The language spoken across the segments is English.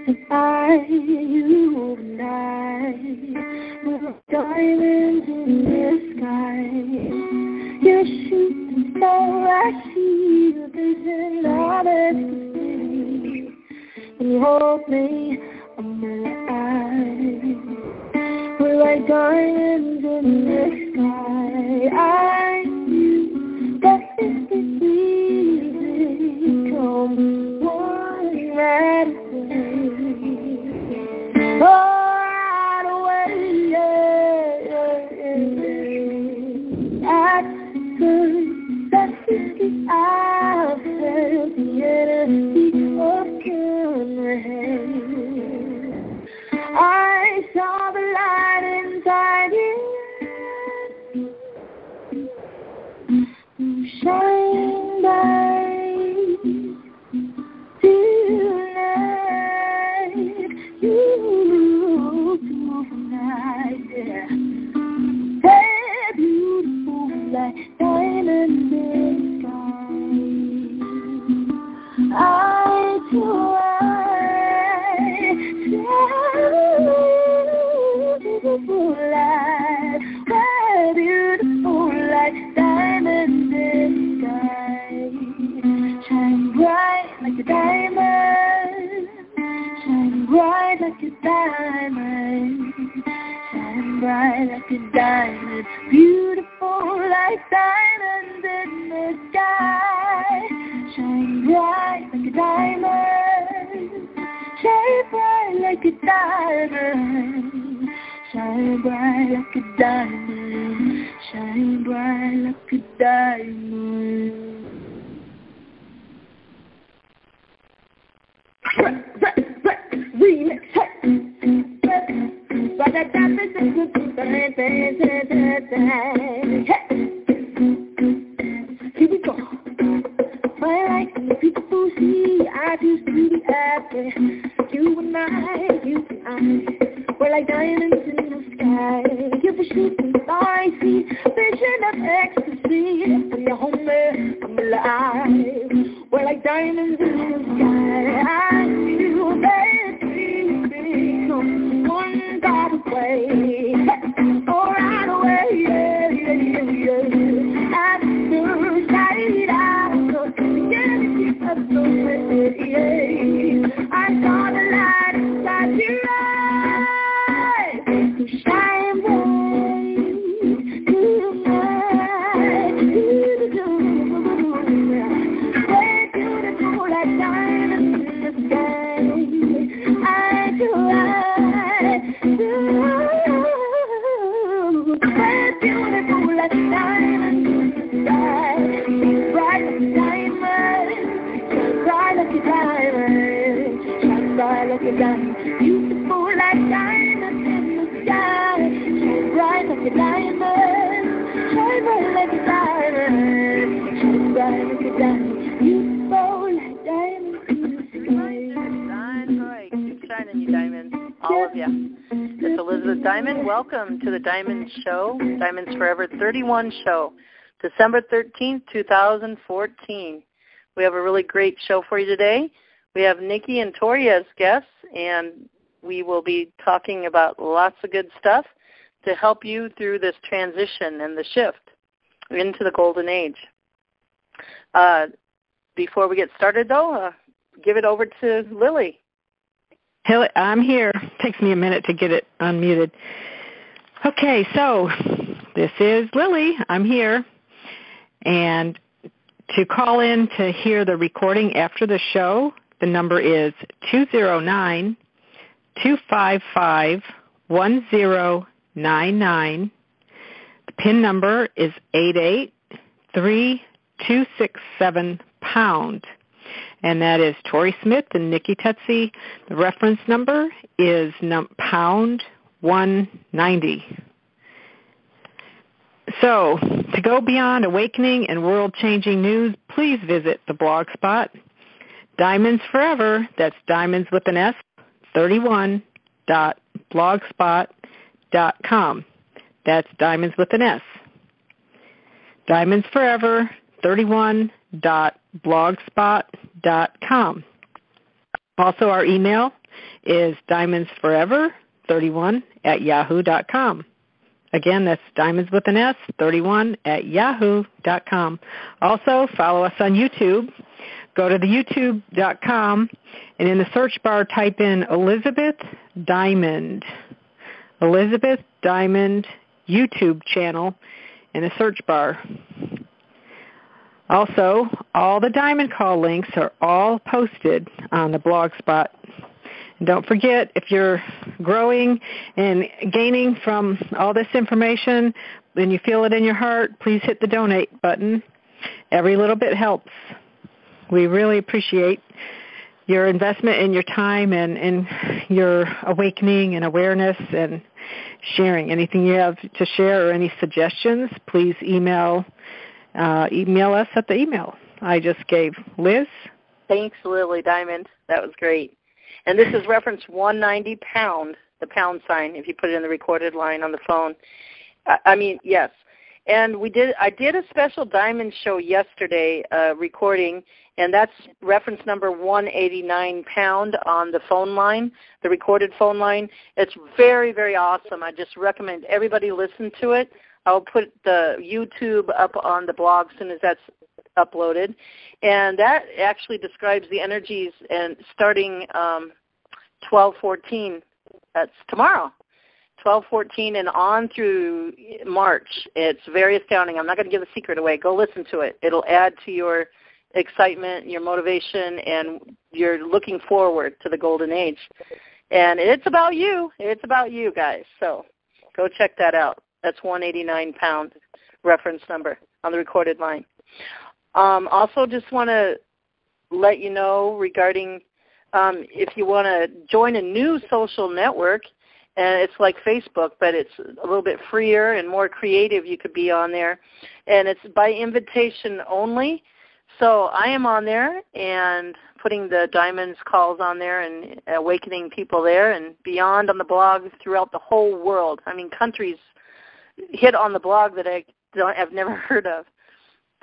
You and I, we're diamonds in the sky. You're shooting star, I see you vision out of the city. When you hold me, I'm alive. We're like diamonds in the sky. I knew that this is easy. Come one right away. Oh, right away, at first, that's the I felt the energy of rain. I saw the light inside you, shine bright tonight. You tonight, yeah. Hey, beautiful like diamonds in the sky. Eye to eye, beautiful light, hey, beautiful like diamonds in the sky. Shine bright like a diamond, shine bright like a diamond, shine bright like a diamond, beautiful like diamonds in the sky. Shine bright like a diamond, shine bright like a diamond, shine bright like a diamond, shine bright like a diamond. Remix, here we go. My life and the people who see, I used to be happy. You and I, we're like diamonds in the sky. You're the shooting star I see, vision of ecstasy. When you're home there, I'm alive. We're like diamonds in the sky. I feel that we come one God away. Oh, right away, yeah, yeah, yeah, yeah. After sight, after the energy of the way, yeah. I saw the light inside your eyes. To shine bright tonight. Way beautiful like diamonds in the sky. Eye to eye. Way beautiful like diamonds in the sky. Bright like a diamond. Shine bright like a diamond. Shine bright like a diamond. Beautiful like diamonds in the sky. Shine bright like a diamond. Shine bright like a diamond. Shine bright like a diamond. Beautiful like diamonds in the sky. Shine bright. Keep shining, you diamonds. All of you. It's Elizabeth Diamond. Welcome to the Diamond Show, Diamonds Forever 31 show, December 13th, 2014. We have a really great show for you today. We have Nickie and Tory as guests, and we will be talking about lots of good stuff to help you through this transition and the shift into the golden age. Before we get started, though, give it over to Lily. Hey, I'm here. Takes me a minute to get it unmuted. Okay, so this is Lily. I'm here. And to call in to hear the recording after the show, the number is 209-255-1099. The PIN number is 883267#. And that is Tory Smith and Nickie Tetzi. The reference number is pound 190. So, to go beyond awakening and world-changing news, please visit the blog spot, Diamonds Forever, that's diamonds with an S, 31.blogspot.com. That's diamonds with an S. Diamonds Forever, 31.blogspot.com. Also our email, is diamondsforever31@yahoo.com. Again, that's diamonds with an S, 31@yahoo.com. Also, follow us on YouTube. Go to the youtube.com, and in the search bar, type in Elizabeth Diamond YouTube channel in the search bar. Also, all the Diamond Call links are all posted on the blog spot. And don't forget, if you're growing and gaining from all this information and you feel it in your heart, please hit the donate button. Every little bit helps. We really appreciate your investment in your time and your awakening and awareness and sharing. Anything you have to share or any suggestions, please email us at the email I just gave. Liz? Thanks, Lily Diamond. That was great. And this is reference 190 pound, the pound sign, if you put it in the recorded line on the phone. Yes. And I did a special Diamond show yesterday, recording, and that's reference number 189 pound on the phone line, the recorded phone line. It's very, very awesome. I just recommend everybody listen to it. I'll put the YouTube up on the blog as soon as that's uploaded. And that actually describes the energies and starting 12/14, that's tomorrow, 12/14 and on through March. It's very astounding. I'm not going to give the secret away. Go listen to it. It'll add to your excitement, your motivation, and you're looking forward to the golden age. And it's about you. It's about you guys. So go check that out. That's 189 pound reference number on the recorded line. Also just want to let you know regarding if you want to join a new social network, and it's like Facebook, but it's a little bit freer and more creative. You could be on there, and it's by invitation only. So I am on there and putting the Diamonds calls on there and awakening people there and beyond on the blog throughout the whole world. I mean, countries hit on the blog that I've never heard of.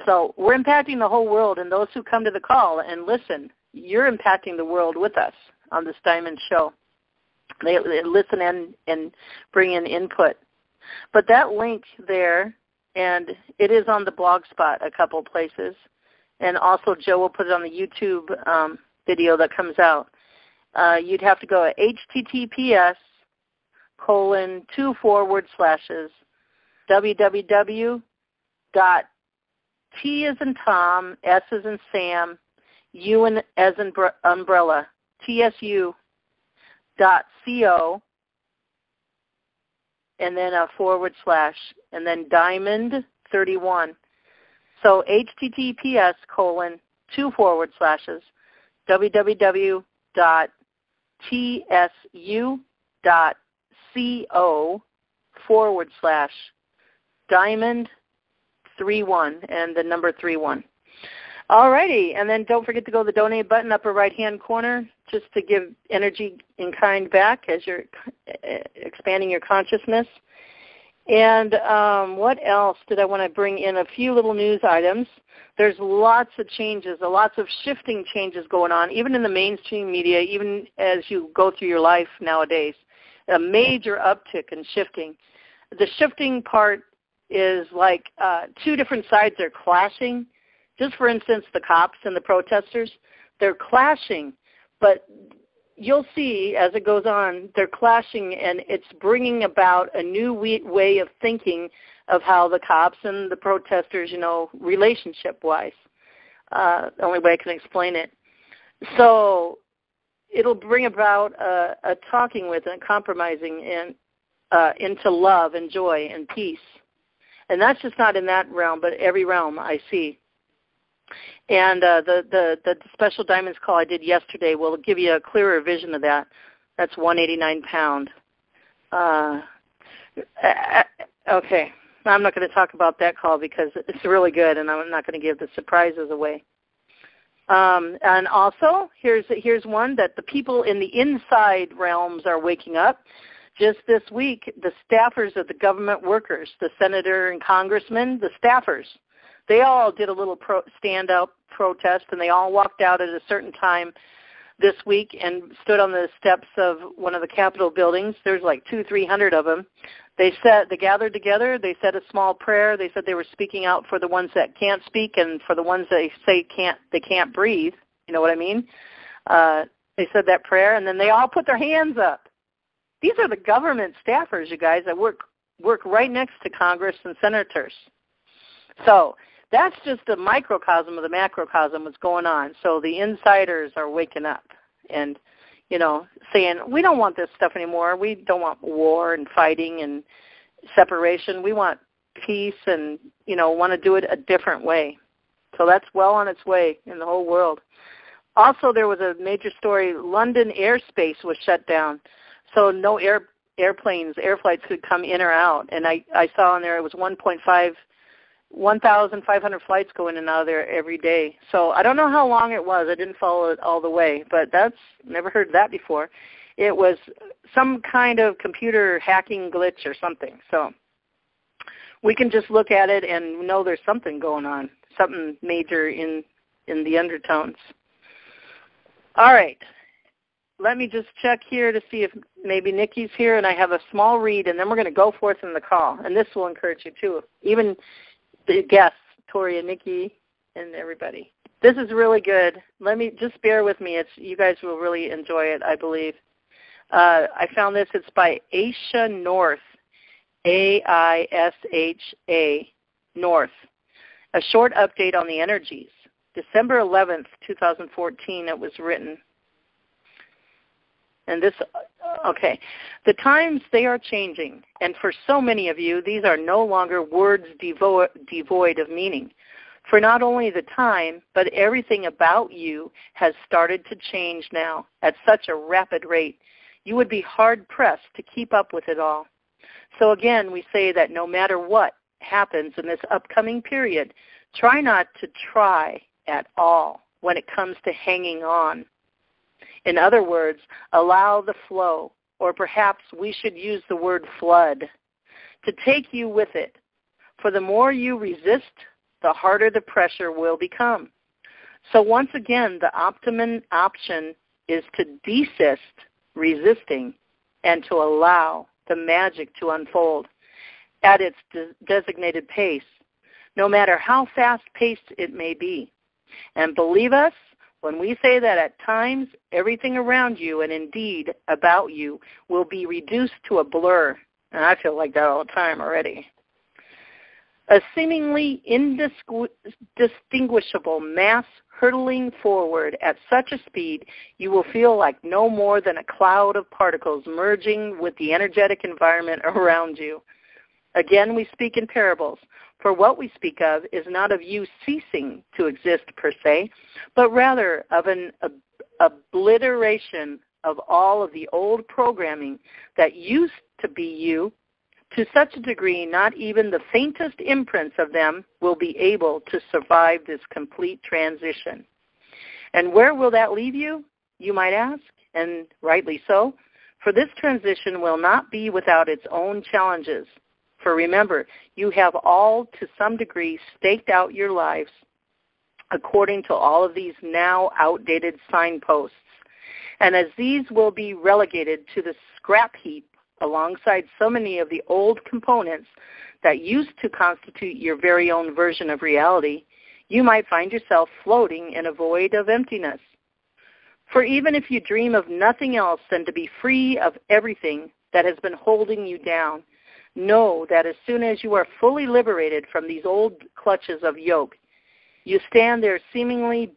So we're impacting the whole world, and those who come to the call and listen, you're impacting the world with us on this Diamond show. They listen and bring in input. But that link there, and it is on the blog spot a couple places, and also Joe will put it on the YouTube video that comes out. You'd have to go at https://www.T as in Tom, S as in Sam, U as in umbrella, TSU.co, and then a / and then Diamond 31. So https://www.tsu.co/ Diamond 31 and the number 31. All righty, and then don't forget to go to the donate button upper right-hand corner just to give energy in kind back as you're expanding your consciousness. And what else did I want to bring in? A few little news items. There's lots of changes, lots of shifting changes going on, even in the mainstream media, even as you go through your life nowadays. A major uptick in shifting. The shifting part is like two different sides are clashing. Just for instance, the cops and the protesters, they're clashing, but you'll see as it goes on, they're clashing, and it's bringing about a new way of thinking of how the cops and the protesters, relationship-wise. The only way I can explain it. So it'll bring about a talking with and compromising into love and joy and peace. And that's just not in that realm, but every realm I see. And the special Diamonds call I did yesterday will give you a clearer vision of that. That's 189 pound. Okay, I'm not going to talk about that call because it's really good, and I'm not going to give the surprises away. And also, here's one that the people in the inside realms are waking up. Just this week, the staffers of the government workers, the senator and congressmen, the staffers, they all did a little stand-up protest, and they all walked out at a certain time. this week and stood on the steps of one of the Capitol buildings. There's like 200-300 of them. They gathered together. They said a small prayer. They said they were speaking out for the ones that can't speak and for the ones that they can't breathe. You know what I mean? They said that prayer, and then they all put their hands up. These are the government staffers, you guys, that work right next to Congress and senators. So that's just a microcosm of the macrocosm what's going on. So the insiders are waking up and, you know, saying, we don't want this stuff anymore. We don't want war and fighting and separation. We want peace and, you know, want to do it a different way. So that's well on its way in the whole world. Also, there was a major story. London airspace was shut down. So no air flights could come in or out. And I saw on there it was 1,500 flights going in and out of there every day. So I don't know how long it was. I didn't follow it all the way, but that's never heard that before. It was some kind of computer hacking glitch or something. So we can just look at it and know there's something going on, something major in the undertones. All right. Let me just check here to see if maybe Nickie's here, and I have a small read, and then we're going to go forth in the call. And this will encourage you, too, even the guests, Tory and Nickie and everybody. This is really good. Let me just bear with me. You guys will really enjoy it, I believe. I found this. It's by Aisha North, A-I-S-H-A, North. A short update on the energies. December 11th, 2014, it was written. And this, okay, the times, they are changing. And for so many of you, these are no longer words devoid of meaning. For not only the time, but everything about you has started to change now at such a rapid rate. You would be hard-pressed to keep up with it all. So again, we say that no matter what happens in this upcoming period, try not to try at all when it comes to hanging on. In other words, allow the flow, or perhaps we should use the word flood, to take you with it. For the more you resist, the harder the pressure will become. So once again, the optimum option is to desist resisting and to allow the magic to unfold at its designated pace, no matter how fast-paced it may be. And believe us, when we say that at times everything around you and indeed about you will be reduced to a blur, and I feel like that all the time already, a seemingly indistinguishable mass hurtling forward at such a speed you will feel like no more than a cloud of particles merging with the energetic environment around you. Again, we speak in parables. For what we speak of is not of you ceasing to exist per se, but rather of an obliteration of all of the old programming that used to be you, to such a degree not even the faintest imprints of them will be able to survive this complete transition. And where will that leave you, you might ask, and rightly so, for this transition will not be without its own challenges. For remember, you have all to some degree staked out your lives according to all of these now outdated signposts. And as these will be relegated to the scrap heap alongside so many of the old components that used to constitute your very own version of reality, you might find yourself floating in a void of emptiness. For even if you dream of nothing else than to be free of everything that has been holding you down, know that as soon as you are fully liberated from these old clutches of yoke, you stand there seemingly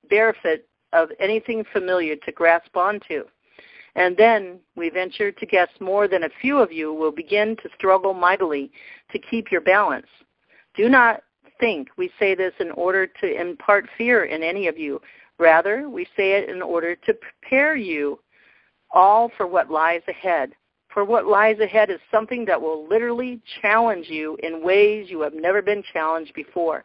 barefoot of anything familiar to grasp onto. And then we venture to guess more than a few of you will begin to struggle mightily to keep your balance. Do not think we say this in order to impart fear in any of you. Rather, we say it in order to prepare you all for what lies ahead. For what lies ahead is something that will literally challenge you in ways you have never been challenged before.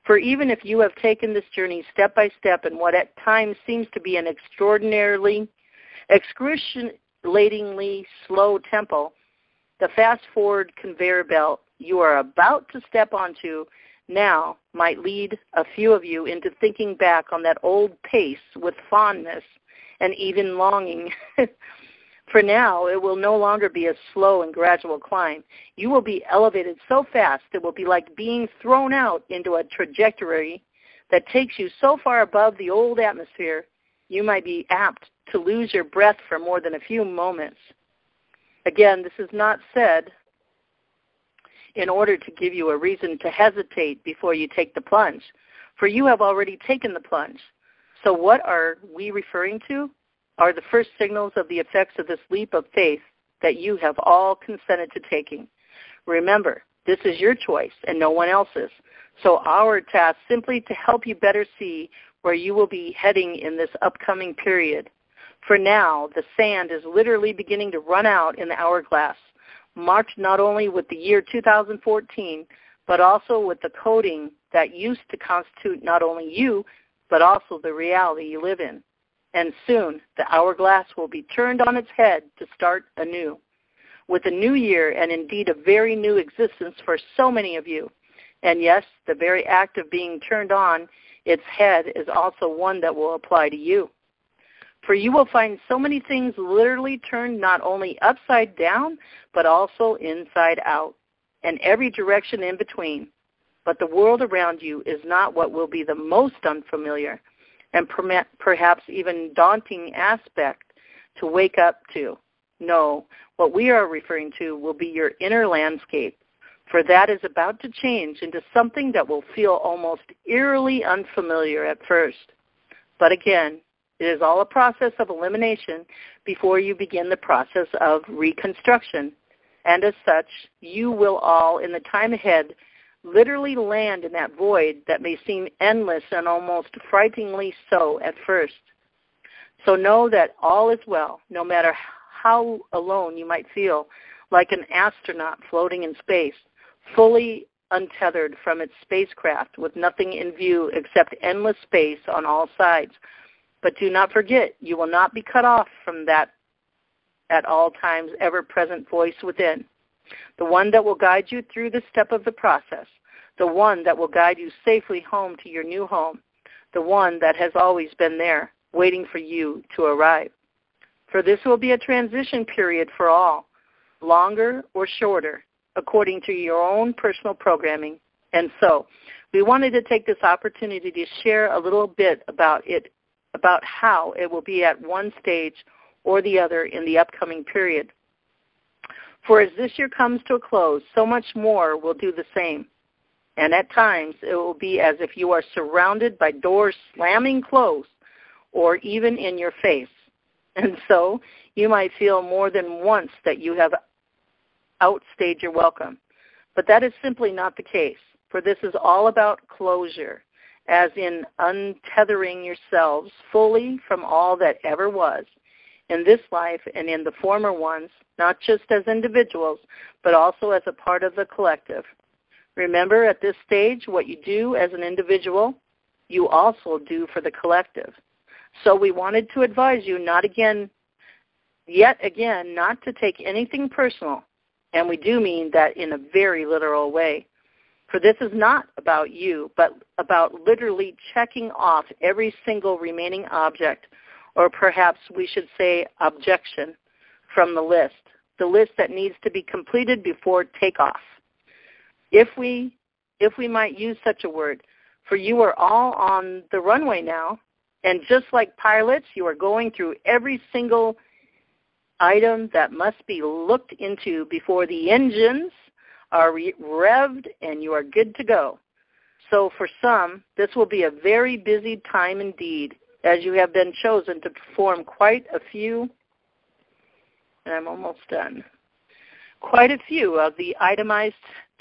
For even if you have taken this journey step by step in what at times seems to be an excruciatingly slow tempo, the fast-forward conveyor belt you are about to step onto now might lead a few of you into thinking back on that old pace with fondness and even longing. For now, it will no longer be a slow and gradual climb. You will be elevated so fast it will be like being thrown out into a trajectory that takes you so far above the old atmosphere, you might be apt to lose your breath for more than a few moments. Again, this is not said in order to give you a reason to hesitate before you take the plunge, for you have already taken the plunge. So what are we referring to? Are the first signals of the effects of this leap of faith that you have all consented to taking. Remember, this is your choice and no one else's. So our task simply to help you better see where you will be heading in this upcoming period. For now, the sand is literally beginning to run out in the hourglass, marked not only with the year 2014, but also with the coding that used to constitute not only you, but also the reality you live in. And soon, the hourglass will be turned on its head to start anew, with a new year and indeed a very new existence for so many of you. And yes, the very act of being turned on its head is also one that will apply to you. For you will find so many things literally turned not only upside down, but also inside out, and every direction in between. But the world around you is not what will be the most unfamiliar and perhaps even daunting aspect to wake up to. No, what we are referring to will be your inner landscape, for that is about to change into something that will feel almost eerily unfamiliar at first. But again, it is all a process of elimination before you begin the process of reconstruction. And as such, you will all, in the time ahead, literally land in that void that may seem endless and almost frighteningly so at first. So know that all is well, no matter how alone you might feel, like an astronaut floating in space, fully untethered from its spacecraft with nothing in view except endless space on all sides. But do not forget, you will not be cut off from that at all times ever-present voice within, the one that will guide you through the step of the process, the one that will guide you safely home to your new home, the one that has always been there, waiting for you to arrive. For this will be a transition period for all, longer or shorter, according to your own personal programming. And so we wanted to take this opportunity to share a little bit about how it will be at one stage or the other in the upcoming period. For as this year comes to a close, so much more will do the same. And at times it will be as if you are surrounded by doors slamming closed or even in your face. And so you might feel more than once that you have outstayed your welcome. But that is simply not the case, for this is all about closure, as in untethering yourselves fully from all that ever was, in this life and in the former ones, not just as individuals, but also as a part of the collective. Remember, at this stage, what you do as an individual, you also do for the collective. So we wanted to advise you yet again, not to take anything personal, and we do mean that in a very literal way. For this is not about you, but about literally checking off every single remaining object, or perhaps we should say objection, from the list that needs to be completed before takeoff. If we might use such a word, for you are all on the runway now, and just like pilots, you are going through every single item that must be looked into before the engines are revved and you are good to go. So for some, this will be a very busy time indeed, as you have been chosen to perform quite a few, and I'm almost done, quite a few of the itemized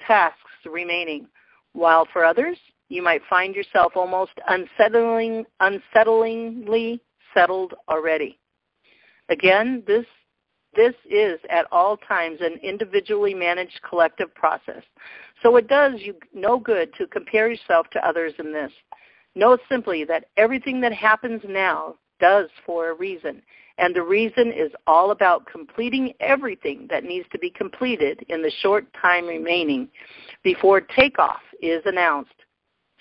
tasks remaining, while for others, you might find yourself almost unsettlingly settled already. Again, this is at all times an individually managed collective process. So it does you no good to compare yourself to others in this. Know simply that everything that happens now does for a reason, and the reason is all about completing everything that needs to be completed in the short time remaining before takeoff is announced.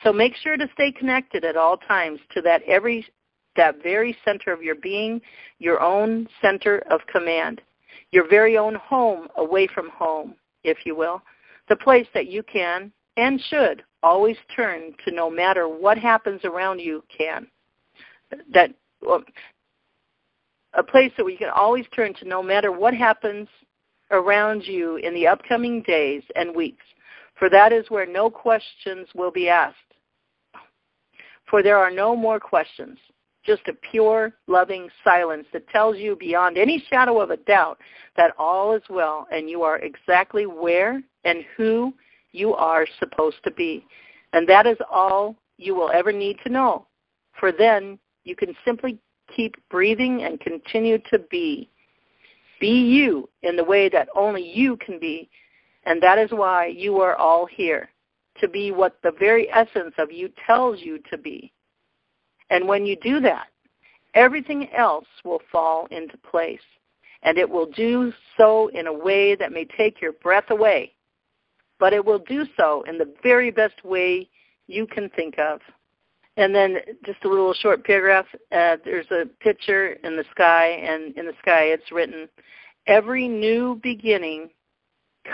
So make sure to stay connected at all times to that very center of your being, your own center of command, your very own home away from home, if you will, the place that you can and should always turn to no matter what happens around you a place that we can always turn to no matter what happens around you in the upcoming days and weeks, for that is where no questions will be asked. For there are no more questions, just a pure, loving silence that tells you beyond any shadow of a doubt that all is well and you are exactly where and who you are supposed to be. And that is all you will ever need to know, for then you can simply keep breathing and continue to be. Be you in the way that only you can be, and that is why you are all here, to be what the very essence of you tells you to be. And when you do that, everything else will fall into place, and it will do so in a way that may take your breath away, but it will do so in the very best way you can think of. And then just a little short paragraph, there's a picture in the sky, and in the sky it's written, every new beginning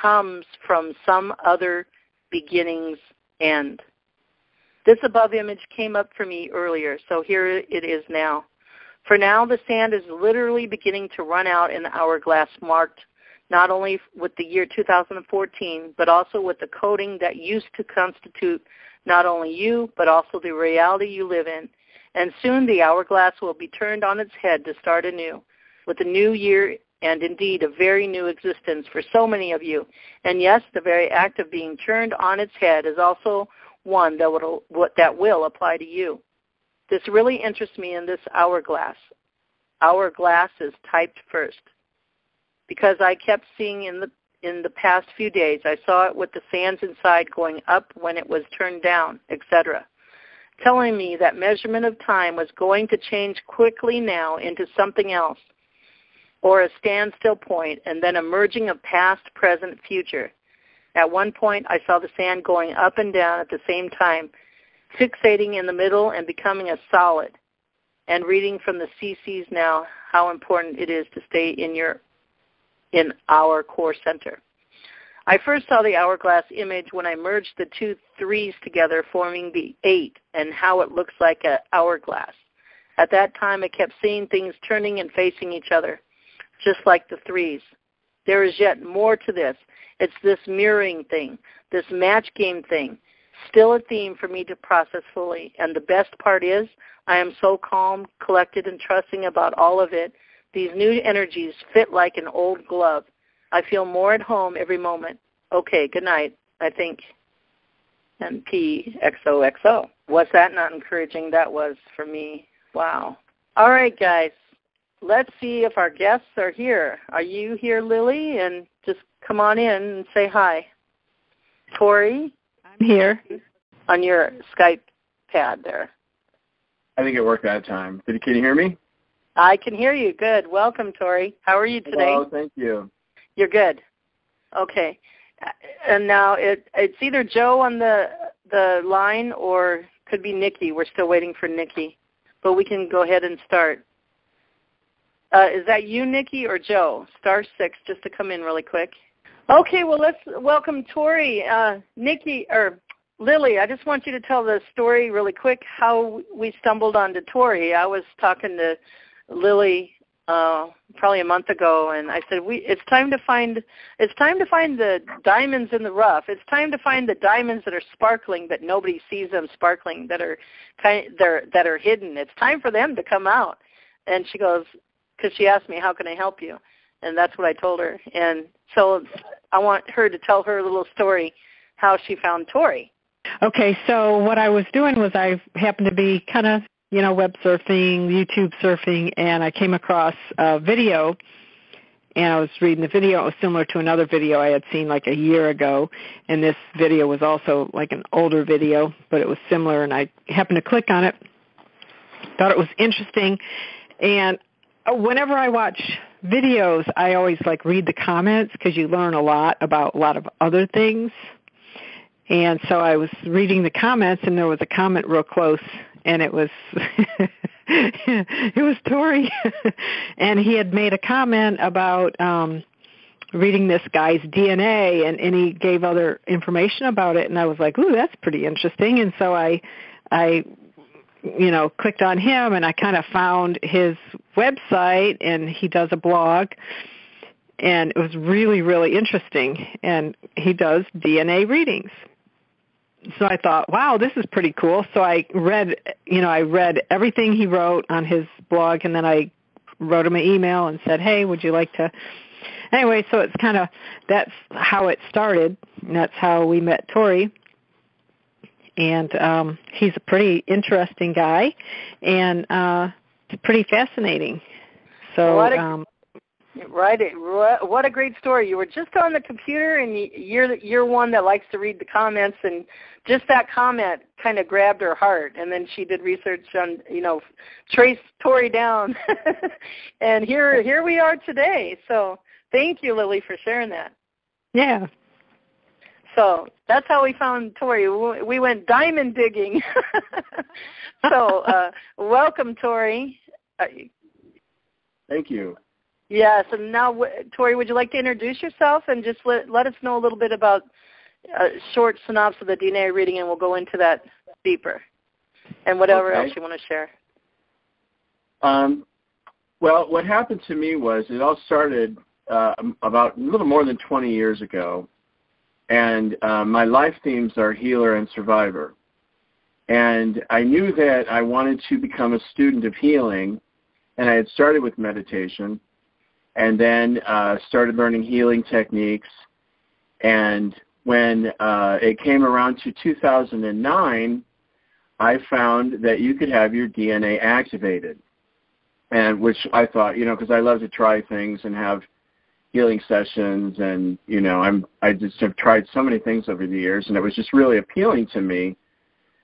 comes from some other beginning's end. This above image came up for me earlier, so here it is now. For now, the sand is literally beginning to run out in the hourglass marked not only with the year 2014, but also with the coding that used to constitute not only you, but also the reality you live in. And soon the hourglass will be turned on its head to start anew, with a new year and indeed a very new existence for so many of you. And yes, the very act of being turned on its head is also one that will apply to you. This really interests me in this hourglass. Hourglass is typed first, because I kept seeing in the past few days, I saw it with the sands inside going up when it was turned down, etc., telling me that measurement of time was going to change quickly now into something else, or a standstill point, and then a merging of past, present, future. At one point, I saw the sand going up and down at the same time, fixating in the middle and becoming a solid, and reading from the CCs now how important it is to stay in our core center. I first saw the hourglass image when I merged the two threes together, forming the 8, and how it looks like an hourglass. At that time, I kept seeing things turning and facing each other, just like the threes. There is yet more to this. It's this mirroring thing, this match game thing, still a theme for me to process fully. And the best part is I am so calm, collected, and trusting about all of it. These new energies fit like an old glove. I feel more at home every moment. Okay, good night, I think. And PXOXO. Was that not encouraging? That was for me. Wow. All right, guys. Let's see if our guests are here. Are you here, Lily? And just come on in and say hi. Tory? I'm here. On your Skype pad there. I think it worked that time. Can you hear me? I can hear you. Good. Welcome, Tory. How are you today? Hello, thank you. You're good. Okay. And now it's either Joe on the line or could be Nickie. We're still waiting for Nickie. But we can go ahead and start. Is that you, Nickie, or Joe? *6 just to come in really quick. Okay, well, let's welcome Tory. Nickie, or Lily, I just want you to tell the story really quick how we stumbled onto Tory. I was talking to Lily probably a month ago, and I said, it's time to find the diamonds in the rough. It's time to find the diamonds that are sparkling, but nobody sees them sparkling, that are hidden. It's time for them to come out. And she goes, because she asked me, how can I help you? And that's what I told her. And so I want her to tell her little story, how she found Tory. Okay, so what I was doing was I happened to be kind of, web surfing, YouTube surfing, and I came across a video, and I was reading the video. It was similar to another video I had seen like a year ago, and this video was also like an older video, but it was similar, and I happened to click on it, thought it was interesting, and whenever I watch videos, I always read the comments because you learn a lot about a lot of other things. And so I was reading the comments, and there was a comment real close, and it was it was Tory, and he had made a comment about reading this guy's DNA, and he gave other information about it, and I was like, ooh, that's pretty interesting. And so I clicked on him, and I kind of found his website, and he does a blog, and it was really, really interesting, and he does DNA readings. So I thought, wow, this is pretty cool. So I read everything he wrote on his blog, and then I wrote him an email and said, hey, would you like to? Anyway, so it's that's how it started, and that's how we met Tory. And he's a pretty interesting guy, and it's pretty fascinating. So, what a great story. You were just on the computer, and you're one that likes to read the comments, and just that comment kind of grabbed her heart. And then she did research on, traced Tory down, and here we are today. So thank you, Lily, for sharing that. Yeah. So that's how we found Tory. We went diamond digging. So welcome, Tory. Thank you. Yeah, so now, Tory, would you like to introduce yourself and just let us know a little bit about a short synopsis of the DNA reading, and we'll go into that deeper, and whatever else you want to share. Well, what happened to me was it all started about a little more than 20 years ago, and my life themes are healer and survivor. And I knew that I wanted to become a student of healing, and I had started with meditation, and then started learning healing techniques. And when it came around to 2009, I found that you could have your DNA activated, and which I thought, because I love to try things and have healing sessions, and I just have tried so many things over the years, and it was just really appealing to me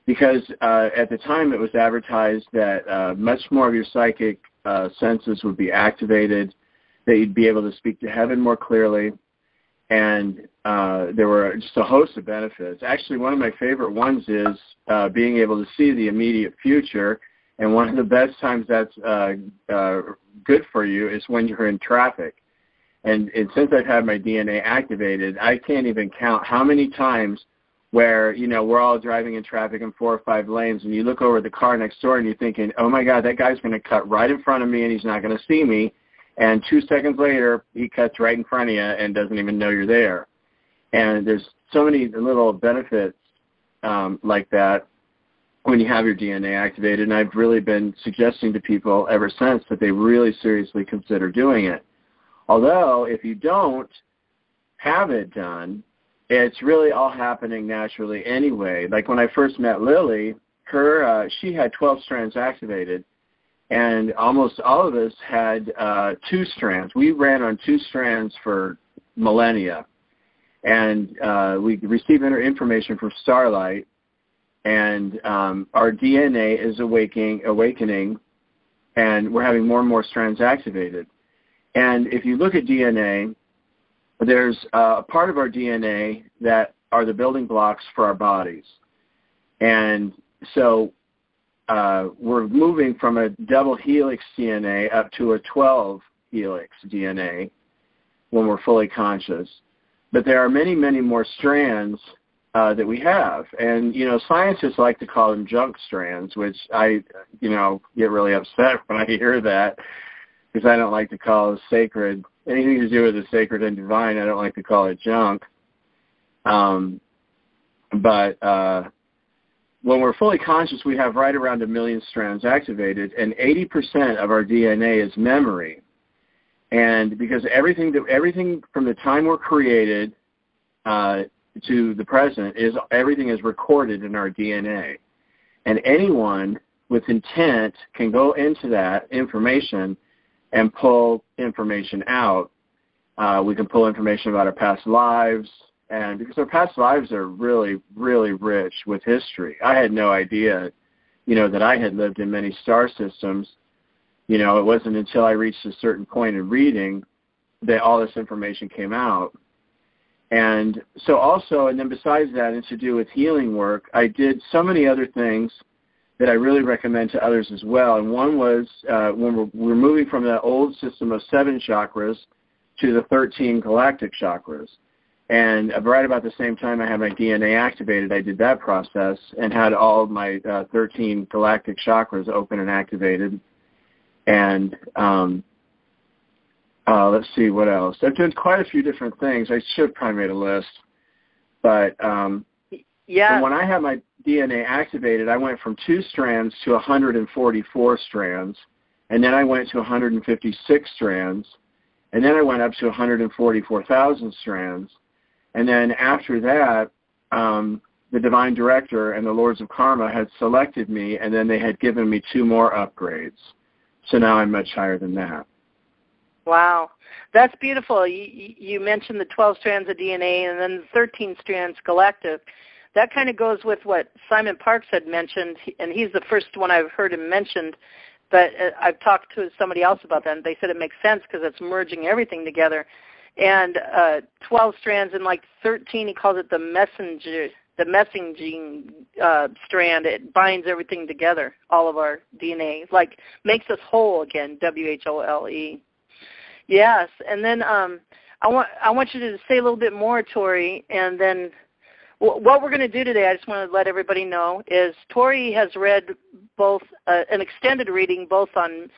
because at the time it was advertised that much more of your psychic senses would be activated, that you'd be able to speak to heaven more clearly, and there were just a host of benefits. Actually, one of my favorite ones is being able to see the immediate future, and one of the best times that's good for you is when you're in traffic. And since I've had my DNA activated, I can't even count how many times where, we're all driving in traffic in 4 or 5 lanes, and you look over at the car next door and you're thinking, oh, my God, that guy's going to cut right in front of me and he's not going to see me. And 2 seconds later, he cuts right in front of you and doesn't even know you're there. And there's so many little benefits like that when you have your DNA activated. And I've really been suggesting to people ever since that they really seriously consider doing it. Although, if you don't have it done, it's really all happening naturally anyway. Like when I first met Lily, she had 12 strands activated, and almost all of us had 2 strands. We ran on 2 strands for millennia, and we received information from Starlight, and our DNA is awakening, and we're having more and more strands activated. And if you look at DNA, there's a part of our DNA that are the building blocks for our bodies. And so we're moving from a double helix DNA up to a 12 helix DNA when we're fully conscious. But there are many, many more strands that we have. And, scientists like to call them junk strands, which I, get really upset when I hear that, because I don't like to call it sacred. Anything to do with the sacred and divine, I don't like to call it junk. But when we're fully conscious, we have right around 1 million strands activated, and 80% of our DNA is memory. And because everything from the time we're created to the present, everything is recorded in our DNA. And anyone with intent can go into that information and pull information out. We can pull information about our past lives, and because our past lives are really, really rich with history. I had no idea, that I had lived in many star systems. It wasn't until I reached a certain point in reading that all this information came out. And so also, and then besides that, and to do with healing work, I did so many other things that I really recommend to others as well. And one was when we're moving from the old system of 7 chakras to the 13 galactic chakras. And right about the same time I had my DNA activated, I did that process and had all of my 13 galactic chakras open and activated. And let's see what else. I've done quite a few different things. I should have probably made a list. But yeah. when I had my DNA activated, I went from 2 strands to 144 strands. And then I went to 156 strands. And then I went up to 144,000 strands. And then after that, the Divine Director and the Lords of Karma had selected me, and then they had given me 2 more upgrades. So now I'm much higher than that. Wow. That's beautiful. You mentioned the 12 strands of DNA and then the 13 strands galactic. That kind of goes with what Simon Parks had mentioned, and he's the first one I've heard him mentioned, but I've talked to somebody else about that, and they said it makes sense because it's merging everything together. And 12 strands and like 13, he calls it the messaging strand. It binds everything together, all of our DNA, like makes us whole again, WHOLE. Yes, and then I want you to say a little bit more, Tory, and then what we're going to do today, I just want to let everybody know, is Tory has read both an extended reading both on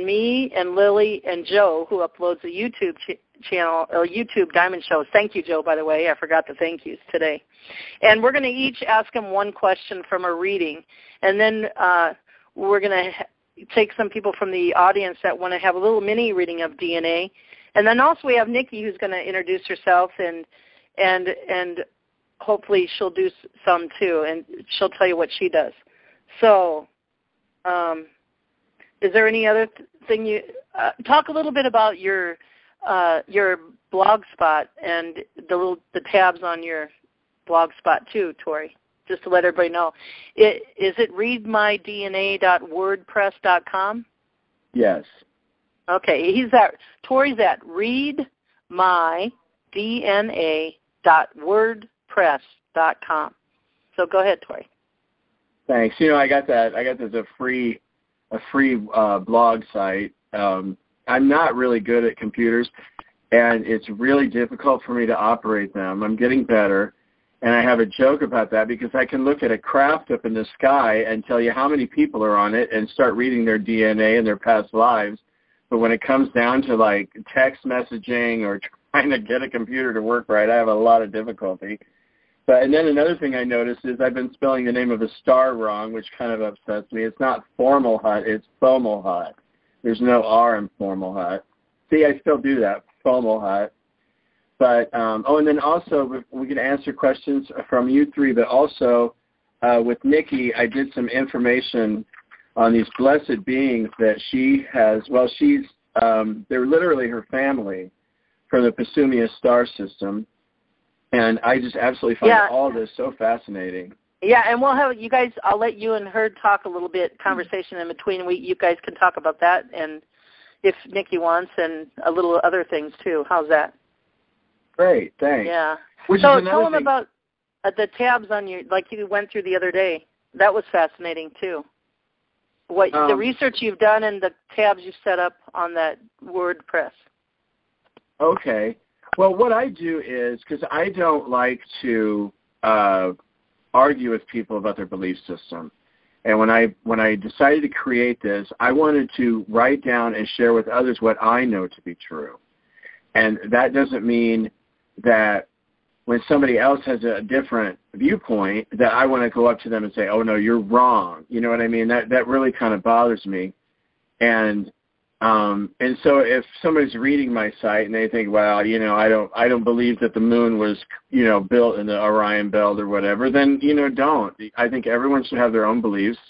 me and Lily and Joe, who uploads a YouTube channel, a YouTube Diamond Show. Thank you, Joe, by the way. I forgot the thank yous today. And we're going to each ask him one question from a reading, and then we're going to take some people from the audience that want to have a little mini reading of DNA. And then also we have Nickie, who's going to introduce herself, and hopefully she'll do some too, and she'll tell you what she does. So is there any other thing you talk a little bit about your blog spot and the tabs on your blog spot too, Tory, just to let everybody know. Is it readmydna.wordpress.com? Yes. Okay, Tory's at readmydna.wordpress.com. So go ahead, Tory. Thanks. You know, I got that as a free blog site. I'm not really good at computers, and it's really difficult for me to operate them. I'm getting better, and I have a joke about that because I can look at a craft up in the sky and tell you how many people are on it and start reading their DNA and their past lives. But when it comes down to, like, text messaging or trying to get a computer to work right, I have a lot of difficulty. And then another thing I noticed is I've been spelling the name of a star wrong, which kind of upsets me. It's not Formalhut, it's Fomalhut. There's no R in Formalhut. See, I still do that, Fomalhut. But, and then also we can answer questions from you 3, but also with Nickie, I did some information on these blessed beings that she has. Well, they're literally her family from the Pasumia star system. And I just absolutely find all this so fascinating. Yeah, and we'll have you guys, I'll let you and her talk a little bit, conversation in between. You guys can talk about that, and if Nickie wants, and a little other things too. How's that? Great, thanks. Yeah. So tell them about the tabs on you, like you went through the other day. That was fascinating too. The research you've done and the tabs you set up on that WordPress. Okay. Well, what I do is, because I don't like to argue with people about their belief system, and when I decided to create this, I wanted to write down and share with others what I know to be true. And that doesn't mean that when somebody else has a different viewpoint that I want to go up to them and say, oh, no, you're wrong. You know what I mean? That really kind of bothers me. And so if somebody's reading my site and they think, well, you know, I don't believe that the moon was, you know, built in the Orion belt or whatever, then, you know, don't. I think everyone should have their own beliefs.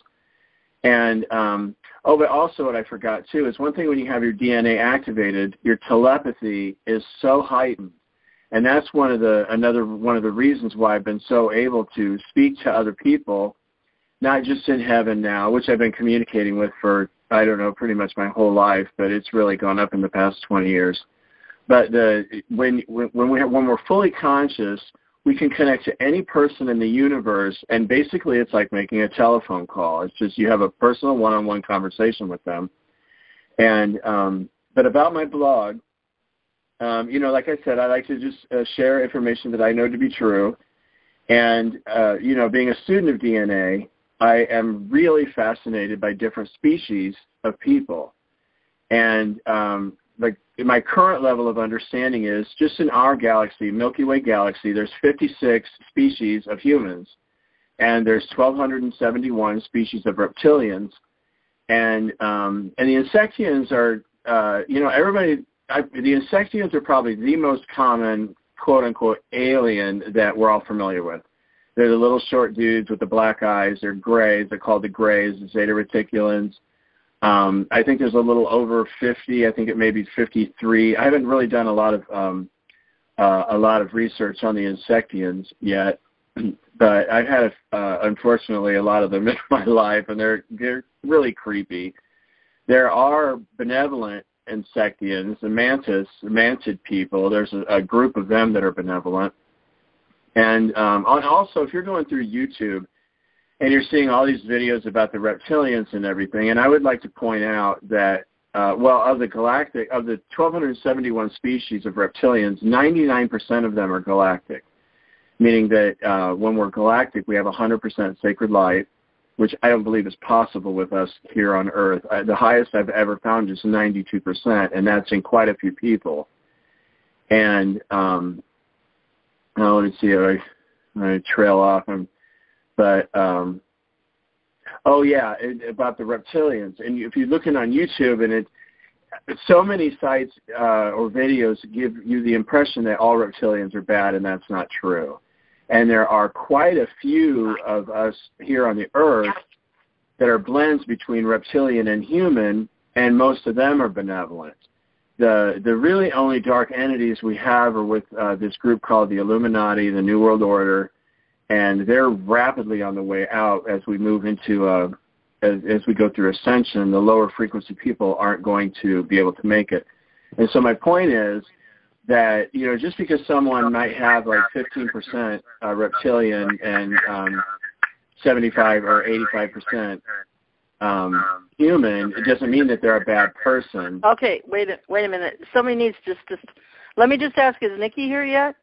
And, but also what I forgot, too, is one thing when you have your DNA activated, your telepathy is so heightened. And that's another one of the reasons why I've been so able to speak to other people, not just in heaven now, which I've been communicating with for, I don't know, pretty much my whole life, but it's really gone up in the past 20 years. But when we're fully conscious, we can connect to any person in the universe, and basically it's like making a telephone call. It's just you have a personal one-on-one conversation with them. And but about my blog, like I said, I like to just share information that I know to be true. And, being a student of DNA, I am really fascinated by different species of people. And my current level of understanding is just in our galaxy, Milky Way galaxy, there's 56 species of humans, and there's 1,271 species of reptilians. And the Insectians are, the Insectians are probably the most common, quote-unquote, alien that we're all familiar with. They're the little short dudes with the black eyes. They're grays. They're called the grays, the Zeta Reticulans. I think there's a little over 50. I think it may be 53. I haven't really done a lot of research on the Insectians yet, but I've had, unfortunately, a lot of them in my life, and they're really creepy. There are benevolent Insectians, the mantid people. There's a group of them that are benevolent. And also, if you're going through YouTube and you're seeing all these videos about the reptilians and everything, and I would like to point out that, of the 1,271 species of reptilians, 99% of them are galactic, meaning that when we're galactic, we have 100% sacred light, which I don't believe is possible with us here on Earth. The highest I've ever found is 92%, and that's in quite a few people. And let me see if I trail off. About the reptilians. And if you're looking on YouTube, and so many sites or videos give you the impression that all reptilians are bad, and that's not true. And there are quite a few of us here on the Earth that are blends between reptilian and human, and most of them are benevolent. The really only dark entities we have are with this group called the Illuminati, the New World Order, and they're rapidly on the way out as we move into as we go through ascension. The lower frequency people aren't going to be able to make it. And so my point is that, just because someone might have like 15% reptilian and 75 or 85% human, it doesn't mean that they're a bad person. Okay, wait a minute. Somebody needs just let me just ask, is Nickie here yet?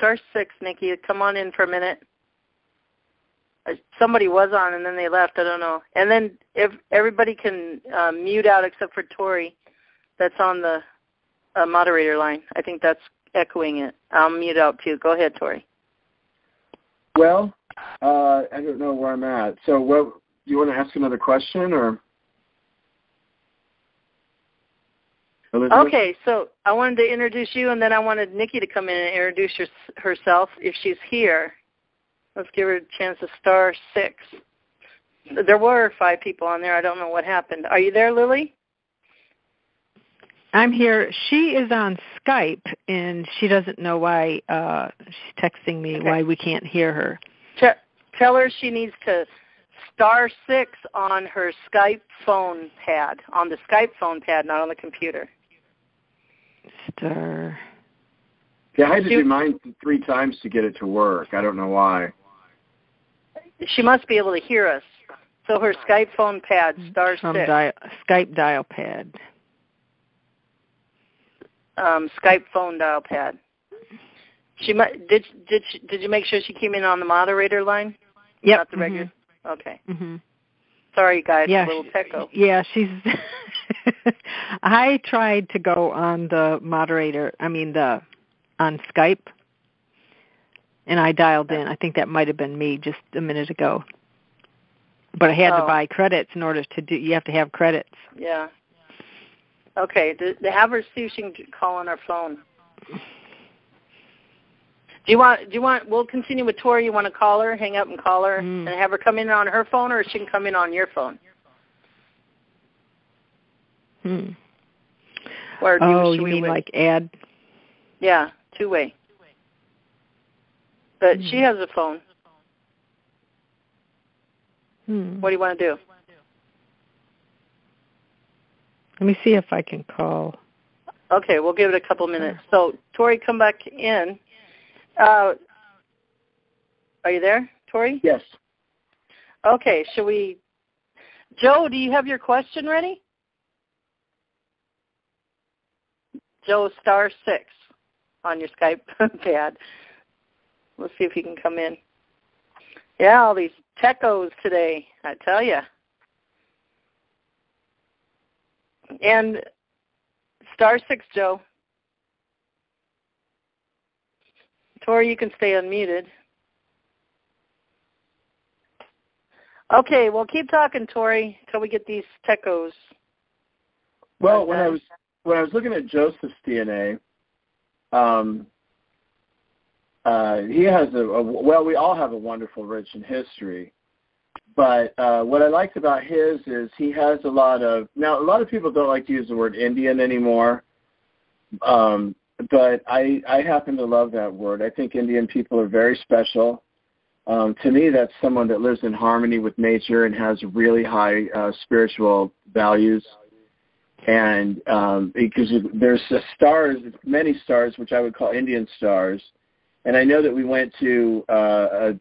*6, Nickie, come on in for a minute. Somebody was on and then they left, I don't know. And then if everybody can mute out except for Tory, that's on the moderator line. I think that's echoing it. I'll mute out too. Go ahead, Tory. Well, I don't know where I'm at. So you want to ask another question, or? Elizabeth? Okay, so I wanted to introduce you, and then I wanted Nickie to come in and introduce herself if she's here. Let's give her a chance to *6. There were 5 people on there. I don't know what happened. Are you there, Lily? I'm here. She is on Skype, and she doesn't know why. She's texting me why we can't hear her. Tell her she needs to *6 on her Skype phone pad, on the Skype phone pad, not on the computer. Star. Yeah, I had to do mine 3 times to get it to work. I don't know why. She must be able to hear us. So her Skype phone pad, *6. Skype dial pad. Skype phone dial pad. She might. Did you make sure she came in on the moderator line? Yep. Not the regular. Okay. Mm-hmm. Sorry, guys. Yeah, a little techo. Yeah, she's. I tried to go on the moderator. On Skype, and I dialed in. I think that might have been me just a minute ago. But I had to buy credits in order to do. You have to have credits. Yeah. Okay. Have her see if she can call on her phone. Do you want? We'll continue with Tori. You want to call her, hang up and call her, and have her come in on her phone, or she can come in on your phone? Or you mean like add? Yeah, 2-way. But she has a phone. What do you want to do? Let me see if I can call. Okay, we'll give it a couple minutes. So, Tori, come back in. Are you there, Tori? Yes. Okay, should we... Joe, do you have your question ready? Joe, *6 on your Skype pad. Let's see if he can come in. Yeah, all these techos today, I tell you. And *6, Joe. Tori, you can stay unmuted. Okay, well, keep talking, Tori, until we get these techos. Well, when I was looking at Joseph's DNA, he has well, we all have a wonderful, rich history. But what I liked about his is he has a lot of, now a lot of people don't like to use the word Indian anymore, but I happen to love that word. I think Indian people are very special. To me, that's someone that lives in harmony with nature and has really high spiritual values. And because there's stars, many stars, which I would call Indian stars. And I know that we went to, a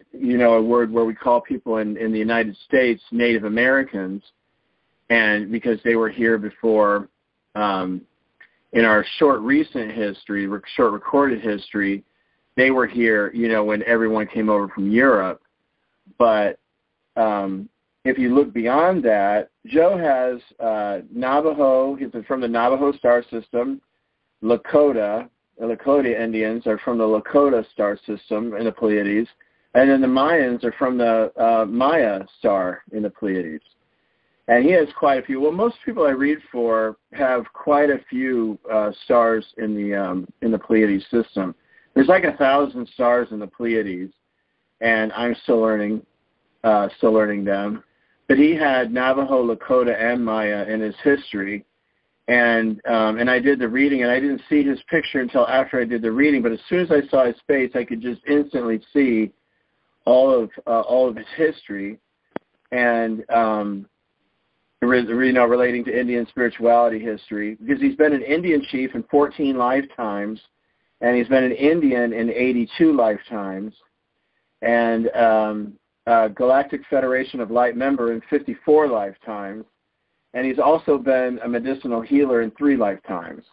word where we call people in the United States Native Americans, and because they were here before, in our short recent history, short recorded history, they were here, when everyone came over from Europe. But if you look beyond that, Joe has Navajo. He's from the Navajo star system. Lakota. The Lakota Indians are from the Lakota star system in the Pleiades. And then the Mayans are from the Maya star in the Pleiades. And he has quite a few. Well, most people I read for have quite a few stars in the Pleiades system. There's like 1,000 stars in the Pleiades, and I'm still learning them. But he had Navajo, Lakota, and Maya in his history, and I did the reading, and I didn't see his picture until after I did the reading. But as soon as I saw his face, I could just instantly see all of his history, and relating to Indian spirituality history, because he's been an Indian chief in 14 lifetimes. And he's been an Indian in 82 lifetimes, and Galactic Federation of Light member in 54 lifetimes, and he's also been a medicinal healer in 3 lifetimes.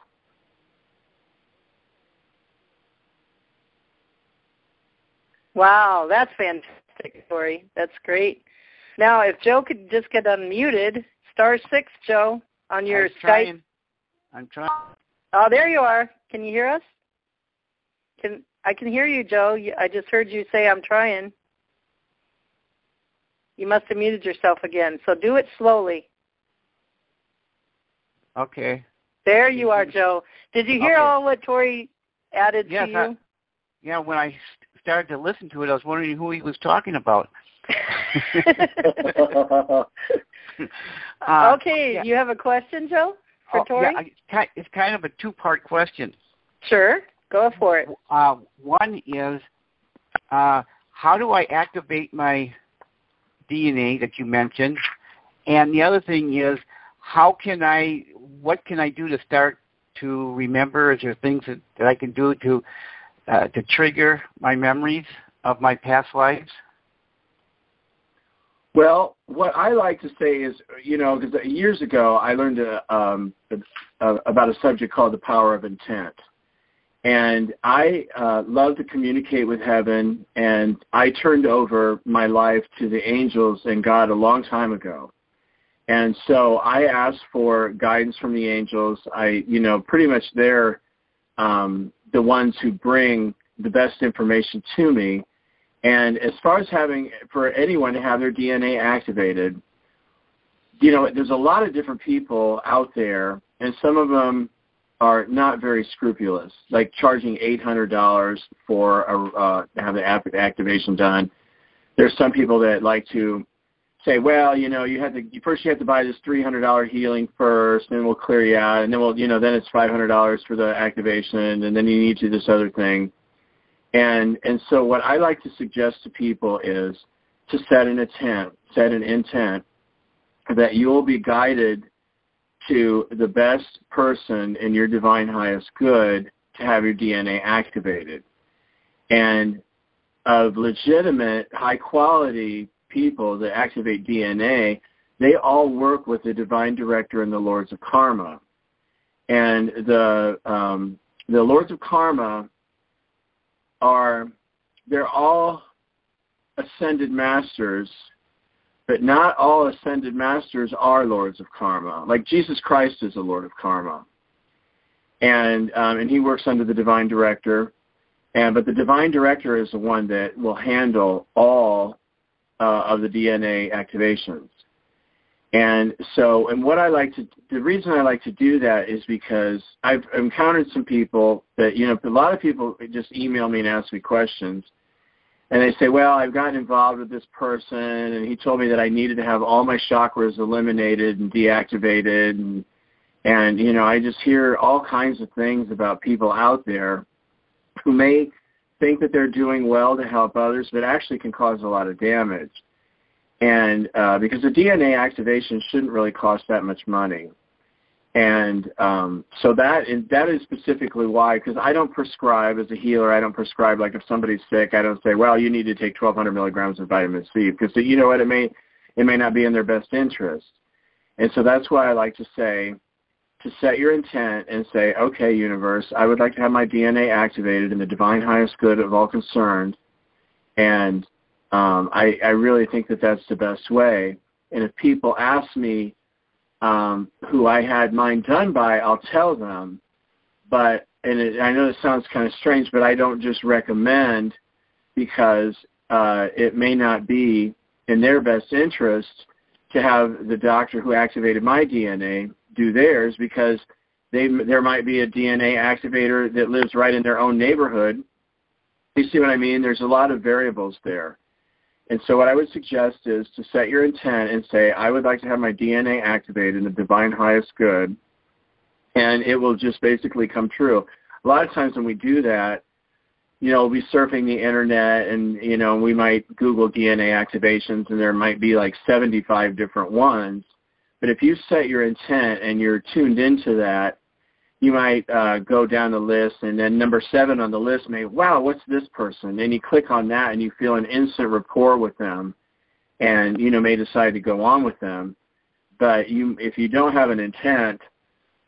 Wow, that's fantastic, Tori. That's great. Now, if Joe could just get unmuted, *6, Joe, on your Skype. I'm trying. Oh, there you are. Can you hear us? I can hear you, Joe. I just heard you say, I'm trying. You must have muted yourself again. So do it slowly. Okay. There you are, Joe. Did you hear all what Tori added to you? Yeah, when I started to listen to it, I was wondering who he was talking about. Okay, yeah. You have a question, Joe, for Tori? Yeah, it's kind of a 2-part question. Sure. Go for it. One is, how do I activate my DNA that you mentioned? And the other thing is, what can I do to start to remember? Is there things that I can do to trigger my memories of my past lives? Well, what I like to say is, because years ago I learned about a subject called the power of intent. And I love to communicate with heaven, and I turned over my life to the angels and God a long time ago. And so I asked for guidance from the angels. Pretty much they're the ones who bring the best information to me. And as far as for anyone to have their DNA activated, there's a lot of different people out there, and some of them are not very scrupulous, like charging $800 for to have the activation done. There's some people that like to say, well, you have to buy this $300 healing first, and then we'll clear you out, and then then it's $500 for the activation, and then you need to do this other thing. And so what I like to suggest to people is to set an intent that you will be guided to the best person in your divine highest good to have your DNA activated. And of legitimate, high-quality people that activate DNA, they all work with the divine director and the lords of karma. And the lords of karma they're all ascended masters, but not all ascended masters are lords of karma. Like Jesus Christ is a lord of karma. And he works under the divine director. But the divine director is the one that will handle all of the DNA activations. And so, the reason I like to do that is because I've encountered some people that, a lot of people just email me and ask me questions. And they say, well, I've gotten involved with this person, and he told me that I needed to have all my chakras eliminated and deactivated. And I just hear all kinds of things about people out there who may think that they're doing well to help others, but actually can cause a lot of damage. And because the DNA activation shouldn't really cost that much money. And so that is specifically why, because I don't prescribe as a healer. I don't prescribe, like if somebody's sick, I don't say, well, you need to take 1,200 milligrams of vitamin C, because you know what, it may not be in their best interest. And so that's why I like to say, to set your intent and say, okay, universe, I would like to have my DNA activated in the divine highest good of all concerned. And I really think that that's the best way. And if people ask me who I had mine done by, I'll tell them. I know this sounds kind of strange, but I don't just recommend, because it may not be in their best interest to have the doctor who activated my DNA do theirs, because there might be a DNA activator that lives right in their own neighborhood. You see what I mean? There's a lot of variables there. And so what I would suggest is to set your intent and say, I would like to have my DNA activated in the divine highest good, and it will just basically come true. A lot of times when we do that, we'll be surfing the internet, and, we might Google DNA activations, and there might be like 75 different ones. But if you set your intent and you're tuned into that, you might go down the list, and then number 7 on the list wow, what's this person? And you click on that, and you feel an instant rapport with them, and, may decide to go on with them. But if you don't have an intent,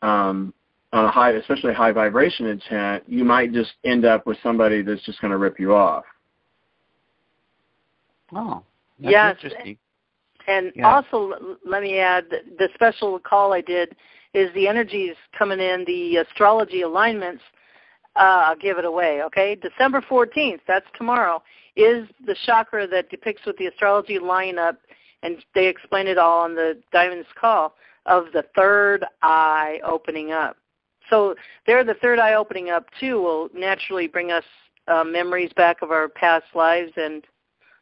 especially a high vibration intent, you might just end up with somebody that's just going to rip you off. Oh, that's interesting. And also, let me add, the special call I did is the energies coming in, the astrology alignments. I'll give it away, okay? December 14th, that's tomorrow, is the chakra that depicts with the astrology lineup, and they explain it all on the Diamonds Call, of the third eye opening up. So there, the third eye opening up, too, will naturally bring us memories back of our past lives and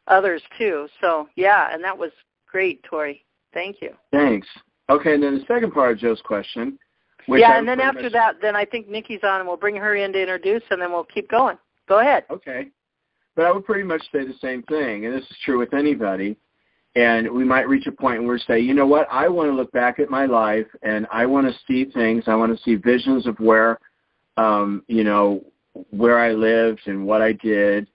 others, too. So, yeah, and that was great, Tori. Thank you. Thanks. Okay, and then the second part of Joe's question. And then after that, then I think Nikki's on, and we'll bring her in to introduce, and then we'll keep going. Go ahead. Okay. But I would pretty much say the same thing, and this is true with anybody. And we might reach a point where we say, you know what, I want to look back at my life, and I want to see things. I want to see visions of where, where I lived and what I did.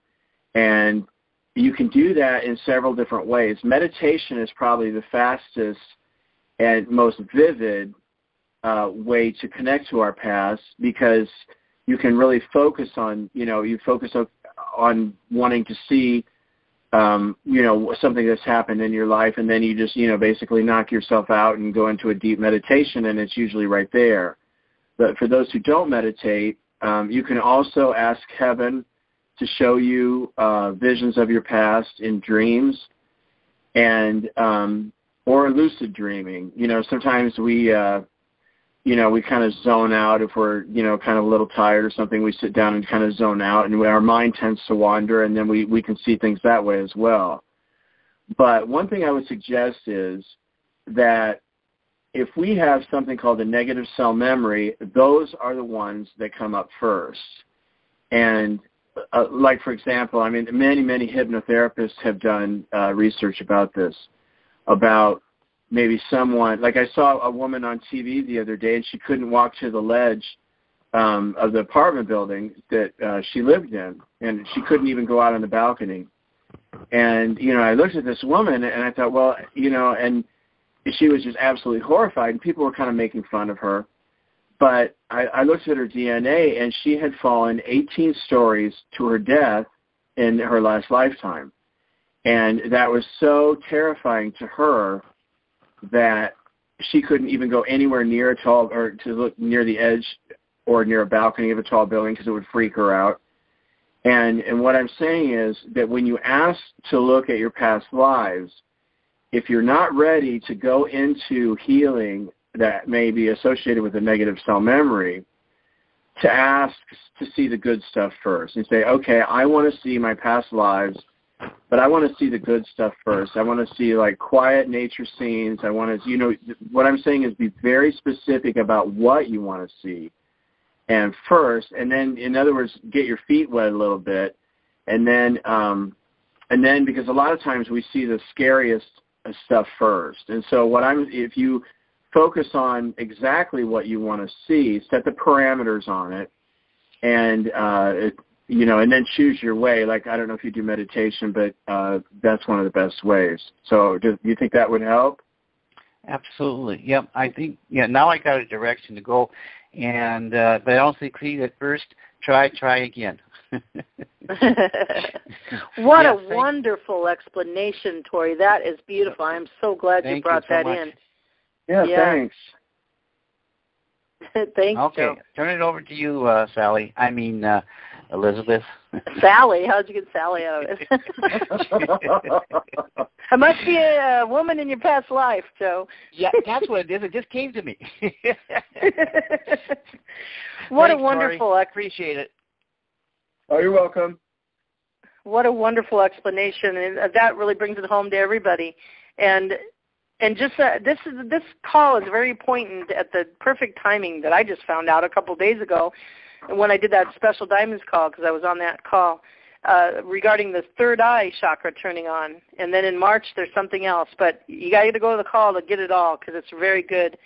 And you can do that in several different ways. Meditation is probably the fastest and most vivid way to connect to our past, because you can really focus on, you focus on wanting to see, something that's happened in your life, and then you just, basically knock yourself out and go into a deep meditation, and it's usually right there. But for those who don't meditate, you can also ask heaven to show you visions of your past in dreams, and or lucid dreaming. Sometimes we kind of zone out if we're, kind of a little tired or something. We sit down and kind of zone out, and our mind tends to wander, and then we can see things that way as well. But one thing I would suggest is that if we have something called a negative cell memory, those are the ones that come up first. And like, for example, many hypnotherapists have done research about this, about maybe someone, like I saw a woman on TV the other day, and she couldn't walk to the ledge of the apartment building that she lived in, and she couldn't even go out on the balcony. And, I looked at this woman, and I thought, well, and she was just absolutely horrified, and people were kind of making fun of her. But I looked at her DNA, and she had fallen 18 stories to her death in her last lifetime. And that was so terrifying to her that she couldn't even go anywhere near a tall, or to look near the edge or near a balcony of a tall building, because it would freak her out. And what I'm saying is that when you ask to look at your past lives, if you're not ready to go into healing that may be associated with a negative cell memory, to ask to see the good stuff first and say, okay, I want to see my past lives, but I want to see the good stuff first. I want to see like quiet nature scenes. I want to, what I'm saying is be very specific about what you want to see. And first, and then, in other words, get your feet wet a little bit, and then because a lot of times we see the scariest stuff first. And so if you focus on exactly what you want to see, set the parameters on it, and and then choose your way. Like, I don't know if you do meditation, but that's one of the best ways. So, do you think that would help? Absolutely. Yep. I think, now I got a direction to go. And but I also agree that first, try again. What a wonderful explanation, Tory. That is beautiful. I'm so glad you brought that in. Yeah, thanks. Thanks, okay, Joe. Turn it over to you, Sally. I mean, Elizabeth. Sally? How'd you get Sally out of it? It must be a woman in your past life, Joe. Yeah, that's what it is. It just came to me. What Thanks, a wonderful... I appreciate it. Oh, you're welcome. What a wonderful explanation, and that really brings it home to everybody. And just this call is very poignant at the perfect timing that I just found out a couple days ago when I did that special Diamonds call, because I was on that call, regarding the third eye chakra turning on. And then in March there's something else. But you got to go to the call to get it all, because it's very good.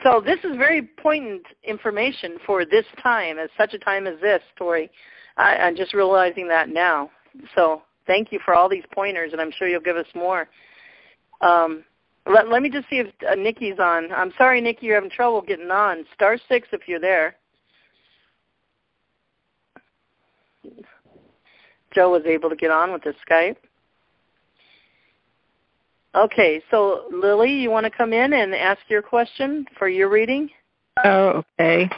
So this is very poignant information for this time, at such a time as this, Tory. I'm just realizing that now. So thank you for all these pointers, and I'm sure you'll give us more. Let me just see if Nickie's on. I'm sorry, Nickie, you're having trouble getting on. *6 if you're there. Joe was able to get on with the Skype. Okay, so Lily, you want to come in and ask your question for your reading? Oh, okay.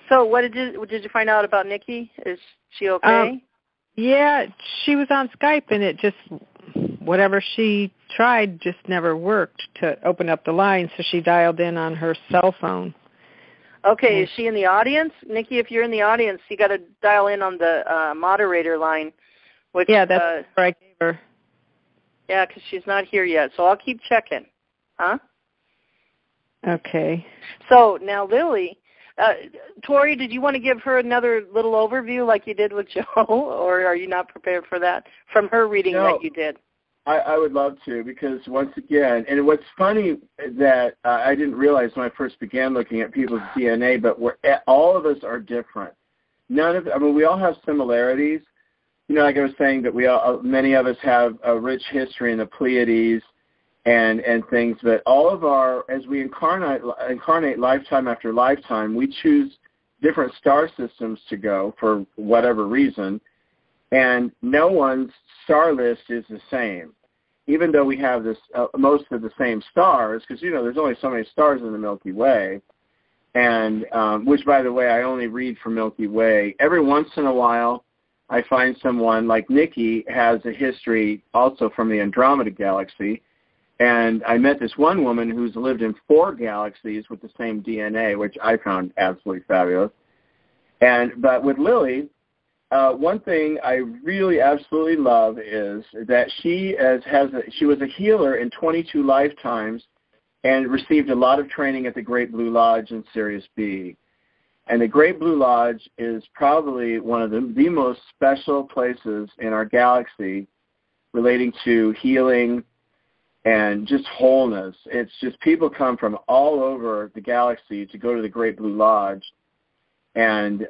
So what did you find out about Nickie? Is she okay? Yeah, she was on Skype, and it just, whatever she tried just never worked to open up the line, so she dialed in on her cell phone. Okay, is she in the audience? Nickie, if you're in the audience, you got to dial in on the moderator line. Which, yeah, that's what I gave her. Yeah, because she's not here yet, so I'll keep checking. Huh? Okay. So now, Lily, Tory, did you want to give her another little overview like you did with Joe, or are you not prepared for that from her reading that you did? I would love to, because once again, and what's funny that I didn't realize when I first began looking at people's DNA, but all of us are different. We all have similarities. Like I was saying, that many of us have a rich history in the Pleiades and things, but all of as we incarnate lifetime after lifetime, we choose different star systems to go for whatever reason, and no one's star list is the same, even though we have most of the same stars, because there's only so many stars in the Milky Way, and which, by the way, I only read for Milky Way. Every once in a while I find someone like Nickie has a history also from the Andromeda Galaxy, and I met this one woman who's lived in 4 galaxies with the same DNA, which I found absolutely fabulous. But with Lily, one thing I really absolutely love is that she was a healer in 22 lifetimes and received a lot of training at the Great Blue Lodge in Sirius B. And the Great Blue Lodge is probably one of the most special places in our galaxy relating to healing and just wholeness. It's just people come from all over the galaxy to go to the Great Blue Lodge, and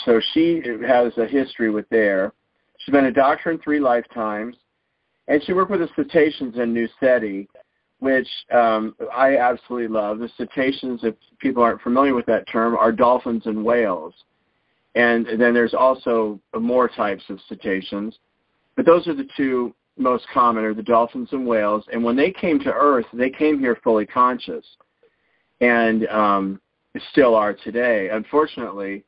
so she has a history with there. She's been a doctor in 3 lifetimes, and she worked with the cetaceans in New Ceti, which I absolutely love. The cetaceans, if people aren't familiar with that term, are dolphins and whales. And then there's also more types of cetaceans. But those are the 2 most common, are the dolphins and whales. And when they came to Earth, they came here fully conscious. And still are today. Unfortunately,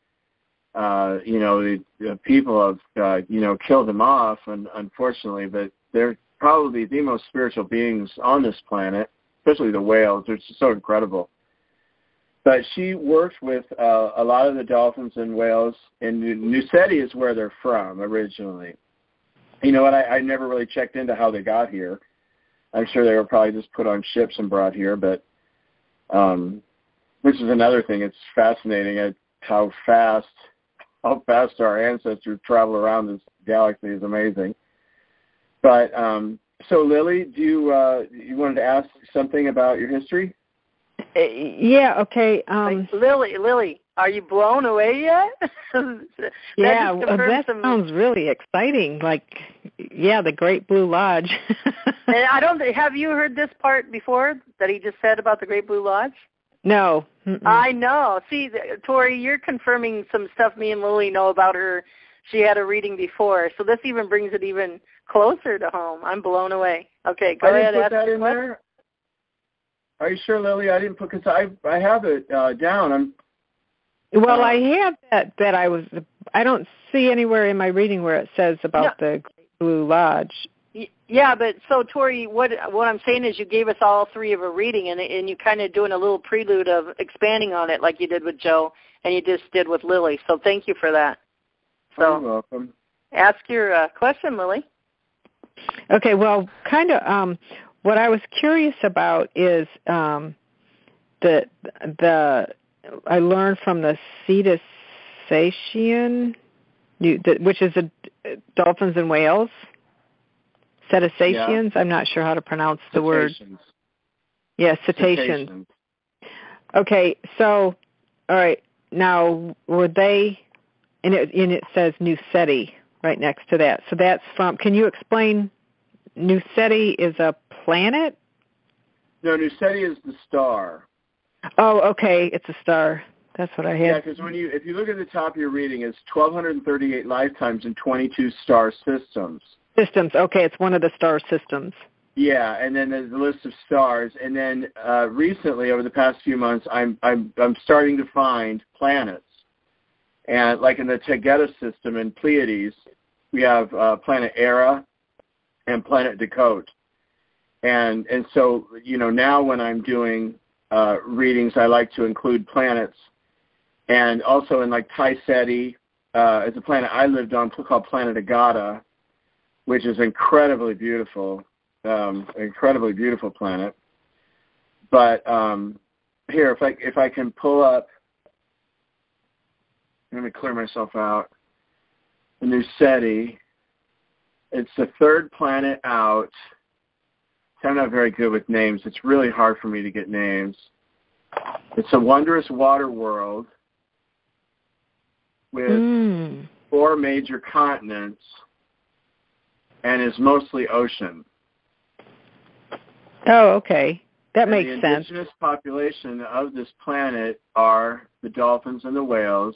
the people have, killed them off, unfortunately, but they're probably the most spiritual beings on this planet, especially the whales. They're just so incredible. But she worked with a lot of the dolphins and whales, and New Ceti is where they're from originally. You know what? I never really checked into how they got here. I'm sure they were probably just put on ships and brought here, but which is another thing. It's fascinating at how fast our ancestors travel around this galaxy is amazing. But so, Lily, do you wanted to ask something about your history? Yeah. Okay. Lily, are you blown away yet? Yeah, that sounds really exciting. Like, yeah, the Great Blue Lodge. And have you heard this part before that he just said about the Great Blue Lodge? No. Mm-mm. I know. See, Tori, you're confirming some stuff me and Lily know about her. She had a reading before, so this even brings it even closer to home. I'm blown away. Okay, go ahead. I didn't put that in there. Are you sure, Lily? I didn't put, because I have it down. Well, I have that I don't see anywhere in my reading where it says about the Great Blue Lodge. Yeah, but so, Tori, what I'm saying is you gave us all 3 of a reading, and you kind of doing a little prelude of expanding on it like you did with Joe and you just did with Lily. So thank you for that. So you're welcome. Ask your question, Lily. Okay, well, kind of what I was curious about is I learned from the cetacean, which is dolphins and whales. Cetaceans. Yeah. I'm not sure how to pronounce the word. Yes, cetaceans. Okay, so all right. Now, were they? And it says New Ceti right next to that. So that's from. Can you explain? New Ceti is a planet? No, New Ceti is the star. Oh, okay. It's a star. That's what I had. Yeah, because if you look at the top of your reading, it's 1,238 lifetimes in 22 star systems. Systems. Okay, it's one of the star systems. Yeah, and then there's a list of stars, and then recently, over the past few months, I'm starting to find planets, and like in the Tegeta system in Pleiades, we have planet Era and planet Dakota, and so now when I'm doing readings, I like to include planets, and also in like Tai Ceti, it's a planet I lived on called Planet Agata, which is incredibly beautiful planet. But here, if I can pull up, let me clear myself out. The New Ceti, it's the 3rd planet out. I'm not very good with names. It's really hard for me to get names. It's a wondrous water world with 4 major continents and is mostly ocean. Oh, okay. That makes sense. The indigenous population of this planet are the dolphins and the whales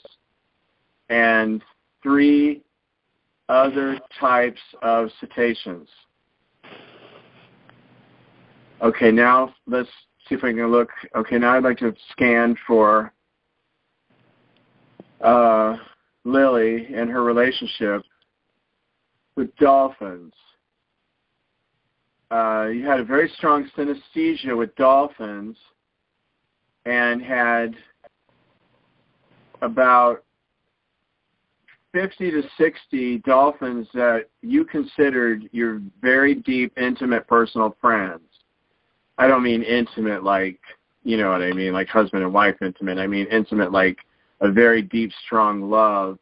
and 3 other types of cetaceans. Okay, now let's see if I can look. Okay, now I'd like to scan for Lily and her relationship with dolphins. You had a very strong synesthesia with dolphins and had about 50 to 60 dolphins that you considered your very deep, intimate, personal friends. I don't mean intimate like, you know what I mean, like husband and wife intimate. I mean intimate like a very deep, strong love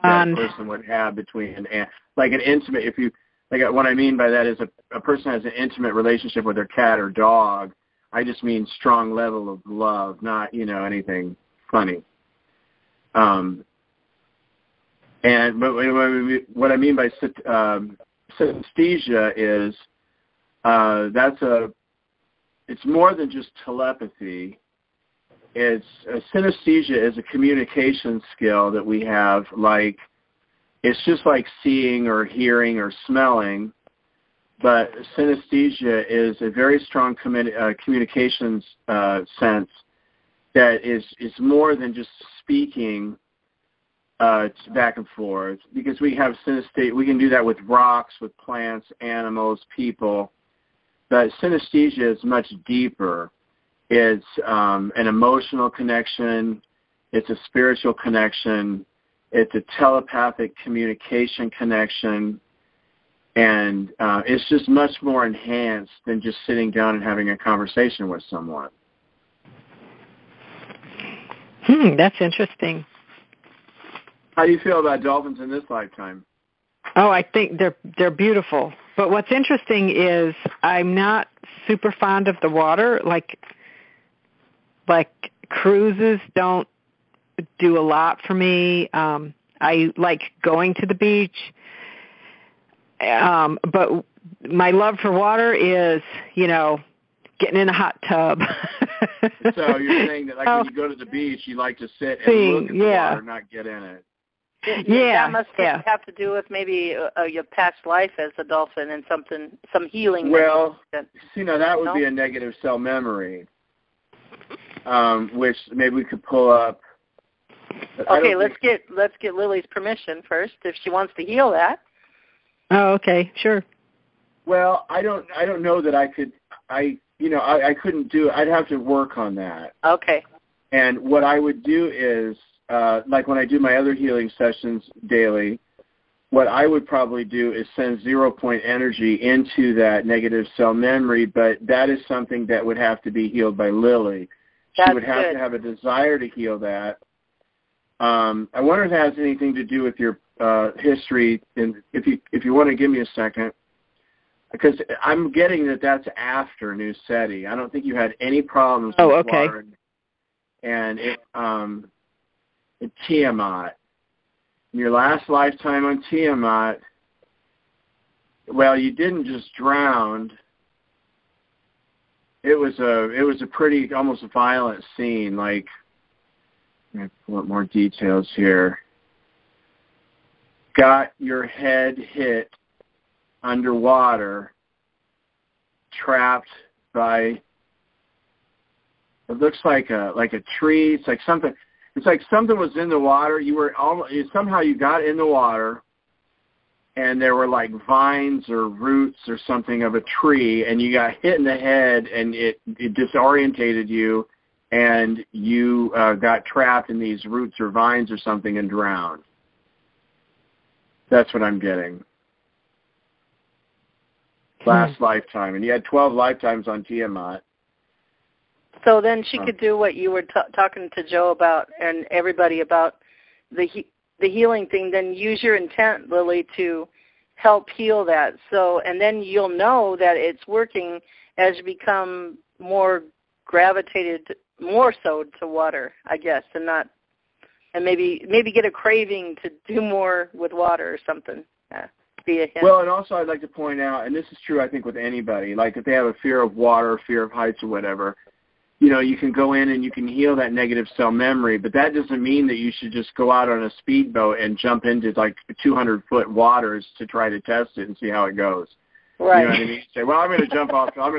that a person would have between, like an intimate, if you, what I mean by that is a person has an intimate relationship with their cat or dog. I just mean strong level of love, not, anything funny. But what I mean by synesthesia is it's more than just telepathy. Synesthesia is a communication skill that we have. Like, it's just like seeing or hearing or smelling, but synesthesia is a very strong communications sense that is more than just speaking back and forth, because we have synesthesia. We can do that with rocks, with plants, animals, people. But synesthesia is much deeper. It's an emotional connection. It's a spiritual connection. It's a telepathic communication connection. And it's just much more enhanced than just sitting down and having a conversation with someone. That's interesting. How do you feel about dolphins in this lifetime? Oh, I think they're beautiful. But what's interesting is I'm not super fond of the water. Like cruises don't do a lot for me. I like going to the beach. But my love for water is, getting in a hot tub. So you're saying that when you go to the beach, you like to sit and look at the water, not get in it. That must have to do with maybe your past life as a dolphin and some healing. Well, that would be a negative cell memory, which maybe we could pull up. Okay, let's get Lily's permission first if she wants to heal that. Oh, okay, sure. Well, I don't know that I could. I couldn't do it. I'd have to work on that. Okay. And what I would do is, like when I do my other healing sessions daily, what I would probably do is send 0-point energy into that negative cell memory, but that is something that would have to be healed by Lily. She would have to have a desire to heal that. I wonder if it has anything to do with your history, and if you want to give me a second, because I'm getting that's after New SETI. I don't think you had any problems with water and Tiamat. In your last lifetime on Tiamat, well, you didn't just drown. It was a pretty almost violent scene. Like, let me pull up more details here. Got your head hit underwater, trapped by. It looks like a tree. It's like something. It's like something was in the water. Somehow you got in the water, and there were like vines or roots or something of a tree, and you got hit in the head, and it disorientated you, and you got trapped in these roots or vines or something and drowned. That's what I'm getting. Last lifetime. And you had 12 lifetimes on Tiamat. So then she could do what you were talking to Joe about and everybody about the healing thing. Then use your intent, Lily, to help heal that. So, and then you'll know that it's working as you become more gravitated, more so to water, I guess, and maybe get a craving to do more with water or something. Be a hint. Well, and also I'd like to point out, and this is true I think with anybody, like if they have a fear of water, fear of heights or whatever, you can go in and you can heal that negative cell memory, but that doesn't mean that you should just go out on a speedboat and jump into like 200-foot waters to try to test it and see how it goes. Right. You know what I mean? Say, well, I'm going to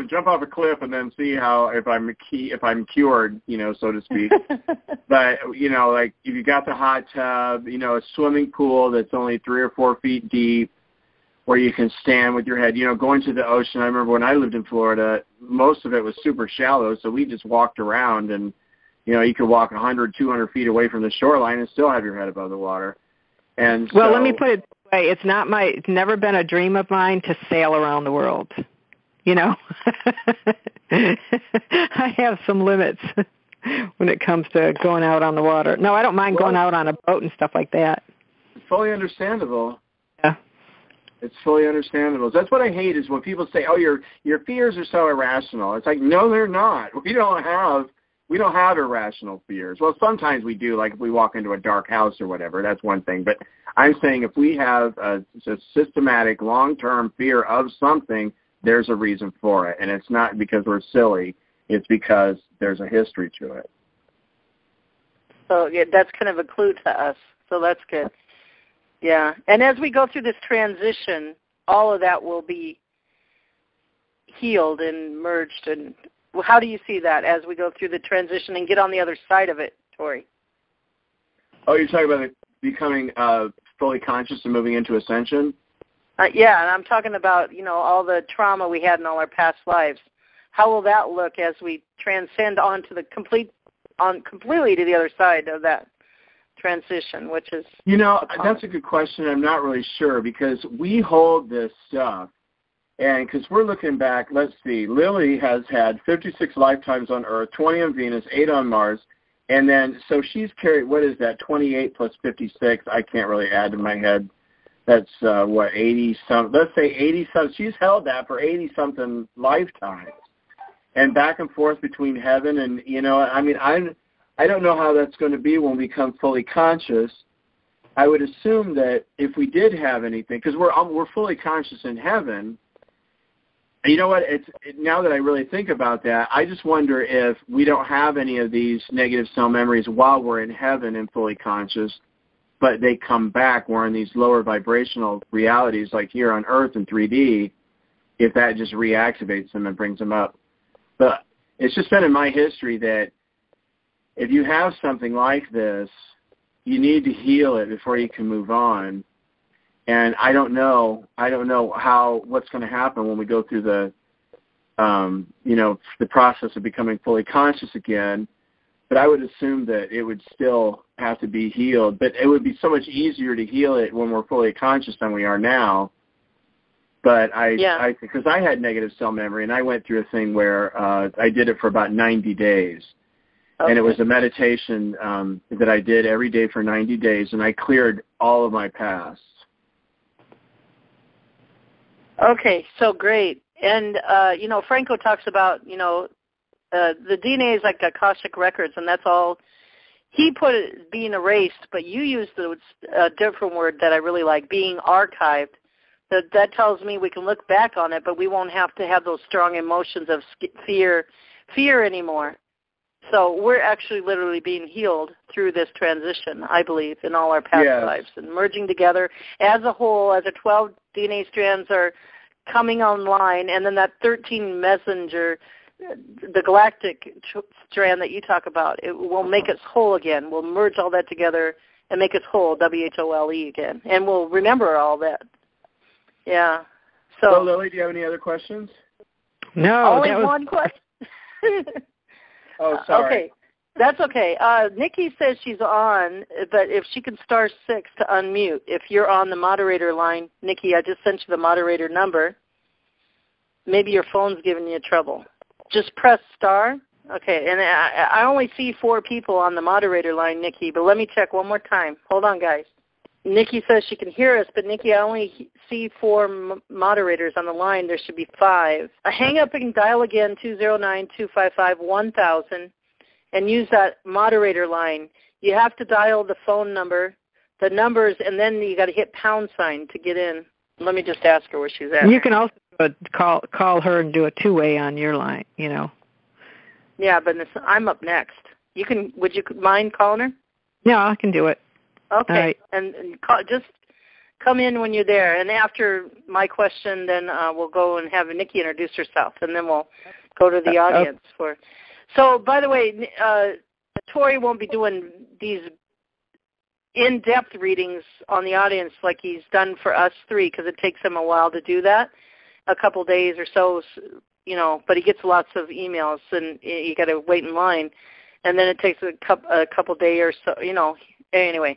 jump off a cliff and then see how if I'm cured, so to speak. But like if you got the hot tub, a swimming pool that's only 3 or 4 feet deep, where you can stand with your head, going to the ocean. I remember when I lived in Florida, most of it was super shallow, so we just walked around and, you could walk 100, 200 feet away from the shoreline and still have your head above the water. And well, let me put it this way. It's never been a dream of mine to sail around the world. I have some limits when it comes to going out on the water. No, I don't mind going out on a boat and stuff like that. Fully understandable. Yeah. It's fully understandable. That's what I hate is when people say, "Oh, your fears are so irrational." It's like, no, they're not. We don't have irrational fears. Well, sometimes we do, like if we walk into a dark house or whatever. That's one thing. But I'm saying if we have a systematic, long-term fear of something, there's a reason for it, and it's not because we're silly. It's because there's a history to it. So yeah, that's kind of a clue to us. So that's good. Yeah, and as we go through this transition, all of that will be healed and merged. And how do you see that as we go through the transition and get on the other side of it, Tory? Oh, you're talking about becoming fully conscious and moving into ascension? Yeah, and I'm talking about, all the trauma we had in all our past lives. How will that look as we transcend onto the completely to the other side of that transition, which is... that's a good question. I'm not really sure because we hold this stuff, and because we're looking back, let's see, Lily has had 56 lifetimes on Earth, 20 on Venus, 8 on Mars, and then, so she's carried, what is that, 28 plus 56? I can't really add in my head. That's, 80-something, let's say 80-something. She's held that for 80-something lifetimes. And back and forth between heaven and, I don't know how that's going to be when we become fully conscious. I would assume that if we did have anything, because we're fully conscious in heaven, you know what, now that I really think about that, I just wonder if we don't have any of these negative cell memories while we're in heaven and fully conscious, but they come back, we're in these lower vibrational realities like here on Earth in 3D, if that just reactivates them and brings them up. But it's just been in my history that if you have something like this, you need to heal it before you can move on. And I don't know what's going to happen when we go through the process of becoming fully conscious again. But I would assume that it would still have to be healed. But it would be so much easier to heal it when we're fully conscious than we are now. But because I had negative cell memory, and I went through a thing where I did it for about 90 days. Okay. And it was a meditation that I did every day for 90 days, and I cleared all of my pasts. Okay, so great. And, Franco talks about, the DNA is like Akashic records, and that's all. He put it being erased, but you used a different word that I really like, being archived. That tells me we can look back on it, but we won't have to have those strong emotions of fear anymore. So we're actually literally being healed through this transition, I believe, in all our past lives, and merging together as a whole, as the 12 DNA strands are coming online, and then that 13 messenger, the galactic strand that you talk about, it will make us whole again. We'll merge all that together and make us whole, WHOLE again, and we'll remember all that. Yeah. So, Lily, do you have any other questions? No. Only one question. Oh, sorry. Okay, that's okay. Nickie says she's on, but if she can *6 to unmute. If you're on the moderator line, Nickie, I just sent you the moderator number. Maybe your phone's giving you trouble. Just press *. Okay, and I only see 4 people on the moderator line, Nickie, but let me check one more time. Hold on, guys. Nickie says she can hear us, but Nickie, I only see 4 moderators on the line. There should be 5. Hang up and dial again, 209-255-1000, and use that moderator line. You have to dial the phone number, the numbers, and then you got to hit # to get in. Let me just ask her where she's at. You can also call her and do a 2-way on your line, Yeah, but I'm up next. Would you mind calling her? Yeah, I can do it. Okay, right. and just come in when you're there. And after my question, then we'll go and have Nickie introduce herself, and then we'll go to the audience. So, by the way, Tory won't be doing these in-depth readings on the audience like he's done for us 3, because it takes him a while to do that, a couple days or so, but he gets lots of emails, and you got to wait in line. And then it takes a couple days or so, Anyway,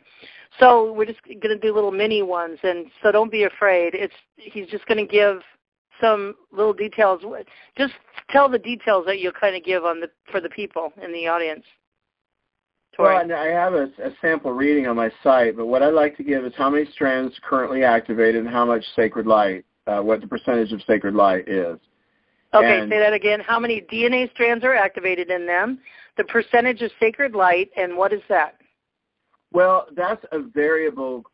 so we're just going to do little mini ones, and so don't be afraid. He's just going to give some little details. Just tell the details that you'll kind of give for the people in the audience. Tory? Well, I have a sample reading on my site, but what I'd like to give is how many strands currently activated and how much sacred light, what the percentage of sacred light is. Okay, say that again. How many DNA strands are activated in them, the percentage of sacred light, and what is that? Well, that's a variable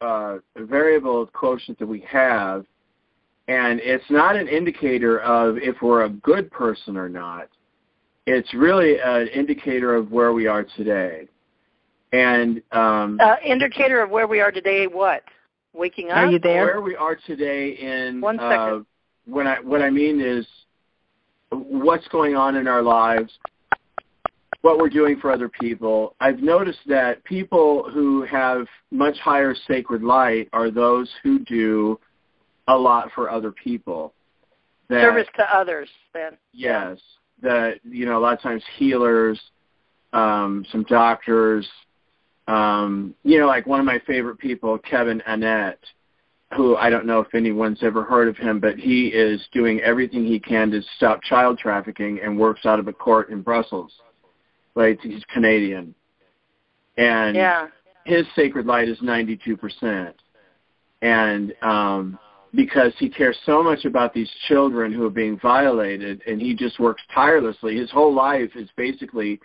quotient that we have, and it's not an indicator of if we're a good person or not. It's really an indicator of where we are today. And indicator of where we are today, what? Waking up? Are you there? Where we are today in 1 second. What I mean is what's going on in our lives, what we're doing for other people. I've noticed that people who have much higher sacred light are those who do a lot for other people. Service to others, then. Yes. That, a lot of times healers, some doctors, like one of my favorite people, Kevin Annett, who I don't know if anyone's ever heard of him, but he is doing everything he can to stop child trafficking and works out of a court in Brussels. Right? He's Canadian. And his sacred light is 92%. And because he cares so much about these children who are being violated, and he just works tirelessly. His whole life is basically,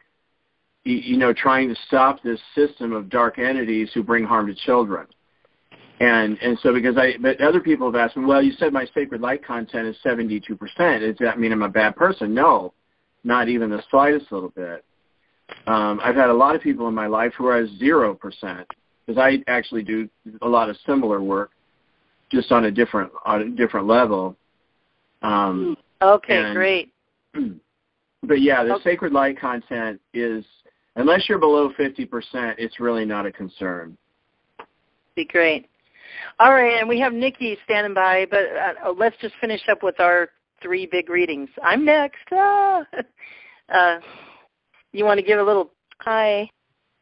trying to stop this system of dark entities who bring harm to children. And so but other people have asked me, well, you said my sacred light content is 72%. Does that mean I'm a bad person? No, not even the slightest little bit. I've had a lot of people in my life who are 0%, because I actually do a lot of similar work, just on a different level. Okay, great. But yeah, the sacred light content is, unless you're below 50%, it's really not a concern. Be great. All right, and we have Nickie standing by, but let's just finish up with our 3 big readings. I'm next. You want to give a little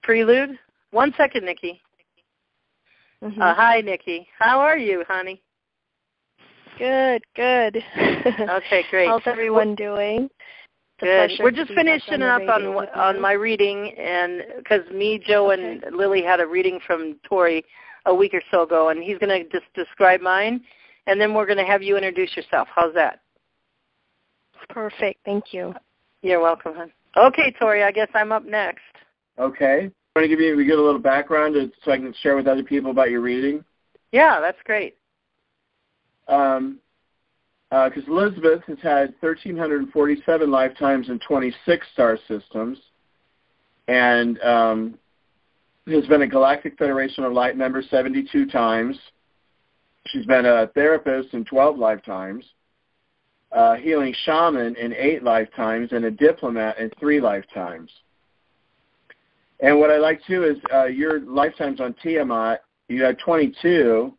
prelude? 1 second, Nickie. Mm-hmm. Hi, Nickie. How are you, honey? Good. Okay, great. How's everyone doing? Good. We're just finishing up on my reading, and because me, Joe, and Lily had a reading from Tory a week or so ago, and he's going to just describe mine, and then we're going to have you introduce yourself. How's that? Perfect. Thank you. You're welcome, hon. Okay, Tory, I guess I'm up next. Okay. Want to we get a little background so I can share with other people about your reading? Yeah, that's great. Because Elizabeth has had 1,347 lifetimes in 26 star systems, and has been a Galactic Federation of Light member 72 times. She's been a therapist in 12 lifetimes, healing shaman in 8 lifetimes, and a diplomat in 3 lifetimes. And what I like, too, is your lifetimes on Tiamat, you had 22,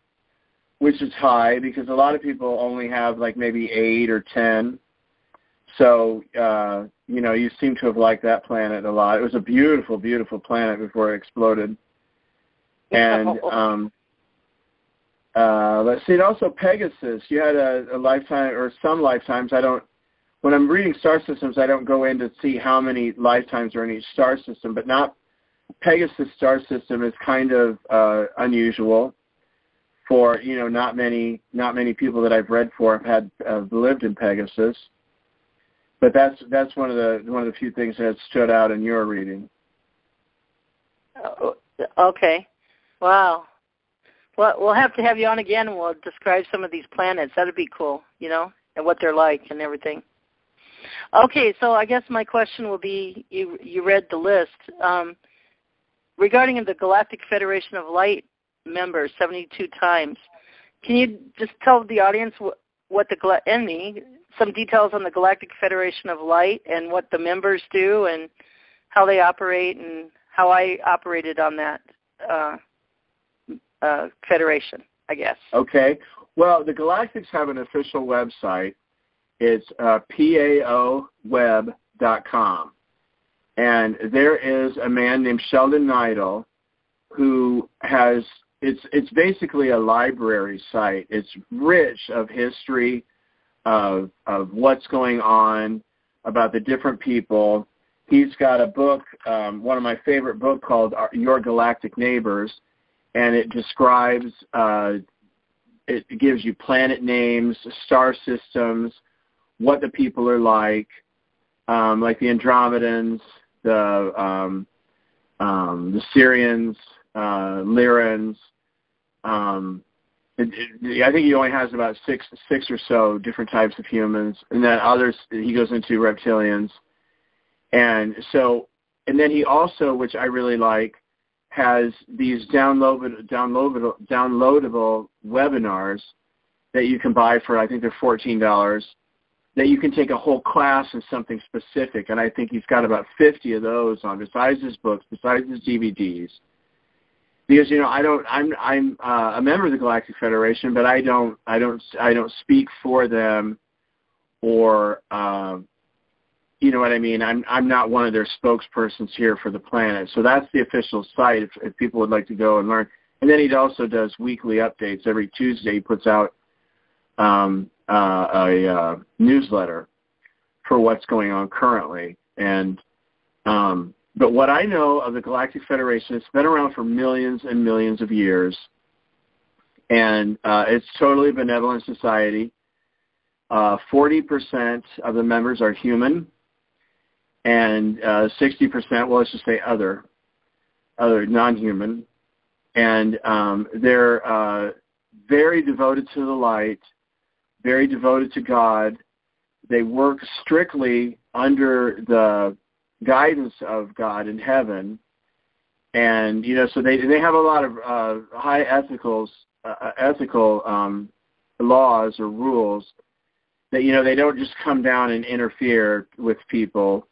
which is high because a lot of people only have like maybe 8 or 10. So, you seem to have liked that planet a lot. It was a beautiful, beautiful planet before it exploded. And let's see, and also Pegasus. You had a lifetime or some lifetimes. When I'm reading star systems, I don't go in to see how many lifetimes are in each star system, but Pegasus star system is kind of unusual for, not many people that I've read for have lived in Pegasus. But that's one of the few things that stood out in your reading. Okay. Wow. Well, we'll have to have you on again, and we'll describe some of these planets. That'd be cool, and what they're like and everything. Okay, so I guess my question will be, you read the list. Regarding the Galactic Federation of Light members, 72 times, can you just tell the audience some details on the Galactic Federation of Light and what the members do and how they operate and how I operated on that federation, I guess. Okay. Well, the Galactics have an official website. It's paoweb.com. And there is a man named Sheldon Neidel who it's basically a library site. It's rich of history, of what's going on, about the different people. he's got a book, one of my favorite books called Your Galactic Neighbors, and it describes, it gives you planet names, star systems, what the people are like the Andromedans, the Syrians, Lyrans. I think he only has about six or so different types of humans, and then others he goes into reptilians, and then he also, which I really like, has these downloadable webinars that you can buy for, I think they're $14, that you can take a whole class in something specific, and I think he's got about 50 of those on, besides his books, besides his DVDs. Because I'm a member of the Galactic Federation, but I don't speak for them, or you know what I mean. I'm not one of their spokespersons here for the planet. So that's the official site if people would like to go and learn. And then he also does weekly updates. Every Tuesday he puts out a newsletter for what's going on currently. And but what I know of the Galactic Federation, it's been around for millions and millions of years, and it's totally a benevolent society. 40% of the members are human, and 60%, well, let's just say other non-human, and they're very devoted to the light, very devoted to God. They work strictly under the guidance of God in heaven, and so they have a lot of high ethical laws or rules that they don't just come down and interfere with people,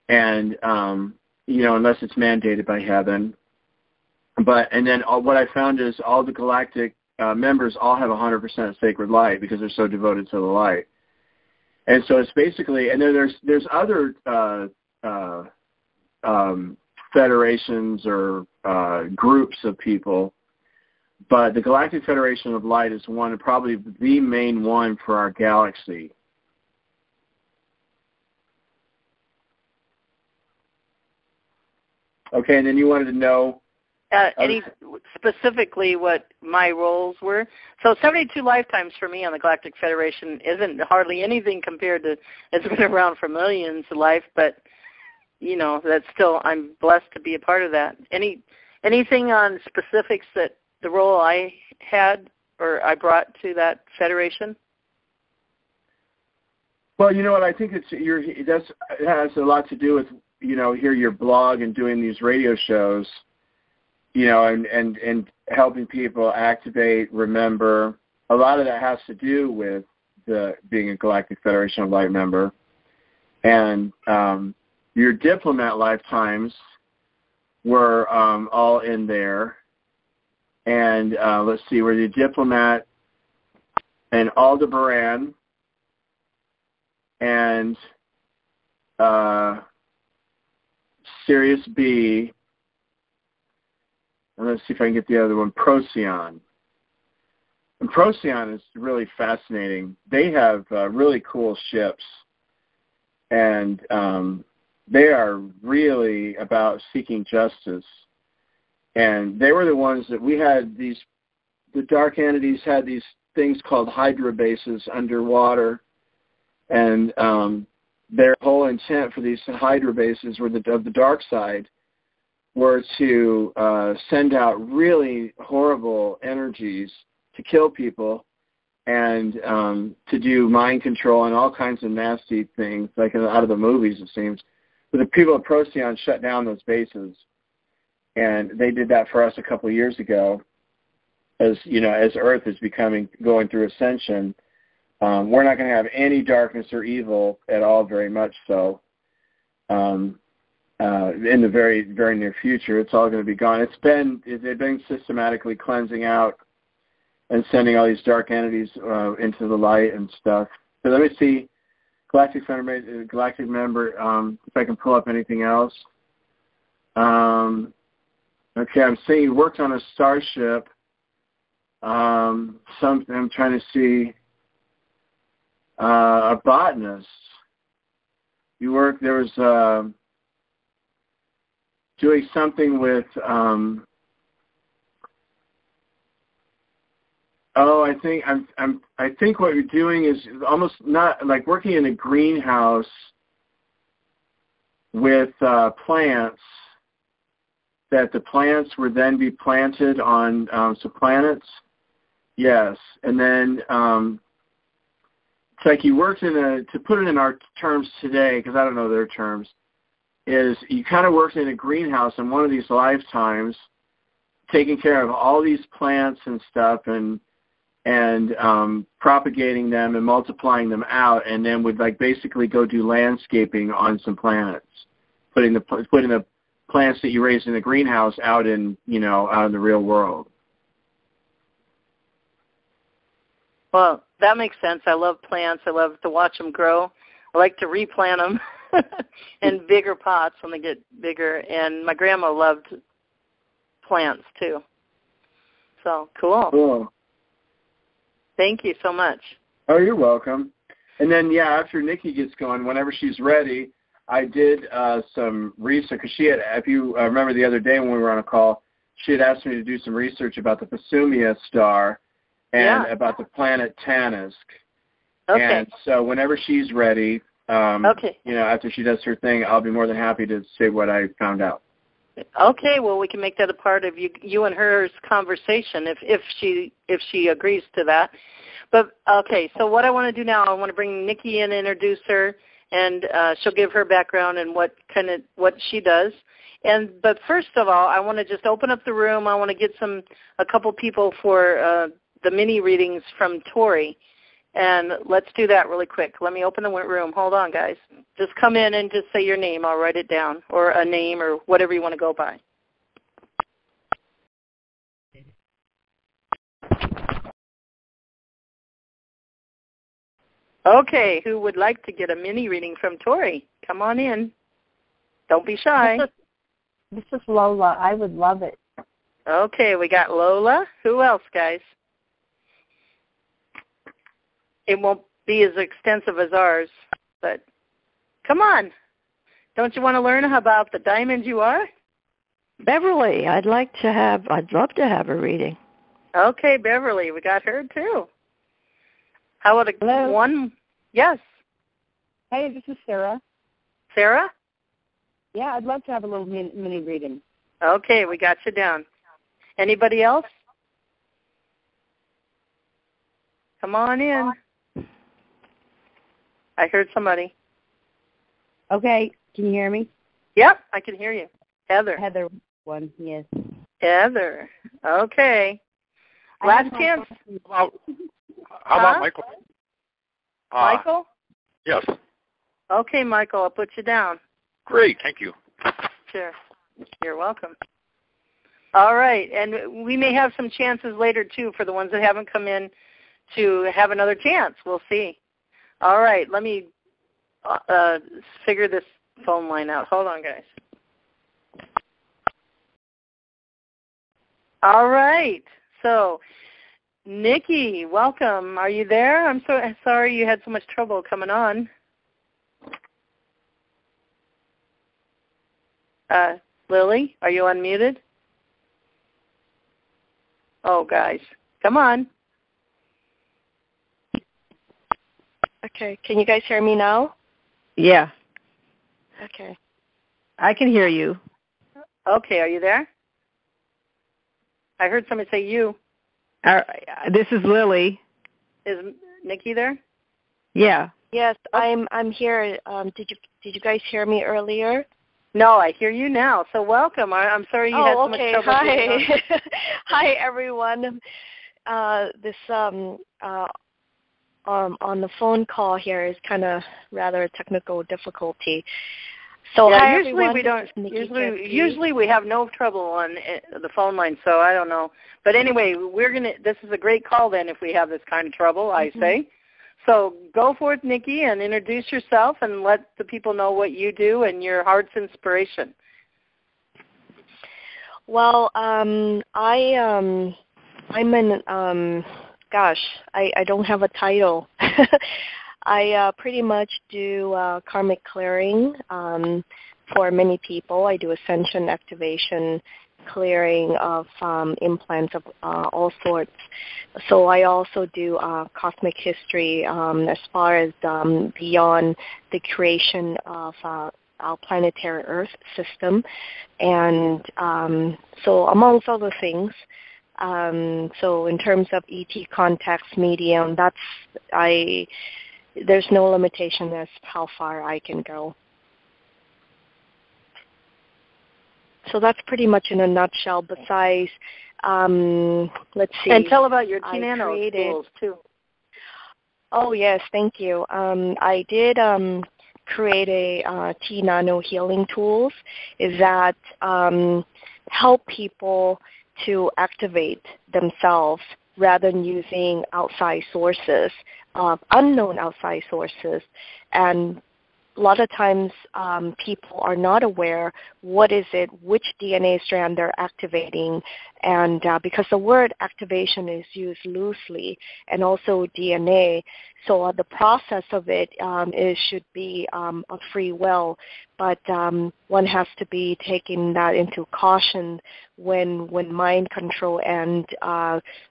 and unless it's mandated by heaven. And then what I found is all the galactic members all have 100% sacred light because they're so devoted to the light. And so it's basically, and then there's other federations or groups of people, but the Galactic Federation of Light is one, probably the main one for our galaxy. Okay, and then you wanted to know specifically what my roles were. So 72 lifetimes for me on the Galactic Federation isn't hardly anything compared to, it's been around for millions of life, but that's still, I'm blessed to be a part of that. Anything on specifics that the role I had or I brought to that federation? Well, you know what, I think it has a lot to do with, here your blog and doing these radio shows, and helping people activate, remember. A lot of that has to do with being a Galactic Federation of Light member. And your diplomat lifetimes were all in there. And let's see, we're the diplomat and Aldebaran and Sirius B. And let's see if I can get the other one, Procyon. And Procyon is really fascinating. They have really cool ships, and they are really about seeking justice. And they were the ones that we had the dark entities had these things called Hydra bases underwater, and their whole intent for these Hydra bases of the dark side were to send out really horrible energies to kill people and to do mind control and all kinds of nasty things, like out of the movies, it seems. But the people of Procyon shut down those bases, and they did that for us a couple of years ago. As Earth is going through ascension, we're not going to have any darkness or evil at all, very much so. In the very, very near future, it's all going to be gone. They've been systematically cleansing out and sending all these dark entities into the light and stuff. So let me see, Galactic member, if I can pull up anything else. Okay, I'm seeing you worked on a starship. I'm trying to see a botanist. There was doing something with, I think what you're doing is almost not like working in a greenhouse with plants, that the plants would then be planted on some planets. Yes, and then it's like you worked to put it in our terms today, because I don't know their terms, is you kind of worked in a greenhouse in one of these lifetimes, taking care of all these plants and stuff, and propagating them and multiplying them out, and then would like basically go do landscaping on some planets, putting the plants that you raised in the greenhouse out in the real world. Well, that makes sense. I love plants. I love to watch them grow. I like to replant them in bigger pots when they get bigger. And my grandma loved plants too. So cool. Cool. Thank you so much. Oh, you're welcome. And then, after Nickie gets going, whenever she's ready, I did some research, because she had, if you remember the other day when we were on a call, she had asked me to do some research about the Phasumia star and about the planet Tannisk. Okay. And so whenever she's ready, after she does her thing, I'll be more than happy to say what I found out. Okay, well, we can make that a part of you and her's conversation if she agrees to that. But okay, so what I want to do now, I want to bring Nickie in and introduce her, and she'll give her background and what she does. But first of all, I want to just open up the room. I want to get a couple people for the mini readings from Tory. And let's do that really quick. Let me open the room. Hold on, guys. Just come in and just say your name. I'll write it down, or a name, or whatever you want to go by. Okay, who would like to get a mini reading from Tory? Come on in. Don't be shy. This is Lola. I would love it. Okay, we got Lola. Who else, guys? It won't be as extensive as ours, but come on. Don't you want to learn about the diamond you are? Beverly, I'd love to have a reading. Okay, Beverly, we got her too. How about one? Yes. Hey, this is Sarah. Sarah? Yeah, I'd love to have a little mini reading. Okay, we got you down. Anybody else? Come on in. I heard somebody. Okay, can you hear me? Yep, I can hear you. Heather. Heather, one, yes. Heather. Okay. Last chance. How about Michael? Michael? Yes. Okay, Michael, I'll put you down. Great, thank you. Sure. You're welcome. All right, and we may have some chances later, too, for the ones that haven't come in to have another chance. We'll see. All right, let me figure this phone line out. Hold on, guys. All right, so Nickie, welcome. Are you there? I'm so sorry you had so much trouble coming on. Lily, are you unmuted? Oh, guys, come on. Okay, can you guys hear me now? Yeah. Okay. I can hear you. Okay, are you there? I heard somebody say you. This is Lily. Is Nickie there? Yeah. Yes, I'm here. Did you guys hear me earlier? No, I hear you now. So welcome. I'm sorry you had so much trouble. Hi. Hi, everyone. On the phone call here is kind of rather a technical difficulty. So yeah, hi, usually everyone. we don't. Usually we have no trouble on the phone line. So I don't know. But anyway, this is a great call then if we have this kind of trouble. I say. So go forth, Nickie, and introduce yourself and let the people know what you do and your heart's inspiration. Well, I'm an I don't have a title. I pretty much do karmic clearing, for many people. I do ascension, activation, clearing of implants of all sorts. So I also do cosmic history as far as beyond the creation of our planetary Earth system. And so amongst other things, so in terms of ET contacts, medium, there's no limitation as how far I can go. So that's pretty much in a nutshell. Besides, let's see. And tell about your T-Nano tools, too. Oh, yes, thank you. I did create a T-Nano healing tools that help people to activate themselves rather than using outside sources, unknown outside sources. And a lot of times people are not aware what is it, which DNA strand they're activating, and because the word activation is used loosely, and also DNA, so the process of it should be a free will, but one has to be taking that into caution when mind control and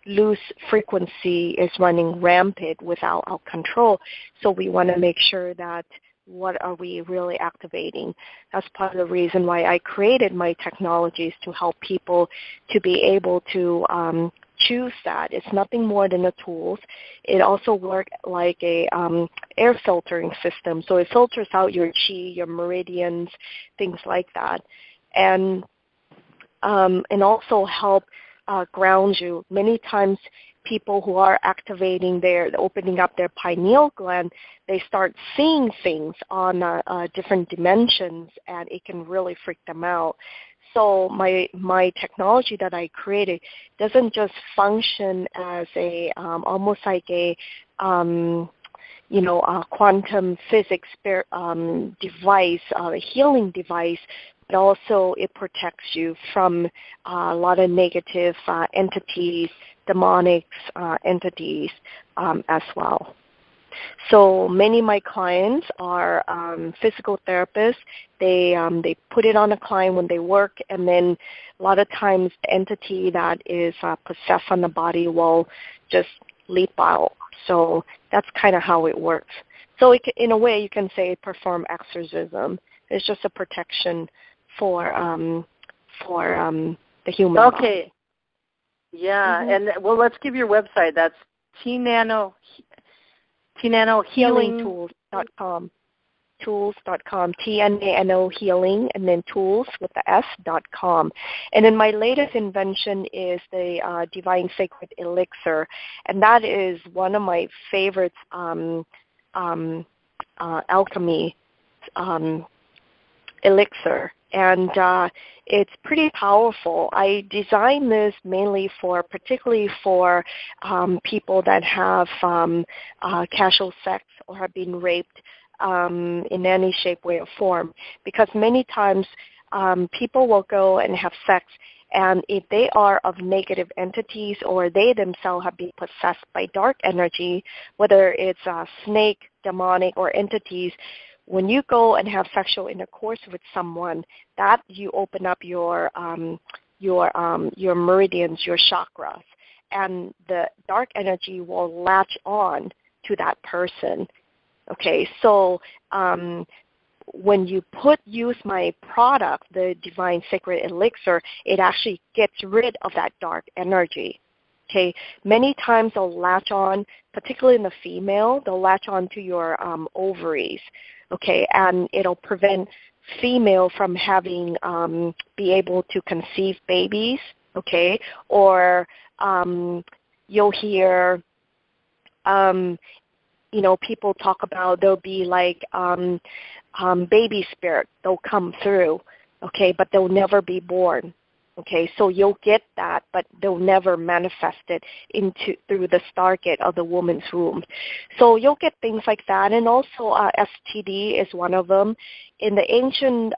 loose frequency is running rampant without our control. So we want to make sure that what are we really activating? That's part of the reason why I created my technologies, to help people to be able to choose that. It's nothing more than a tool. It also works like a air filtering system. So it filters out your chi, your meridians, things like that. And also help ground you. Many times people who are activating opening up their pineal gland, they start seeing things on different dimensions, and it can really freak them out. So my technology that I created doesn't just function as a almost like a quantum physics device, a healing device, but also it protects you from a lot of negative entities, demonic entities as well. So many of my clients are physical therapists. They put it on a client when they work, and then a lot of times the entity that is possessed on the body will just leap out. So that's kind of how it works. So in a way, you can say perform exorcism. It's just a protection for the human body. Okay. Yeah, and well, let's give your website. That's TNanoHealingTools.com. Tools.com, TNANO healing, and then tools with the S.com. And then my latest invention is the Divine Sacred Elixir, and that is one of my favorites alchemy elixir. And it's pretty powerful. I designed this particularly for people that have casual sex or have been raped in any shape, way, or form. Because many times people will go and have sex, and if they are of negative entities or they themselves have been possessed by dark energy, whether it's snake, demonic, or entities, when you go and have sexual intercourse with someone, that you open up your meridians, your chakras, and the dark energy will latch on to that person. Okay, so when you use my product, the Divine Sacred Elixir, it actually gets rid of that dark energy. Okay, many times they'll latch on, particularly in the female, they'll latch on to your ovaries. Okay, and it'll prevent female from having be able to conceive babies. Okay, or you'll hear people talk about there'll be like baby spirit. They'll come through. Okay, but they'll never be born. Okay, so you'll get that, but they'll never manifest it through the stargate of the woman's womb. So you'll get things like that, and also STD is one of them. In the ancient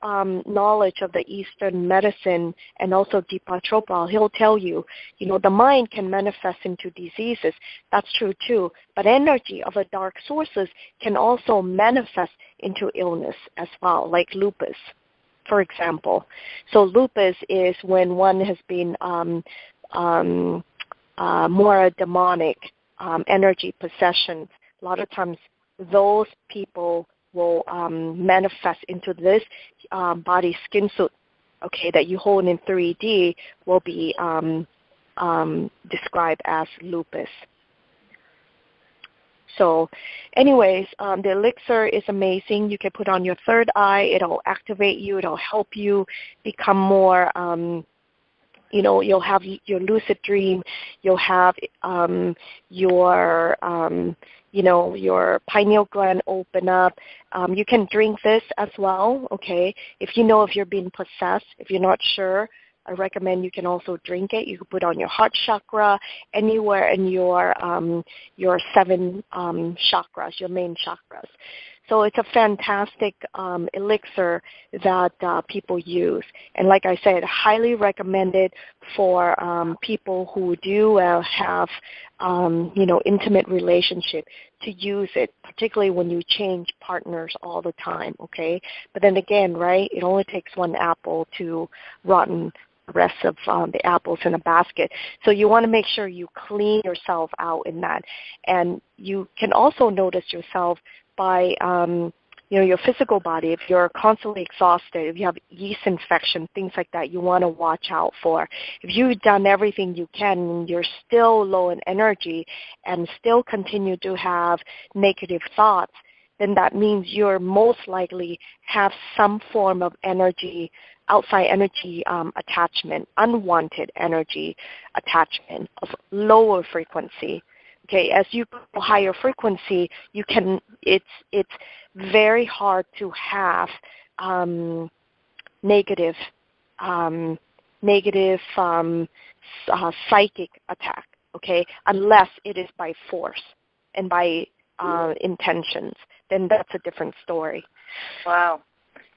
knowledge of the Eastern medicine, and also Deepak Chopra, he'll tell you, the mind can manifest into diseases. That's true too. But energy of the dark sources can also manifest into illness as well, like lupus. for example. So lupus is when one has been more demonic energy possessions. A lot of times those people will manifest into this body skin suit, okay, that you hold in 3D will be described as lupus. So anyways, the elixir is amazing. You can put on your third eye. It'll activate you. It'll help you become more, you'll have your lucid dream. You'll have your pineal gland open up. You can drink this as well, okay? If you're being possessed, if you're not sure, I recommend you can also drink it. You can put on your heart chakra, anywhere in your 7 chakras, your main chakras. So it's a fantastic elixir that people use. And like I said, highly recommended for people who do have, intimate relationship to use it, particularly when you change partners all the time, okay? But then again, right, it only takes one apple to rotten the rest of the apples in a basket. So you want to make sure you clean yourself out in that. And you can also notice yourself by, your physical body. If you're constantly exhausted, if you have yeast infection, things like that, you want to watch out for. If you've done everything you can and you're still low in energy and still continue to have negative thoughts, then that means you're most likely have some form of energy, outside energy attachment, unwanted energy attachment of lower frequency. Okay, as you go higher frequency, it's very hard to have negative psychic attack, okay, unless it is by force and by intentions. Then that's a different story. Wow.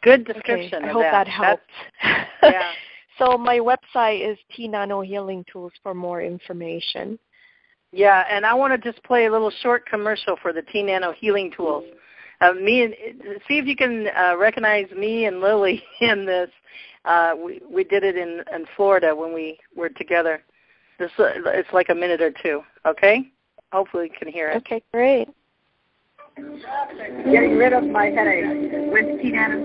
Good description. Okay, I hope that helps. Yeah. So my website is T-Nano Healing Tools for more information. Yeah, and I want to just play a little short commercial for the T-Nano Healing Tools. See if you can recognize me and Lily in this. We did it in Florida when we were together. It's like a minute or two, okay? Hopefully you can hear it. Okay, great. Getting rid of my headache with T-Nano.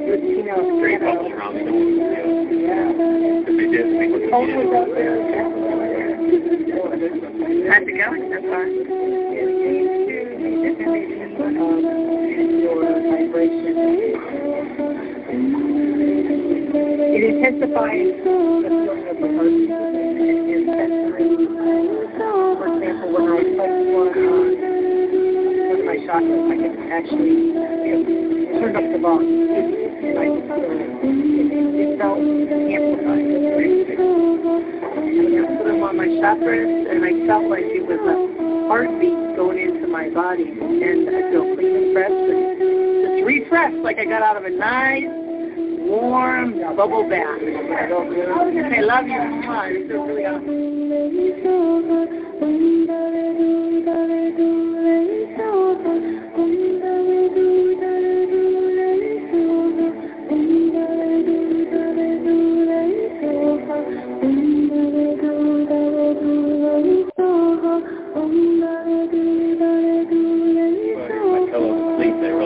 Straight bubbles around the nose. How's it going so far? It intensifies the feeling of the heart. For example, when I touch my chakras, I can actually turn up the volume. And I just feel it felt amplified. And I put them on my chakras, and I felt like it was a heartbeat going into my body. And I feel clean and fresh, and just refreshed, like I got out of a nice, warm bubble bath. I love you. It feels really awesome.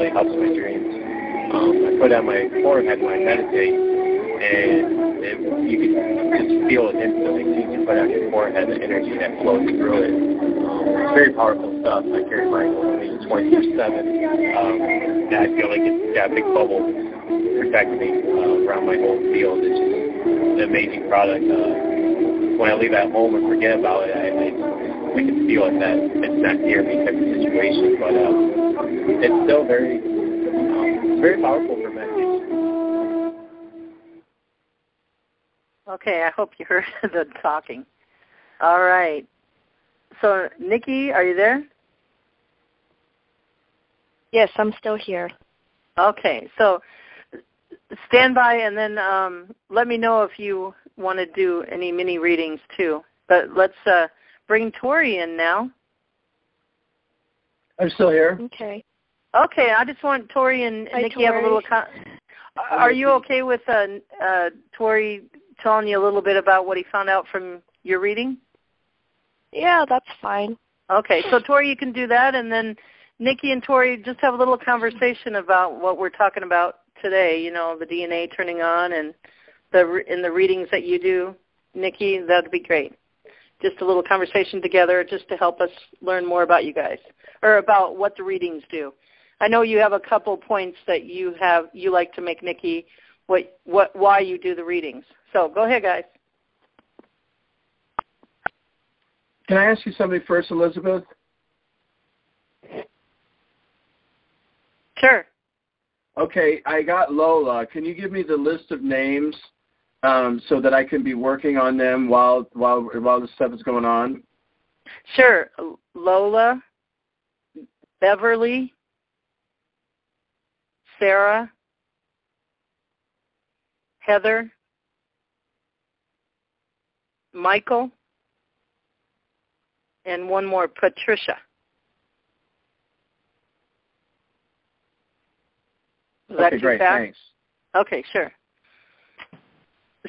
Helps my dreams. I put on my forehead when I meditate, and you can just feel it instantly. As soon as you put on your forehead, the energy that flows through it. It's very powerful stuff. I carry mine with me 24/7. And I feel like it's got a big bubble protecting me around my whole field. It's just an amazing product. When I leave at home and forget about it, I can feel it that it's not near me type of situation, but it's still very powerful for meditation. Okay, I hope you heard the talking. All right. So, Nickie, are you there? Yes, I'm still here. Okay, so stand by and then let me know if you want to do any mini readings too. But let's bring Tory in now. I'm still here. Okay. Okay, I just want Tory and Nickie have a little Are you okay with Tory telling you a little bit about what he found out from your reading? Yeah, that's fine. Okay, so Tory, you can do that, and then Nickie and Tory just have a little conversation about what we're talking about today, the DNA turning on and the readings that you do. Nickie, that would be great. Just a little conversation together just to help us learn more about you guys, or about what the readings do. I know you have a couple points that you like to make, Nickie, why you do the readings. So go ahead, guys. Can I ask you something first, Elizabeth? Sure. Okay, I got Lola. Can you give me the list of names so that I can be working on them while this stuff is going on? Sure. Lola, Beverly, Sarah, Heather, Michael, and one more, Patricia. Okay, great, thanks. Okay, sure.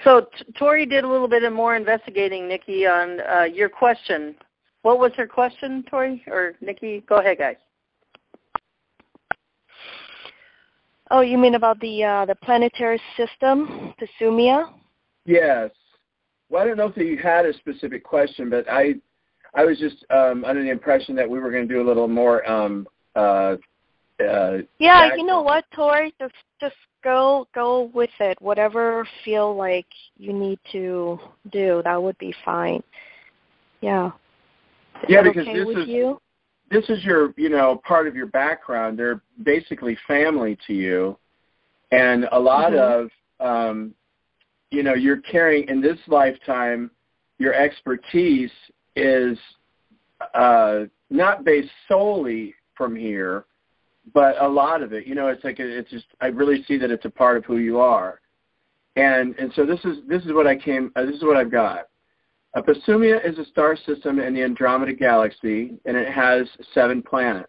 So Tory did a little bit more investigating, Nickie, on your question. What was her question, Tory or Nickie? Go ahead, guys. Oh, you mean about the planetary system, Thesumia? Yes. Well, I don't know if you had a specific question, but I was just under the impression that we were going to do a little more. Yeah, you know what, Tory? Just go with it. Whatever feel like you need to do, that would be fine. Yeah. Yeah, because okay this is your, part of your background. They're basically family to you. And a lot of, you're carrying, in this lifetime, your expertise is not based solely from here, but a lot of it. It's just, I really see that it's a part of who you are. And so this is what I've got. Thesumia is a star system in the Andromeda Galaxy, and it has 7 planets.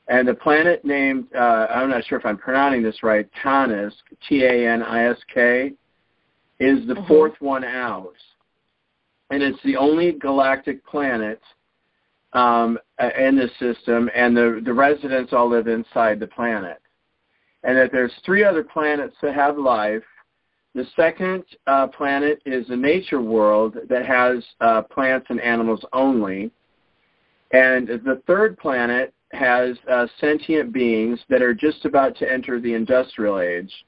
And the planet named, I'm not sure if I'm pronouncing this right, Tanisk, Tanisk, is the 4th one out. And it's the only galactic planet in the system, and the residents all live inside the planet. And that there's 3 other planets that have life. The second planet is a nature world that has plants and animals only. And the third planet has sentient beings that are just about to enter the industrial age.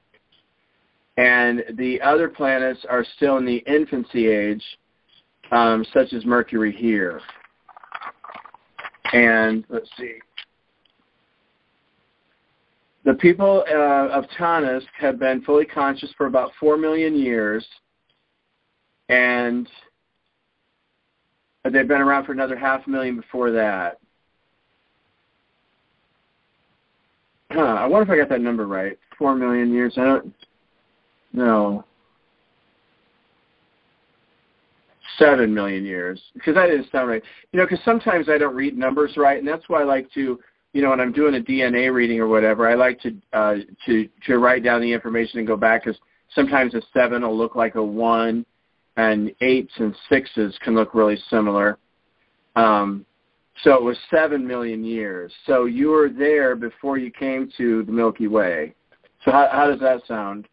And the other planets are still in the infancy age, such as Mercury here. And let's see. The people of Tanisk have been fully conscious for about 4 million years, and they've been around for another 500,000 before that. I wonder if I got that number right. 4 million years. I don't know. 7 million years, because that didn't sound right. Because sometimes I don't read numbers right, and that's why I like to, when I'm doing a DNA reading or whatever, I like to write down the information and go back, because sometimes a 7 will look like a 1, and 8s and 6s can look really similar. So it was 7 million years. So you were there before you came to the Milky Way. So how does that sound?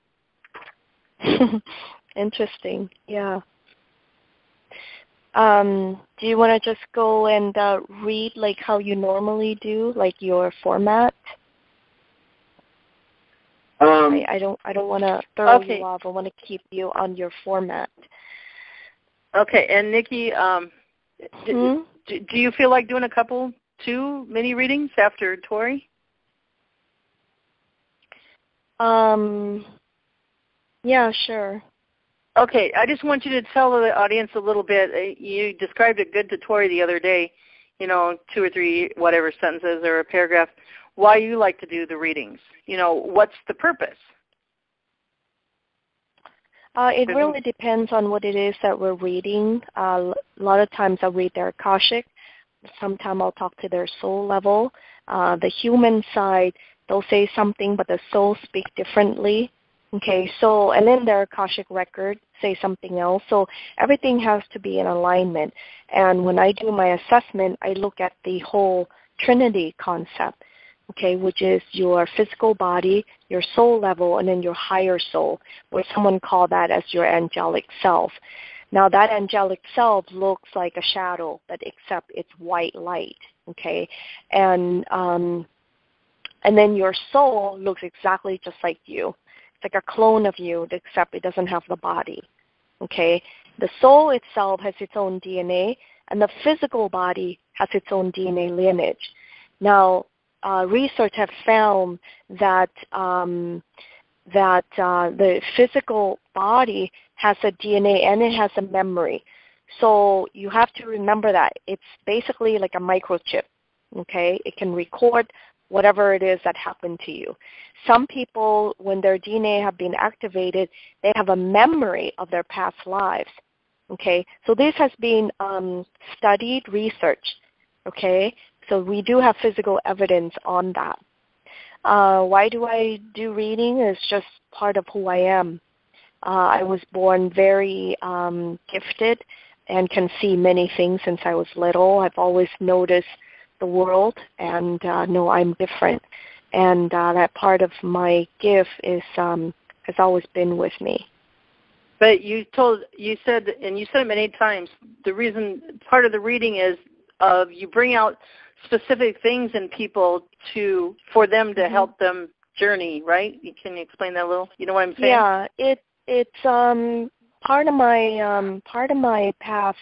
Interesting. Yeah. Do you want to just go and read like how you normally do, like your format? I don't want to throw you off. I want to keep you on your format. Okay, and Nickie, do you feel like doing 2 mini readings after Tory? Yeah, sure. Okay, I just want you to tell the audience a little bit. You described it good to Tory the other day, 2 or 3, whatever sentences or a paragraph, why you like to do the readings. What's the purpose? It really depends on what it is that we're reading. A lot of times I'll read their Akashic. Sometimes I'll talk to their soul level. The human side they'll say something, but the soul speak differently. Okay, so, and then their Akashic record say something else. So everything has to be in alignment. And when I do my assessment, I look at the whole Trinity concept, okay, which is your physical body, your soul level, and then your higher soul, or someone call that as your angelic self. Now that angelic self looks like a shadow, but except it's white light, okay? And then your soul looks exactly just like you. It's like a clone of you, except it doesn't have the body, okay? The soul itself has its own DNA, and the physical body has its own DNA lineage. Now, research have found that the physical body has a DNA and it has a memory. So you have to remember that. It's basically like a microchip, okay? It can record whatever it is that happened to you. Some people, when their DNA have been activated, they have a memory of their past lives, okay? So this has been studied, researched, okay? So we do have physical evidence on that. Why do I do reading? It's just part of who I am. I was born very gifted and can see many things since I was little. I've always noticed the world and know I'm different. And that part of my gift is has always been with me. But you said it many times, the reason, part of the reading is you bring out specific things in people for them to help them journey, right? Can you explain that a little? You know what I'm saying? Yeah, it's part of my path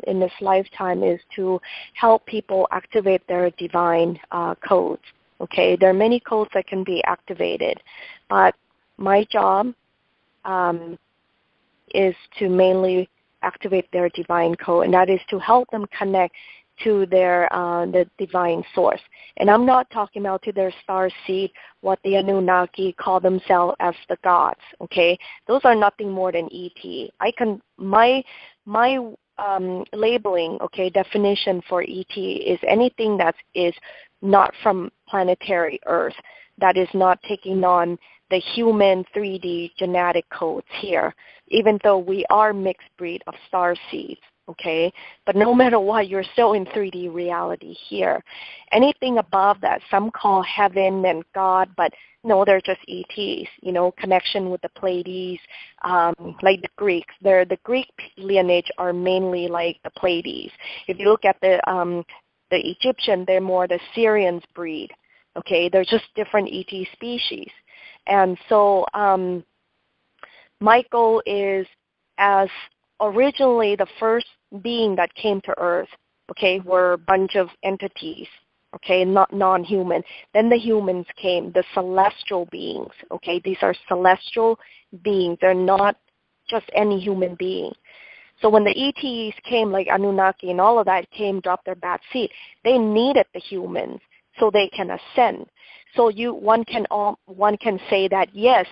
in this lifetime is to help people activate their divine codes. Okay, there are many codes that can be activated, but my job is to mainly activate their divine code, and that is to help them connect to their the divine source. And I'm not talking about to their star seed, what the Anunnaki call themselves as the gods. Okay, those are nothing more than ET. My labeling, okay, definition for ET is anything that is not from planetary Earth, that is not taking on the human 3D genetic codes here, even though we are mixed breed of star seeds. Okay, but no matter what, you're still in 3D reality here. Anything above that, some call heaven and God, but no, they're just ETs, connection with the Pleiades, like the Greeks. The Greek lineage are mainly like the Pleiades. If you look at the Egyptian, they're more the Syrians breed. Okay, they're just different ET species. And so my goal is, as originally the first being that came to Earth, okay, were a bunch of entities, okay, not non-human. Then the humans came, the celestial beings, okay. These are celestial beings. They're not just any human being. So when the ETs came, like Anunnaki and all of that came, dropped their bad seed, they needed the humans so they can ascend. So one can say that, yes,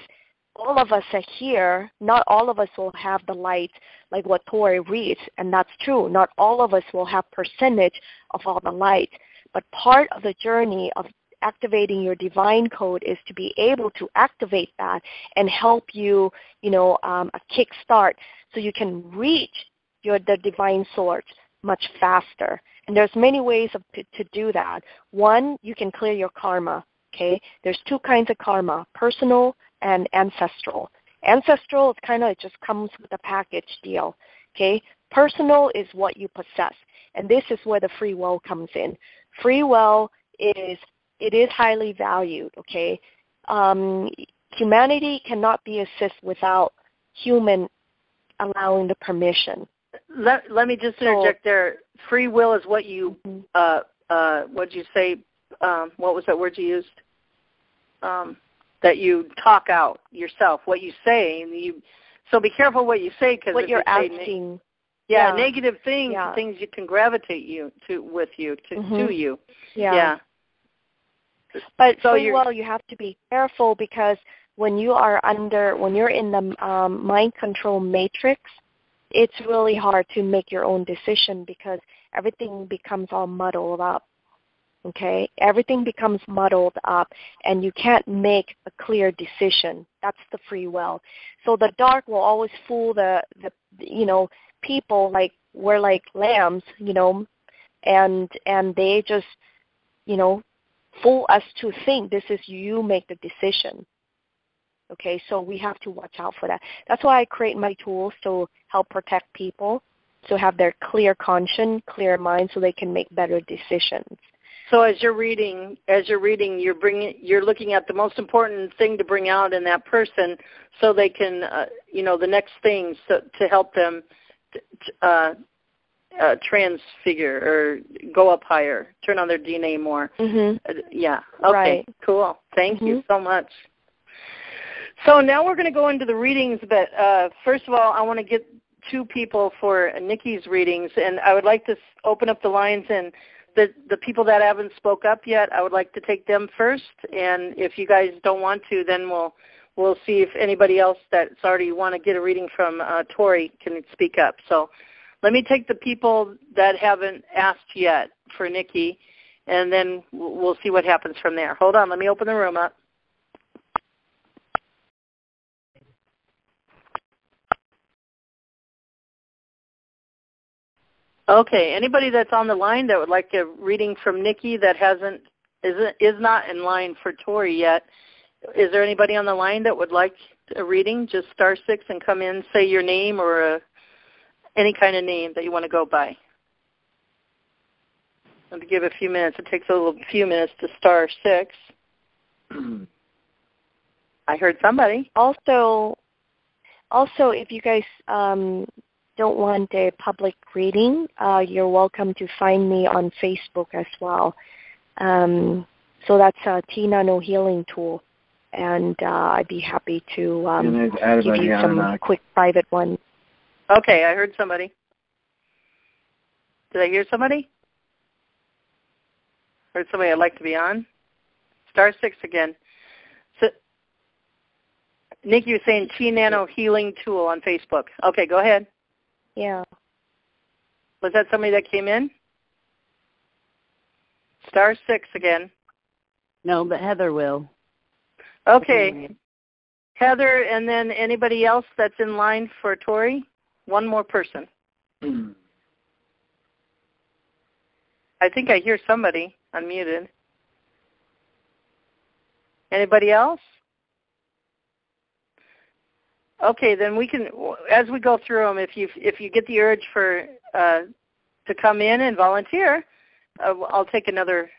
all of us are here. Not all of us will have the light like what Tory reads, and that's true. Not all of us will have percentage of all the light. But part of the journey of activating your divine code is to be able to activate that and help you, a kickstart so you can reach the divine source much faster. And there's many ways to do that. One, you can clear your karma. Okay, there's two kinds of karma: personal and ancestral. Ancestral is it just comes with a package deal. Okay, personal is what you possess, and this is where the free will comes in. Free will is highly valued. Okay, humanity cannot be assist without human allowing the permission. Let me just interject there. Free will is what you what did you say? What was that word you used? That you talk out yourself, what you say. So be careful what you say, because what you're asking. Negative things, things you can gravitate to you. Yeah. But free will, you have to be careful, because when you're in the mind control matrix, it's really hard to make your own decision because everything becomes all muddled up. Okay? Everything becomes muddled up, and you can't make a clear decision. That's the free will. So the dark will always fool the people like we're like lambs, and they just, fool us to think this is you make the decision. Okay, so we have to watch out for that. That's why I create my tools to help protect people, to have their clear conscience, clear mind, so they can make better decisions. So as you're reading, you're looking at the most important thing to bring out in that person, so they can, the next things to help them transfigure or go up higher, turn on their DNA more. Mm-hmm. Yeah. Okay. Right. Cool. Thank you so much. So now we're going to go into the readings, but first of all, I want to get two people for Nickie's readings, and I would like to open up the lines, and the people that haven't spoke up yet, I would like to take them first, and if you guys don't want to, then we'll see if anybody else that's already want to get a reading from Tory can speak up. So let me take the people that haven't asked yet for Nickie, and then we'll see what happens from there. Hold on, let me open the room up. Okay, anybody that's on the line that would like a reading from Nickie that is not in line for Tory yet, is there anybody on the line that would like a reading? Just *6 and come in, say your name or any kind of name that you want to go by. Let me give it a few minutes. It takes a few minutes to *6. I heard somebody. Also, if you guys don't want a public reading, you're welcome to find me on Facebook as well. So that's a T-Nano healing tool, and I'd be happy to give you some quick private ones. Okay, I heard somebody. Did I hear somebody? Heard somebody I'd like to be on? *6 again. So, Nickie, you're saying T-Nano healing tool on Facebook. Okay, go ahead. Yeah. Was that somebody that came in? *6 again. No, but Heather will. Okay. Heather, and then anybody else that's in line for Tory? One more person. I think I hear somebody unmuted. Anybody else? Okay, then we can, as we go through them, if you get the urge for to come in and volunteer, I'll take another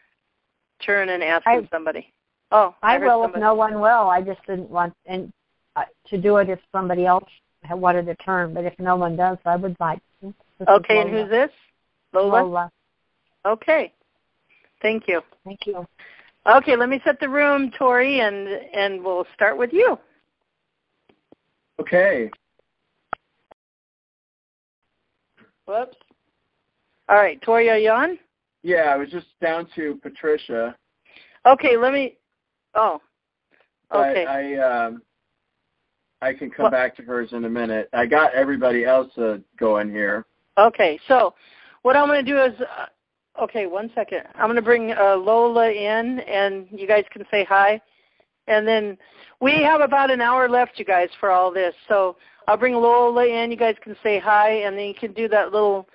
turn and ask somebody. Oh, I will somebody. if no one will. I just didn't want to do it if somebody else wanted a turn, but if no one does, I would like to. Okay, and who's this? Lola? Lola. Okay, thank you. Thank you. Okay, let me set the room, Tory, and we'll start with you. Okay. Whoops. All right, Tory, are you on? Yeah, I was just down to Patricia. Okay, let me. Oh. Okay. But I can come back to hers in a minute. I got everybody else going here. Okay, so what I'm going to do is, okay, 1 second. I'm going to bring Lola in, and you guys can say hi. And then we have about an hour left, you guys, for all this. So I'll bring Lola in. You guys can say hi, and then you can do that little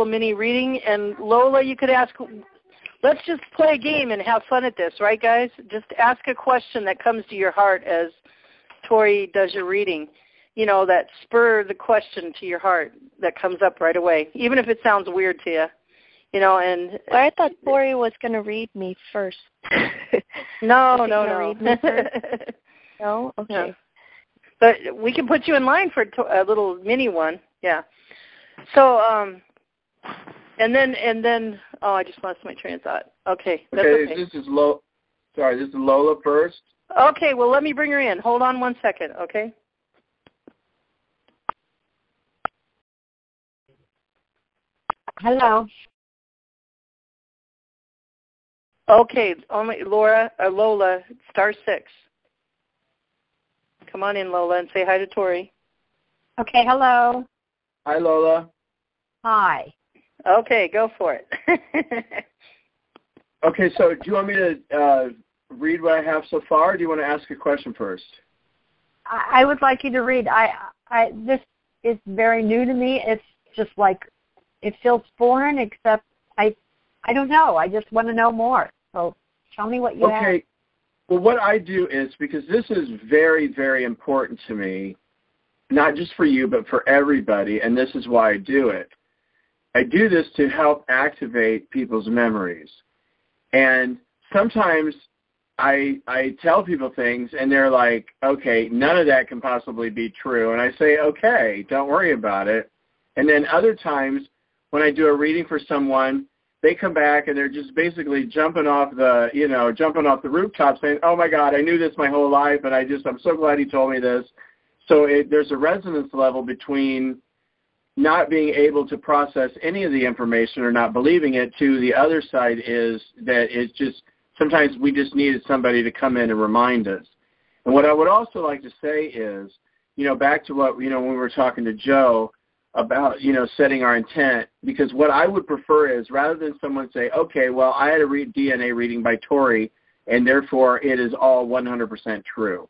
mini reading. And Lola, you could ask. Let's just play a game and have fun at this, right, guys? Just ask a question that comes to your heart as Tory does your reading. You know, that spur the question to your heart that comes up right away, even if it sounds weird to you. You know, and I thought Tory was going to read me first. No. Read me first? No? Okay. No. But we can put you in line for a little mini one. Yeah. So, and then, oh, I just lost my train of thought. Okay. That's okay. This is Lola first. Okay. Well, let me bring her in. Hold on 1 second. Okay. Hello. Okay, only Lola, *6. Come on in, Lola, and say hi to Tory. Okay, hello. Hi, Lola. Hi. Okay, go for it. Okay, so do you want me to read what I have so far, or do you want to ask a question first? I would like you to read. This is very new to me. It's just like it feels foreign, except I don't know. I just want to know more. So tell me what you have. Okay. Well, what I do is, because this is very, very important to me, not just for you, but for everybody, and this is why I do it. I do this to help activate people's memories. And sometimes I tell people things, and they're like, okay, none of that can possibly be true. And I say, okay, don't worry about it. And then other times when I do a reading for someone, they come back and they're just basically jumping off the rooftop saying, oh, my God, I knew this my whole life, and I'm so glad he told me this. So there's a resonance level between not being able to process any of the information or not believing it to the other side is that it's just sometimes we just needed somebody to come in and remind us. And what I would also like to say is, back to what, when we were talking to Joe about, setting our intent, because what I would prefer is rather than someone say, okay, well, I had a DNA reading by Tory, and therefore it is all 100% true.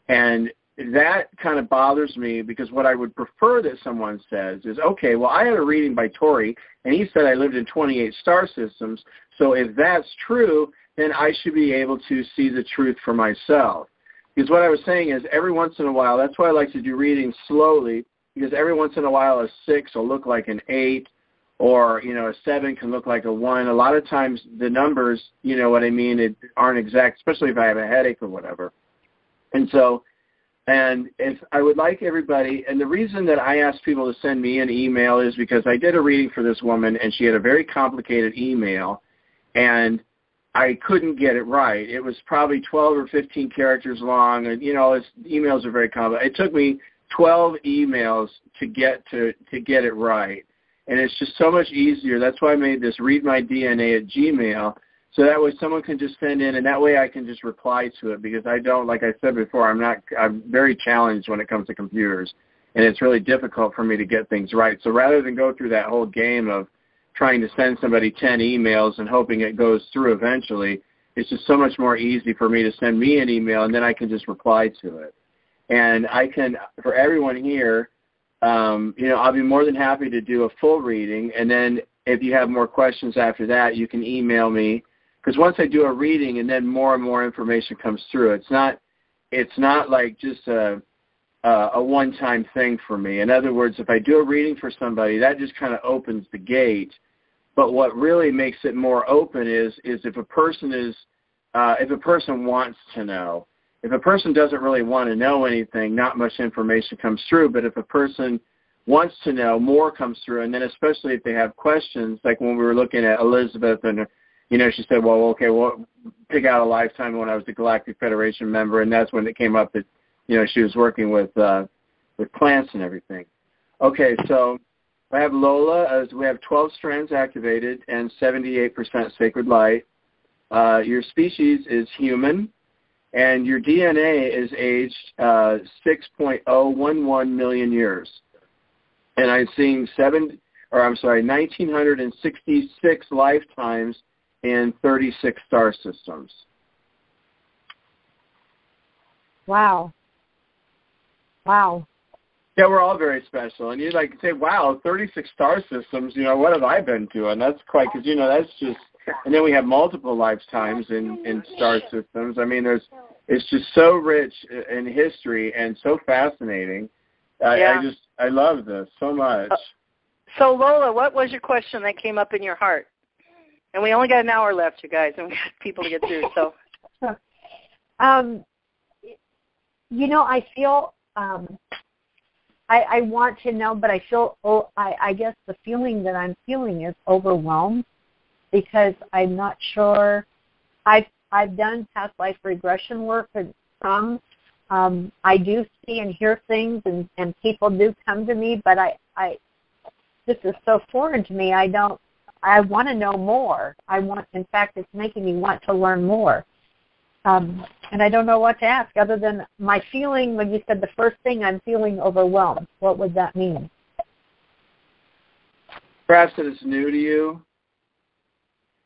And that kind of bothers me, because what I would prefer that someone says is, okay, well, I had a reading by Tory, and he said I lived in 28 star systems, so if that's true, then I should be able to see the truth for myself. Because what I was saying is every once in a while, that's why I like to do readings slowly, because every once in a while a 6 will look like an 8, or, a 7 can look like a 1. A lot of times the numbers, aren't exact, especially if I have a headache or whatever. And if I would like everybody, and the reason that I ask people to send me an email is because I did a reading for this woman, and she had a very complicated email, and I couldn't get it right. It was probably 12 or 15 characters long, and, emails are very complicated. It took me 12 emails to get it right, and it's just so much easier. That's why I made this readmydna@gmail.com. So that way someone can just send in, and that way I can just reply to it, because I don't, like I said before, I'm very challenged when it comes to computers, and it's really difficult for me to get things right. So rather than go through that whole game of trying to send somebody 10 emails and hoping it goes through eventually, it's just so much more easy for me to send me an email, and then I can just reply to it. And I can, for everyone here, I'll be more than happy to do a full reading, and then if you have more questions after that, you can email me. Because once I do a reading and then more and more information comes through, it's not like just a one-time thing for me. In other words, if I do a reading for somebody, that just kind of opens the gate. But what really makes it more open is if a person wants to know. If a person doesn't really want to know anything, not much information comes through. But if a person wants to know, more comes through. And then especially if they have questions, like when we were looking at Elizabeth, and she said, pick out a lifetime when I was a Galactic Federation member, and that's when it came up that, she was working with plants and everything. Okay, so I have Lola, as we have 12 strands activated and 78% sacred light. Your species is human, and your DNA is aged 6.011 million years. And I'm seeing 1,966 lifetimes in 36 star systems. Wow. Yeah, we're all very special. And you'd like to say, wow, 36 star systems, what have I been doing? That's quite, because, that's just, and then we have multiple lifetimes in star systems. I mean, it's just so rich in history and so fascinating. Yeah. I love this so much. So, Lola, what was your question that came up in your heart? And we only got an hour left, you guys, and we got people to get through. So, I feel I want to know, but I feel I guess the feeling that I'm feeling is overwhelmed, because I'm not sure. I've done past life regression work with some. I do see and hear things, and people do come to me, but this is so foreign to me. I want to know more. In fact, it's making me want to learn more. And I don't know what to ask other than my feeling when you said the first thing, I'm feeling overwhelmed. What would that mean? Perhaps that it's new to you.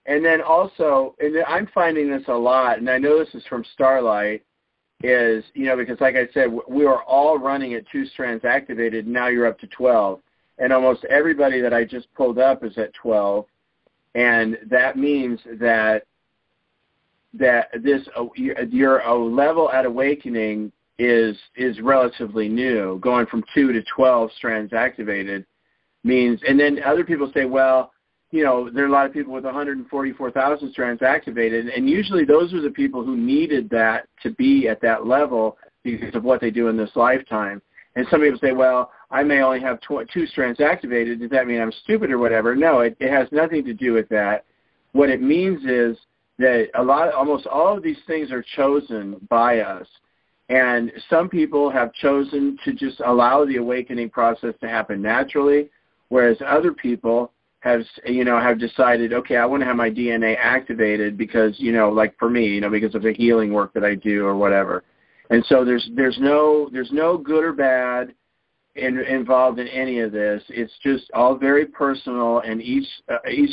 And then also, and I'm finding this a lot, and I know this is from Starlight, is, because like I said, we are all running at 2 strands activated, and now you're up to 12. And almost everybody that I just pulled up is at 12. And that means that this your level at awakening is relatively new. Going from 2 to 12 strands activated means, and then other people say, well, there are a lot of people with 144,000 strands activated, and usually those are the people who needed that to be at that level because of what they do in this lifetime. And some people say, well, I may only have 2 strands activated. Does that mean I'm stupid or whatever? No, it has nothing to do with that. What it means is that almost all of these things are chosen by us. And some people have chosen to just allow the awakening process to happen naturally, whereas other people have decided, okay, I want to have my DNA activated because, like for me, because of the healing work that I do or whatever. And so there's no good or bad involved in any of this. It's just all very personal, and each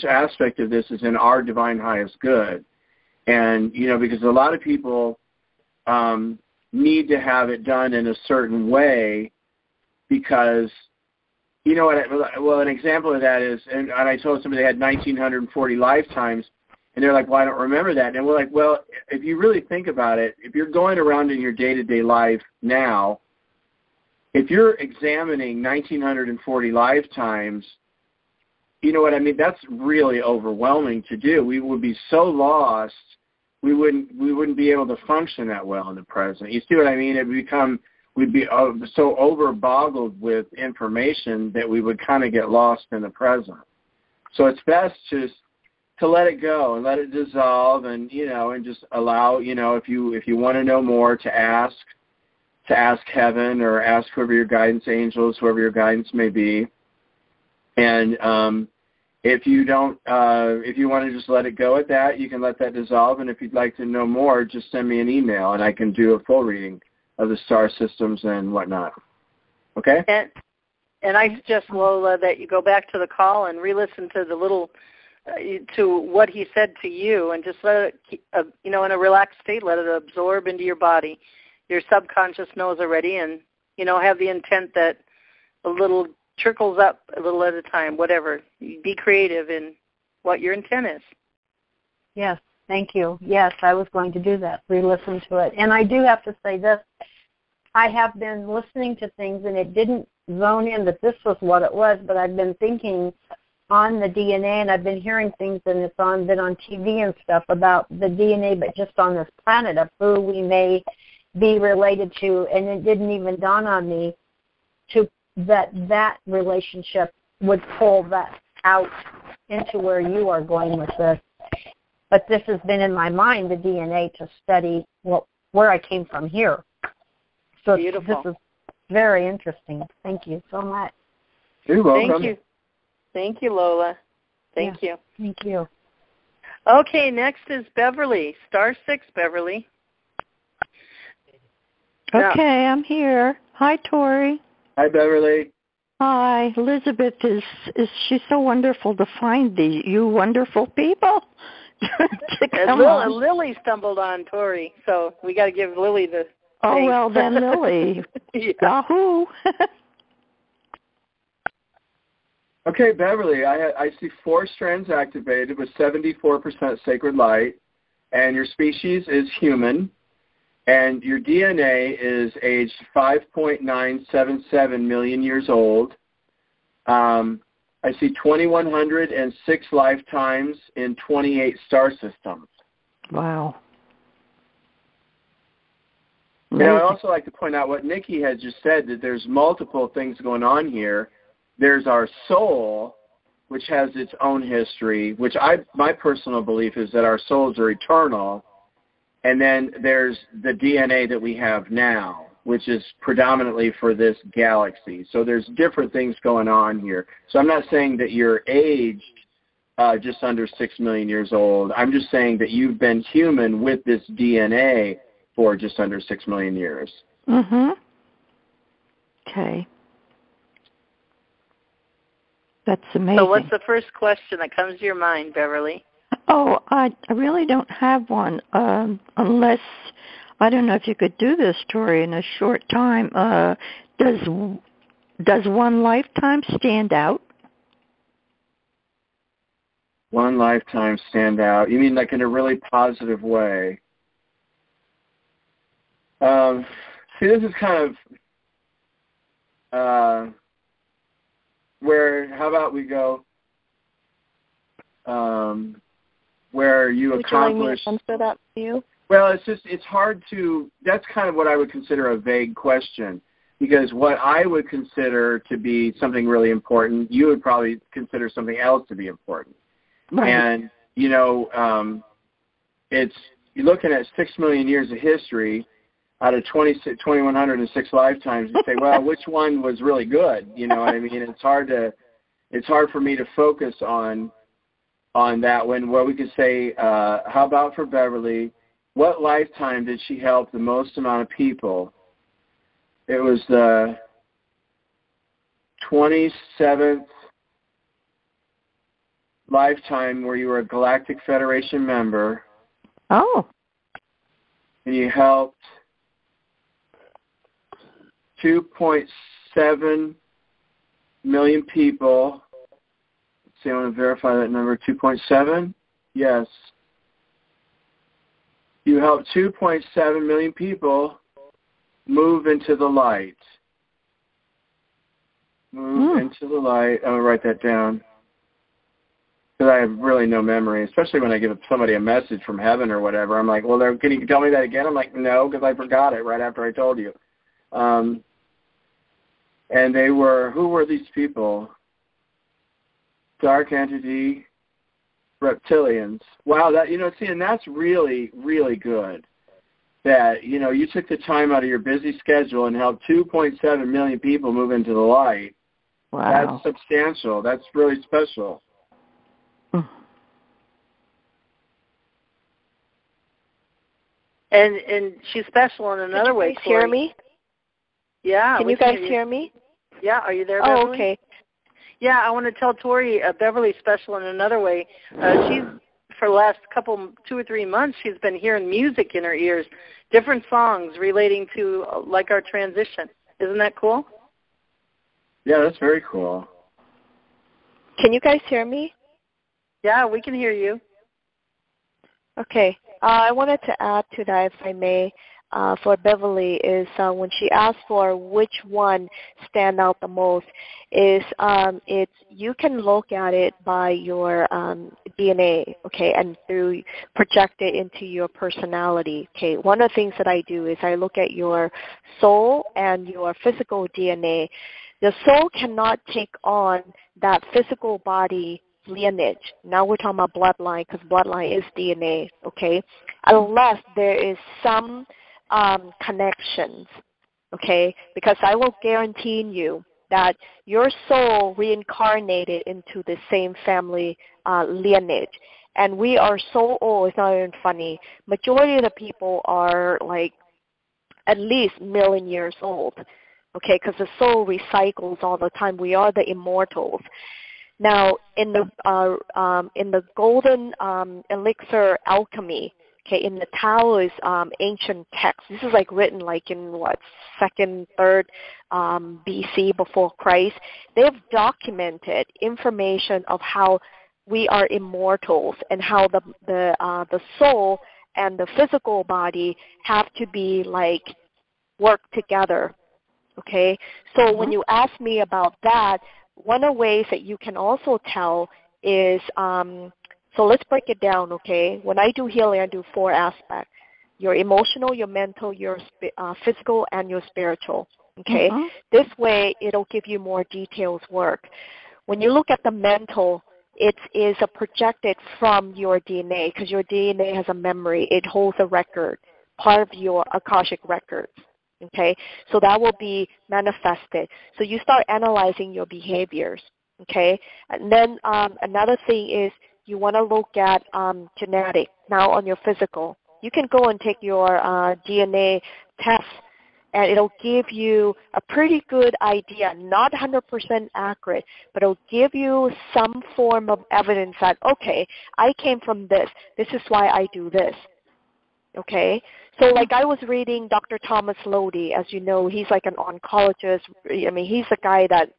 aspect of this is in our divine highest good. And, because a lot of people need to have it done in a certain way because, an example of that is, and I told somebody they had 1,940 lifetimes, and they're like, well, I don't remember that. And we're like, well, if you really think about it, if you're going around in your day-to-day life now, if you're examining 1,940 lifetimes, you know what I mean? That's really overwhelming to do. We would be so lost, we wouldn't be able to function that well in the present. You see what I mean? We'd be so over-boggled with information that we would kind of get lost in the present. So it's best just to let it go and let it dissolve, and and just allow, if you want to know more, to ask heaven or ask whoever your guidance angels, whoever your guidance may be. And if you don't, if you want to just let it go at that, you can let that dissolve. And if you'd like to know more, just send me an email, and I can do a full reading of the star systems and whatnot. Okay? And I suggest, Lola, that you go back to the call and re-listen to the little, to what he said to you, and just let it, in a relaxed state, let it absorb into your body. Your subconscious knows already, and, have the intent that a little trickles up a little at a time, whatever. Be creative in what your intent is. Yes, thank you. Yes, I was going to do that, re-listen to it. And I do have to say this. I have been listening to things, and it didn't zone in that this was what it was, but I've been thinking on the DNA, and I've been hearing things, and it's been on TV and stuff about the DNA, but just on this planet of who we may be related to, and it didn't even dawn on me that relationship would pull that out into where you are going with this. But this has been in my mind, the DNA, to study where I came from here. So beautiful. This is very interesting. Thank you so much. You're welcome. Thank you. Thank you, Lola. Thank you. Thank you. Okay, next is Beverly. Star 6, Beverly. Okay, I'm here. Hi, Tori. Hi, Beverly. Hi, Elizabeth. Is she's so wonderful to find you wonderful people. Lily stumbled on Tori, so we got to give Lily the. Oh thanks. well, then Lily. Yeah. Yahoo. Okay, Beverly, I see 4 strands activated with 74% sacred light, and your species is human, and your DNA is aged 5.977 million years old. I see 2,106 lifetimes in 28 star systems. Wow. And I'd also like to point out what Nickie had just said, that there's multiple things going on here. There's our soul, which has its own history, which my personal belief is that our souls are eternal. And then there's the DNA that we have now, which is predominantly for this galaxy. So there's different things going on here. So I'm not saying that you're aged just under 6 million years old. I'm just saying that you've been human with this DNA for just under 6 million years. Mm-hmm. Okay. That's amazing. So what's the first question that comes to your mind, Beverly? Oh, I really don't have one, unless, I don't know if you could do this, Tory, in a short time. Does one lifetime stand out? One lifetime stand out? You mean like in a really positive way? See, this is kind of where, how about we go, where you Would accomplish... you like me to answer that for you? Well, it's hard to, that's kind of what I would consider a vague question, because what I would consider to be something really important, you would probably consider something else to be important. Right. And, you know, you're looking at 6 million years of history out of 2,106 lifetimes. You say, well, which one was really good? You know what I mean? It's hard for me to focus on that when, well, we could say, how about for Beverly, what lifetime did she help the most amount of people? It was the 27th lifetime where you were a Galactic Federation member. Oh. And you helped 2.7 million people. Let's see, I want to verify that number. 2.7? Yes. You helped 2.7 million people move into the light. Move into the light. I'm going to write that down, because I have really no memory, especially when I give somebody a message from heaven or whatever. I'm like, well, can you tell me that again? I'm like, no, because I forgot it right after I told you. And they were, who were these people? Dark entity, reptilians. Wow, that, you know, see, and that's really, really good. That, you know, you took the time out of your busy schedule and helped 2.7 million people move into the light. Wow. That's substantial. That's really special. And she's special in another way. Can you guys hear me? Yeah. Can you guys hear me? Yeah. Are you there, Beverly? Oh, okay. Yeah, I want to tell Tory, Beverly's special in another way. She's, for the last 2 or 3 months, she's been hearing music in her ears, different songs relating to, like, our transition. Isn't that cool? Yeah, that's very cool. Can you guys hear me? Yeah, we can hear you. Okay. I wanted to add to that, if I may, for Beverly, is when she asked for which one stand out the most, is it's, you can look at it by your DNA, okay, and through project it into your personality. Okay, one of the things that I do is I look at your soul and your physical DNA. The soul cannot take on that physical body lineage. Now we're talking about bloodline, because bloodline is DNA, okay, unless there is some connections, okay, because I will guarantee you that your soul reincarnated into the same family lineage. And we are so old, it's not even funny. Majority of the people are like at least 1 million years old, okay, because the soul recycles all the time. We are the immortals. Now, in the golden elixir alchemy, okay, in the Taoist ancient text, this is like written like in what, 2nd, 3rd BC before Christ. They've documented information of how we are immortals and how the soul and the physical body have to be like work together. Okay, so when you ask me about that, one of the ways that you can also tell is, so let's break it down, okay? When I do healing, I do 4 aspects: your emotional, your mental, your physical, and your spiritual, okay? This way, it'll give you more details work. When you look at the mental, it is projected from your DNA, because your DNA has a memory. It holds a record, part of your Akashic records. Okay, so that will be manifested. So you start analyzing your behaviors, okay? And then another thing is you want to look at genetic. Now on your physical, you can go and take your DNA test, and it'll give you a pretty good idea, not 100% accurate, but it'll give you some form of evidence that, okay, I came from this. This is why I do this. Okay? So like I was reading Dr. Thomas Lodi, as you know, he's like an oncologist. I mean, he's the guy that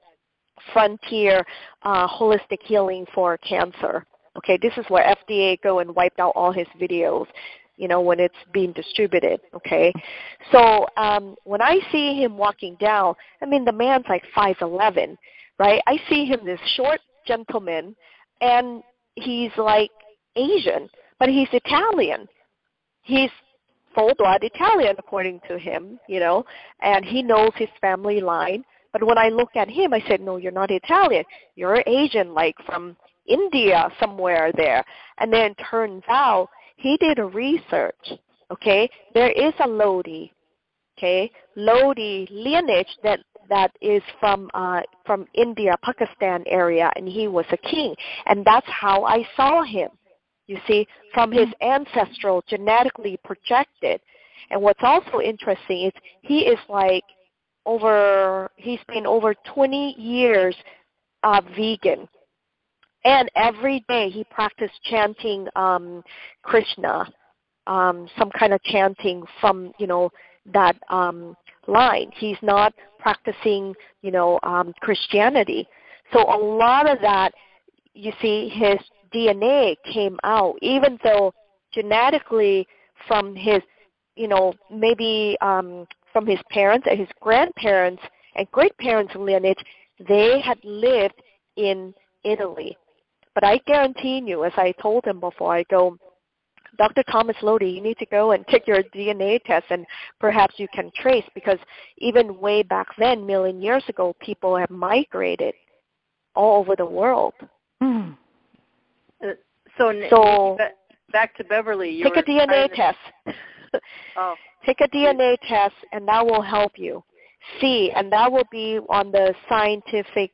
frontier holistic healing for cancer. Okay, this is where FDA go and wiped out all his videos, when it's being distributed. Okay, so when I see him walking down, I mean, the man's like 5'11", right? I see him, this short gentleman, and he's like Asian, but he's Italian. He's full-blood Italian, according to him, and he knows his family line. But when I look at him, I said, no, you're not Italian. You're Asian, like from India, somewhere there. And then it turns out he did a research, okay? There is a Lodi, okay? Lodi lineage that is from India, Pakistan area, and he was a king. And that's how I saw him, you see, from his ancestral, genetically projected. And what's also interesting is he is like he's been over 20 years vegan. And every day he practiced chanting Krishna, some kind of chanting from, that line. He's not practicing, Christianity. So a lot of that, you see, his DNA came out, even though genetically from his, maybe from his parents and his grandparents and great-parents' lineage, they had lived in Italy. But I guarantee you, as I told him before, I go, Dr. Thomas Lodi, you need to go and take your DNA test, and perhaps you can trace, because even way back then, million years ago, people have migrated all over the world. Mm. So back to Beverly. Take a DNA test. Oh. Take a DNA test, and that will help you see, and that will be on the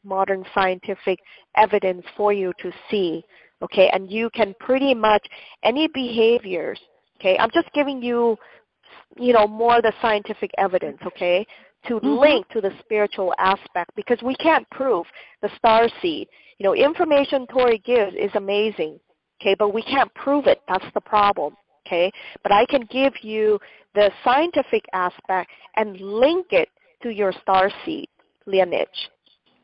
modern scientific evidence for you to see, okay? And you can pretty much, any behaviors, okay? I'm just giving you, more of the scientific evidence, okay, to link to the spiritual aspect, because we can't prove the star seed. Information Tory gives is amazing, okay, but we can't prove it. That's the problem. Okay, but I can give you the scientific aspect and link it to your star seed lineage.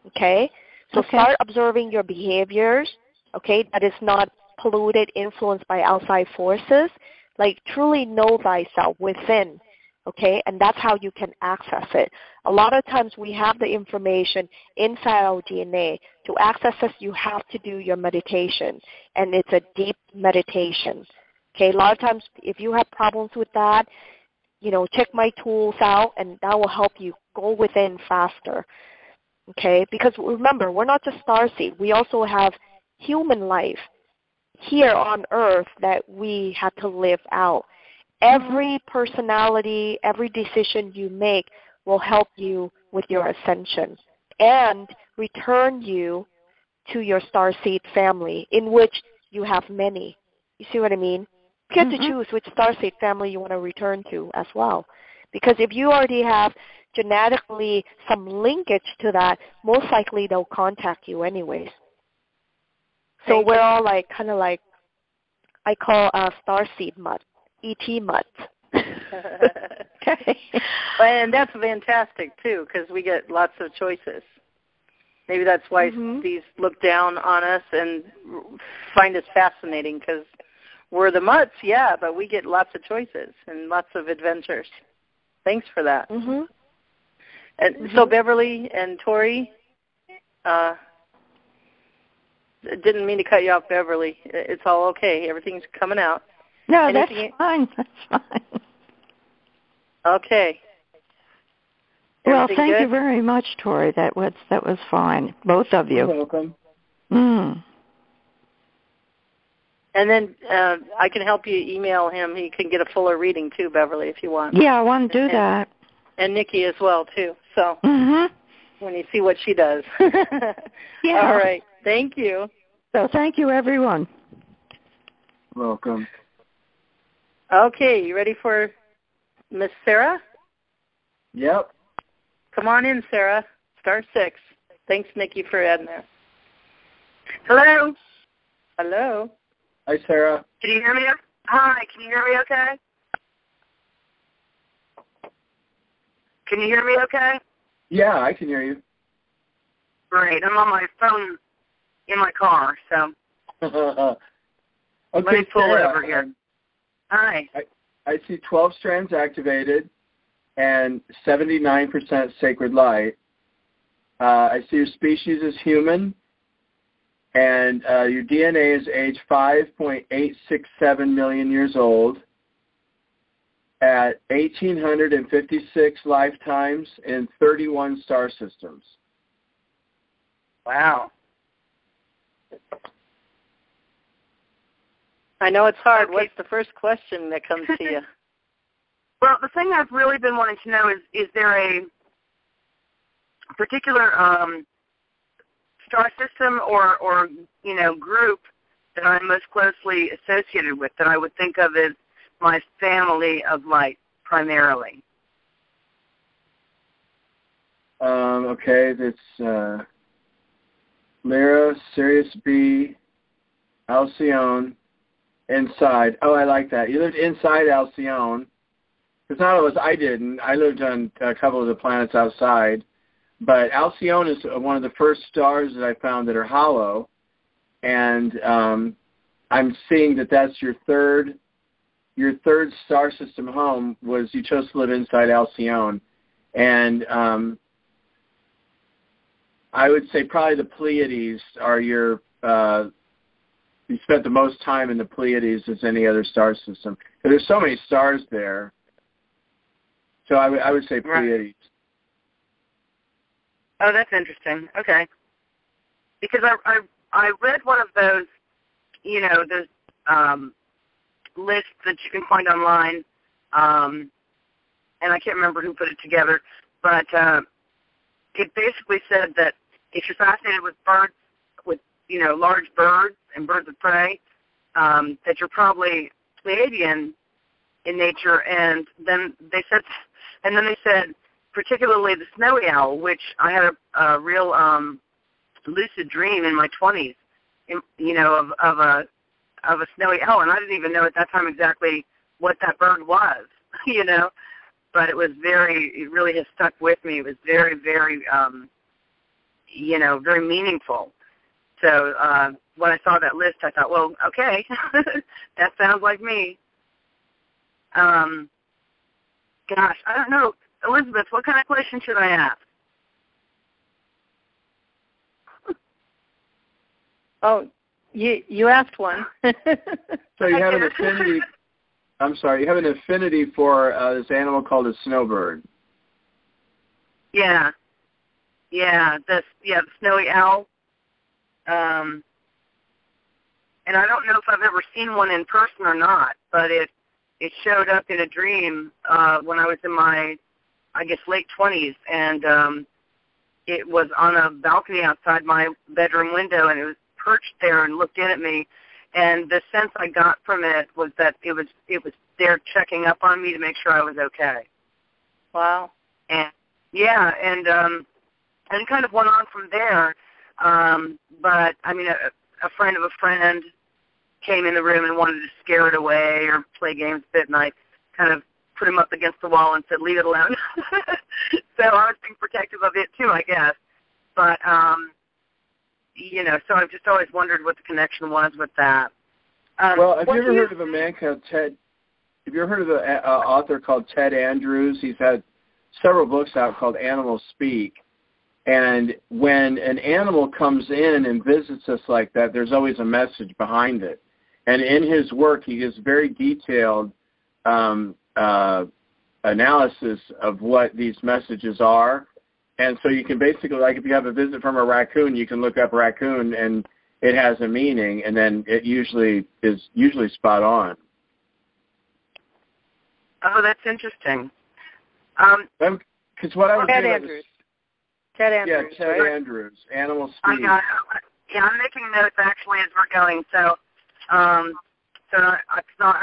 Okay, so start observing your behaviors. Okay, that is not polluted, influenced by outside forces. Like truly know thyself within. Okay, and that's how you can access it. A lot of times we have the information inside our DNA. To access this, you have to do your meditation, and it's a deep meditation. Okay, a lot of times if you have problems with that, check my tools out, and that will help you go within faster. Okay, because remember, we're not just starseed. We also have human life here on Earth that we had to live out. Every personality, every decision you make will help you with your ascension and return you to your starseed family, in which you have many. You see what I mean? You get to choose which starseed family you want to return to as well. Because if you already have genetically some linkage to that, most likely they'll contact you anyways. So we're all like, kind of like, I call starseed mutts, ET mutts. Okay. And that's fantastic, too, because we get lots of choices. Maybe that's why these look down on us and find us fascinating, because we're the mutts, yeah, but we get lots of choices and lots of adventures. Thanks for that. And so Beverly and Tory, didn't mean to cut you off, Beverly. It's all okay. Everything's coming out. No, anything? That's fine. That's fine. Okay. Well, thank you very much, Tory. That was fine. Both of you. You're welcome. And then I can help you email him. He can get a fuller reading, too, Beverly, if you want. Yeah, I want to do that. And Nickie as well, too. So when you see what she does. Yeah. All right. Thank you. So thank you, everyone. Welcome. Okay. You ready for Miss Sarah? Yep. Come on in, Sarah. Star 6. Thanks, Nikki, for adding that. Hello. Hello. Hi, Sarah. Can you hear me? Hi. Can you hear me okay? Can you hear me okay? Yeah, I can hear you. Great. I'm on my phone in my car, so Okay, let me pull Sarah, over here. Hi. I see 12 strands activated and 79% sacred light. I see your species is human, and your DNA is age 5.867 million years old at 1,856 lifetimes in 31 star systems. Wow. I know it's hard. Okay. What's the first question that comes to you? Well, the thing I've really been wanting to know is there a particular star system or group that I'm most closely associated with that I would think of as my family of light primarily? Okay, that's Lyra, Sirius B, Alcyone, inside. Oh, I like that. You lived inside Alcyone. Because none of us, I didn't. I lived on a couple of the planets outside. But Alcyone is one of the first stars that I found that are hollow. And I'm seeing that that's your third star system home was you chose to live inside Alcyone. And I would say probably the Pleiades are your, you spent the most time in the Pleiades as any other star system. But there's so many stars there. So I would say Pleiades. Oh, that's interesting. Okay. Because I read one of those, those lists that you can find online, and I can't remember who put it together, but it basically said that if you're fascinated with birds, with large birds and birds of prey, that you're probably Pleiadian in nature. And then they said, particularly the snowy owl, which I had a real lucid dream in my 20s, of a snowy owl, and I didn't even know at that time exactly what that bird was, but it really has stuck with me. It was very, very, very meaningful. So when I saw that list, I thought, well, okay, that sounds like me. Gosh, I don't know. Elizabeth, what kind of question should I ask? Oh, you asked one. So you have an affinity. I'm sorry. You have an affinity for this animal called a snowbird. Yeah. The snowy owl. And I don't know if I've ever seen one in person or not, but it showed up in a dream when I was in my, I guess, late 20s, and it was on a balcony outside my bedroom window, and it was perched there and looked in at me, and the sense I got from it was that it was there checking up on me to make sure I was okay. Wow. And and kind of went on from there. But I mean, a friend of a friend came in the room and wanted to scare it away or play games with it, and I kind of put him up against the wall and said, "Leave it alone." So I was being protective of it too, I guess. But so I've just always wondered what the connection was with that. Well, have you ever heard of a man called Ted? Have you ever heard of an author called Ted Andrews? He's had several books out called Animals Speak. And when an animal comes in and visits us like that, there's always a message behind it. And in his work, he gives very detailed analysis of what these messages are. And so you can basically, like if you have a visit from a raccoon, you can look up raccoon and it has a meaning, and then it usually is spot on. Oh, that's interesting. Because what I was Ted doing Andrews. Ted Andrews. Yeah, Ted right? Andrews. Animal Speak. I'm making notes actually as we're going, so I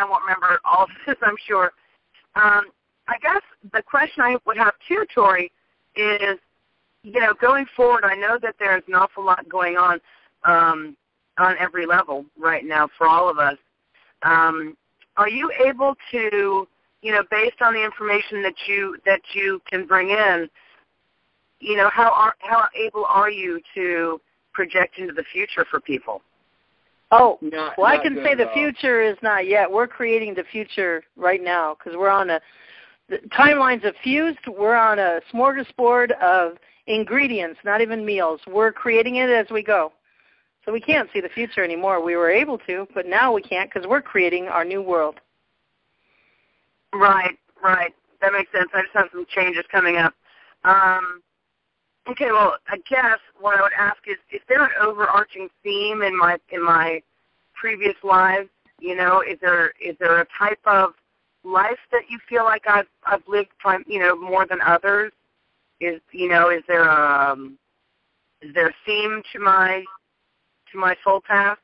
won't remember all of this, I'm sure. I guess the question I would have too, Tori, is, going forward, I know that there's an awful lot going on every level right now for all of us. Are you able to, based on the information that you can bring in, how able are you to project into the future for people? Oh, well, I can say the future is not yet. We're creating the future right now because we're on the timelines have fused. We're on a smorgasbord of ingredients, not even meals. We're creating it as we go. So we can't see the future anymore. We were able to, but now we can't because we're creating our new world. Right. That makes sense. I just have some changes coming up. Okay, well, I guess what I would ask is there an overarching theme in my previous lives? Is there a type of life that you feel like I've lived, more than others? Is there a theme to my soul path?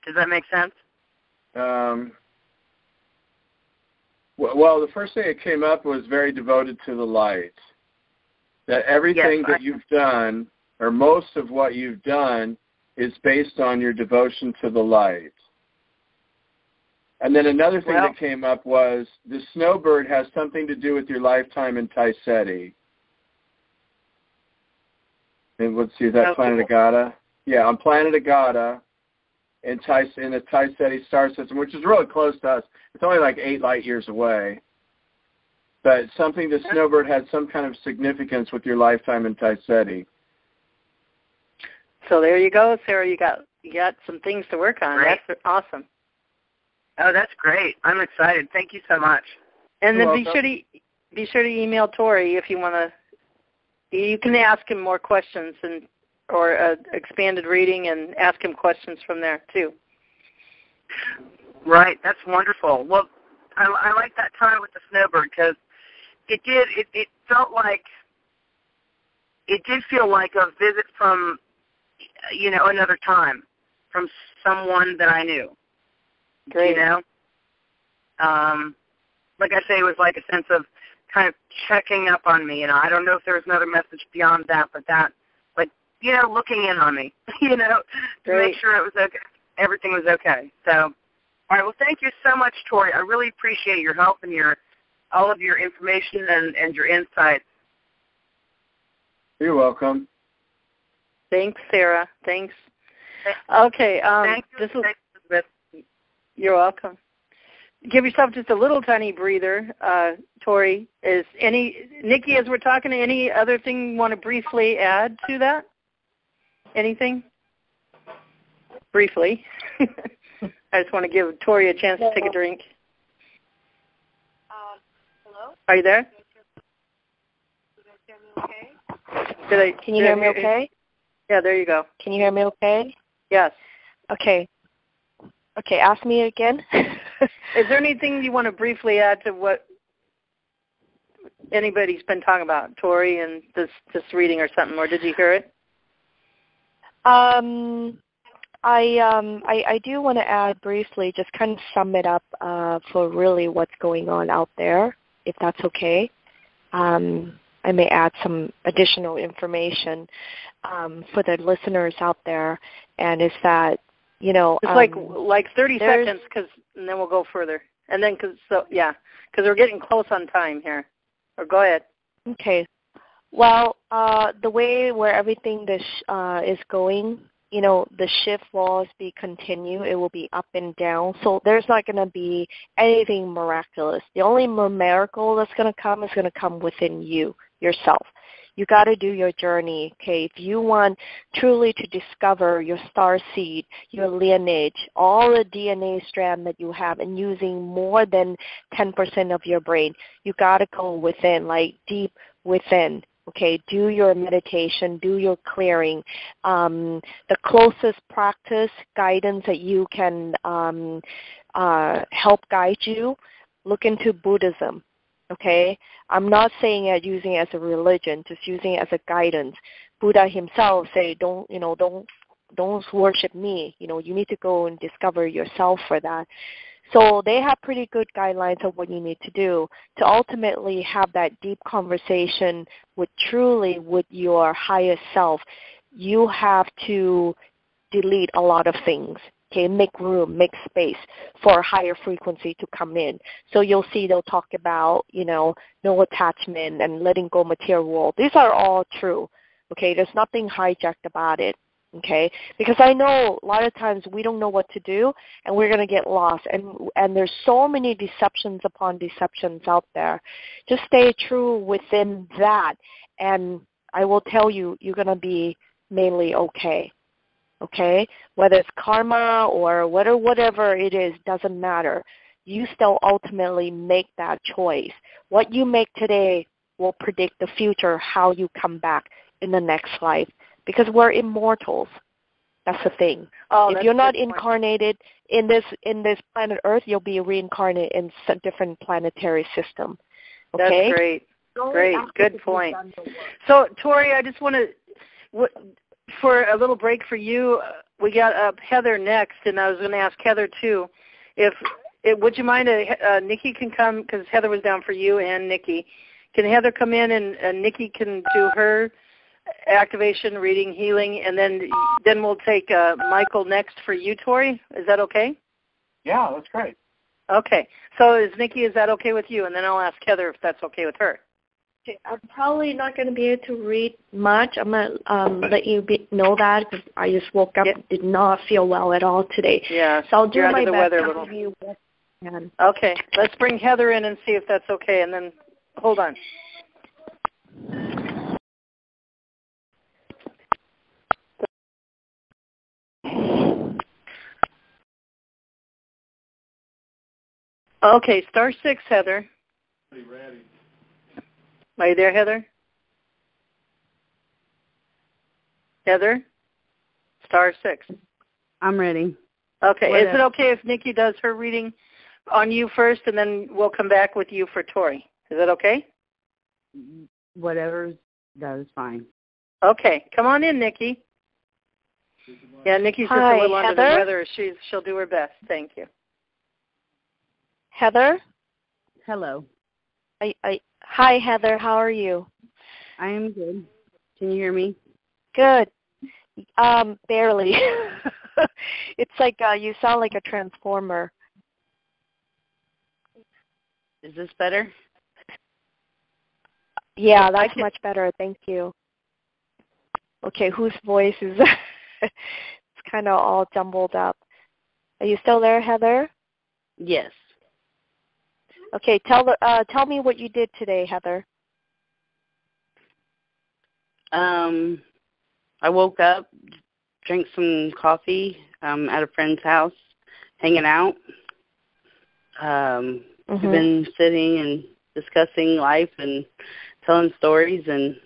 Does that make sense? Well, the first thing that came up was very devoted to the light. That everything that you've done, or most of what you've done, is based on your devotion to the light. And then another thing that came up was the snowbird has something to do with your lifetime in Taiseti. And let's see, is that Planet Agata? Yeah, on Planet Agata, in the Taiseti star system, which is really close to us. It's only like 8 light years away. But the snowbird had some kind of significance with your lifetime in Taiseti. So there you go, Sarah. You got some things to work on. Great. That's awesome. Oh, that's great. I'm excited. Thank you so much. And then be sure to email Tory if you want to. You can ask him more questions or expanded reading and ask him questions from there too. Right, that's wonderful. Well, I like that time with the snowbird because it felt like, it did feel like a visit from, another time, from someone that I knew. Great. Like I say, it was like a sense of kind of checking up on me. I don't know if there was another message beyond that, but that, looking in on me, to make sure it was okay, everything was okay. So, all right, well, thank you so much, Tori. I really appreciate your help and all of your information and your insights. You're welcome. Thanks, Sarah. Thanks. Okay. Thank you. You're welcome. Give yourself just a little tiny breather, Tori. Nickie, as we're talking, any other thing you want to briefly add to that? Anything? Briefly. I just want to give Tori a chance to take a drink. Hello? Are you there? Can you hear me okay? Yeah, there you go. Can you hear me okay? Yes. Okay, ask me again. Is there anything you want to briefly add to what anybody's been talking about, Tori, and this reading or something, or did you hear it? I do want to add briefly, just kind of sum it up for really what's going on out there, if that's okay. I may add some additional information for the listeners out there, and is that, it's like 30 seconds, and then we'll go further. And then, because we're getting close on time here. Or go ahead. Okay. Well, the way where everything is going, the shift will be continue. It will be up and down. So there's not going to be anything miraculous. The only miracle that's going to come is going to come within yourself. You got to do your journey, okay? If you want truly to discover your star seed, your lineage, all the DNA strand that you have, and using more than 10% of your brain, you got to go within, like deep within. Okay, do your meditation, do your clearing. The closest practice guidance that you can help guide you, look into Buddhism. Okay, I'm not saying it using it as a religion, just using it as a guidance. Buddha himself say, don't worship me. You need to go and discover yourself for that. So they have pretty good guidelines of what you need to do to ultimately have that deep conversation with your highest self. You have to delete a lot of things. Okay, make room, make space for a higher frequency to come in. So you'll see they'll talk about, no attachment and letting go material world. These are all true. Okay, there's nothing hijacked about it. Okay, because I know a lot of times we don't know what to do and we're going to get lost. And there's so many deceptions upon deceptions out there. Just stay true within that. And I will tell you, you're going to be mainly okay. Okay, whether it's karma or whatever it is, doesn't matter. You still ultimately make that choice. What you make today will predict the future, how you come back in the next life, because we're immortals. That's the thing. If you're not incarnated in this planet Earth, you'll be reincarnated in a different planetary system. Okay? That's great. Great. Good point. So, Tori, I just want to... For a little break for you, we got Heather next, and I was going to ask Heather too. Would you mind Nickie can come, because Heather was down for you and Nickie. Can Heather come in and Nickie can do her activation, reading, healing, and then we'll take Michael next for you, Tori? Is that okay? Yeah, that's great. Okay. So Nickie, is that okay with you? And then I'll ask Heather if that's okay with her. Okay, I'm probably not going to be able to read much. I'm going to let you know that because I just woke up and did not feel well at all today. Yeah, so I'll do my best to give you what I can. Okay, let's bring Heather in and see if that's okay, and then hold on. Okay, star 6, Heather. Ready. Are you there, Heather? Heather? Star 6. I'm ready. Okay. Is it okay if Nickie does her reading on you first, and then we'll come back with you for Tori? Is that okay? Whatever, that is fine. Okay. Come on in, Nickie. Yeah, Nickie's just a little under the weather. She'll do her best. Thank you. Heather? Hello. Hi, Heather. How are you? I am good. Can you hear me? Good. Barely. It's like you sound like a transformer. Is this better? Yeah, that's much better. Thank you. Okay, whose voice is that? It's kind of all jumbled up. Are you still there, Heather? Yes. Okay, tell me what you did today, Heather. I woke up, drank some coffee at a friend's house, hanging out. We've been sitting and discussing life and telling stories, and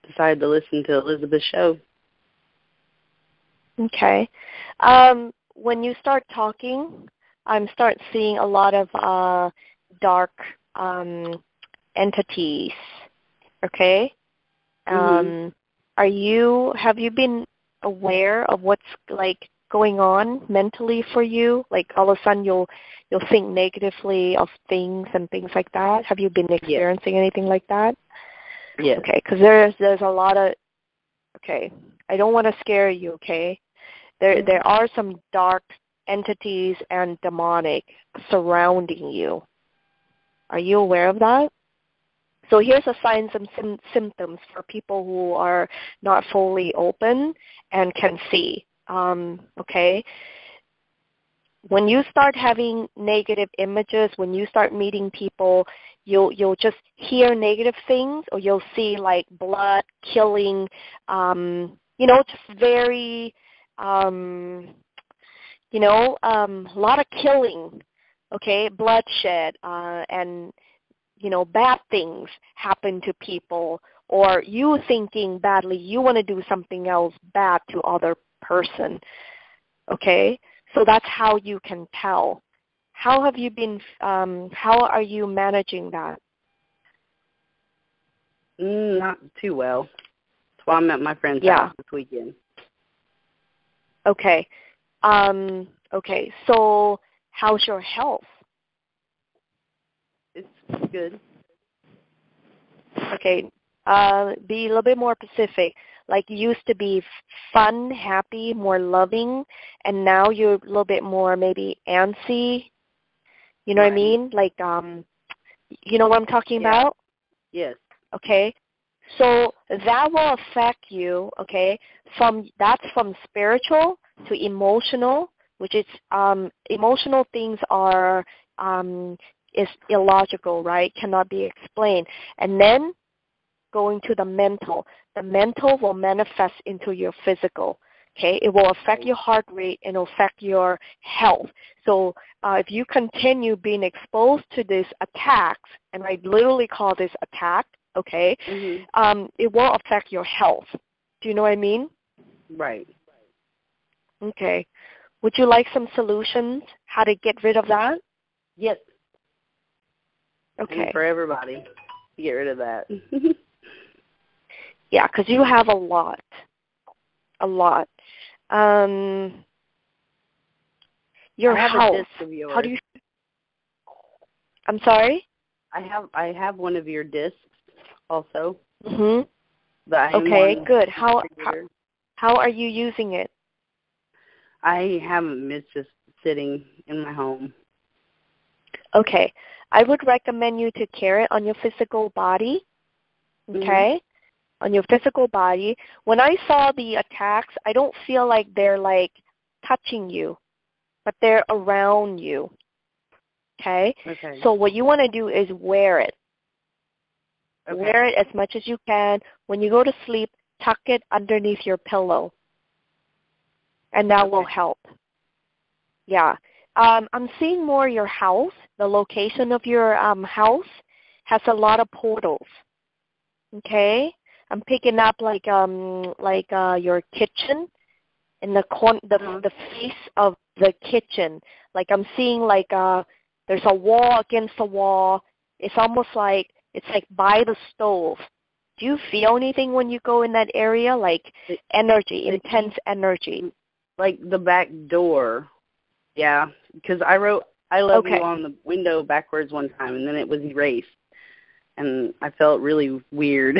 decided to listen to Elizabeth's show. Okay. When you start talking, I'm start seeing a lot of dark entities. Okay. Have you been aware of what's like going on mentally for you? Like all of a sudden you'll think negatively of things and things like that. Have you been experiencing anything like that? Yes. Okay, because there's a lot of. Okay, I don't want to scare you. Okay, there are some dark entities and demonic surrounding you. Are you aware of that? So here's the signs and symptoms for people who are not fully open and can see. Okay? When you start having negative images, when you start meeting people, you'll just hear negative things, or you'll see like blood, killing, just very, a lot of killing, okay, bloodshed, and bad things happen to people, or you thinking badly, you want to do something else bad to other person, okay? So that's how you can tell. How have you been, how are you managing that? Not too well. That's why I'm at my friend's house this weekend. Okay. Okay, so how's your health? It's good. Okay, be a little bit more specific. Like you used to be fun, happy, more loving, and now you're a little bit more maybe antsy. You know what I mean? Like, you know what I'm talking about? Yes. Okay. So that will affect you, okay, that's from spiritual to emotional, which is emotional things are is illogical, right? Cannot be explained. And then going to the mental. The mental will manifest into your physical. Okay, it will affect your heart rate and affect your health. So if you continue being exposed to these attacks, and I literally call this attack, okay, it will affect your health. Do you know what I mean? Right. Okay. Would you like some solutions, how to get rid of that? Yes. Okay. And for everybody to get rid of that. Yeah, because you have a lot. A lot. Your I have health. a disc of yours. How do you? I'm sorry. I have one of your discs also. Mhm. Okay, good. How are you using it? I haven't. It's just sitting in my home. Okay, I would recommend you to carry it on your physical body. Okay. On your physical body. When I saw the attacks, I don't feel like they're like touching you, but they're around you. Okay? So what you want to do is wear it. Okay. Wear it as much as you can. When you go to sleep, tuck it underneath your pillow. And that will help. Yeah. I'm seeing more your house. The location of your house has a lot of portals. Okay? I'm picking up like your kitchen in the the face of the kitchen. Like I'm seeing like there's a wall against the wall. It's almost like it's like by the stove. Do you feel anything when you go in that area? Like energy, intense energy. Like the back door. Yeah, because I wrote "I love you" on the window backwards one time, and then it was erased, and I felt really weird.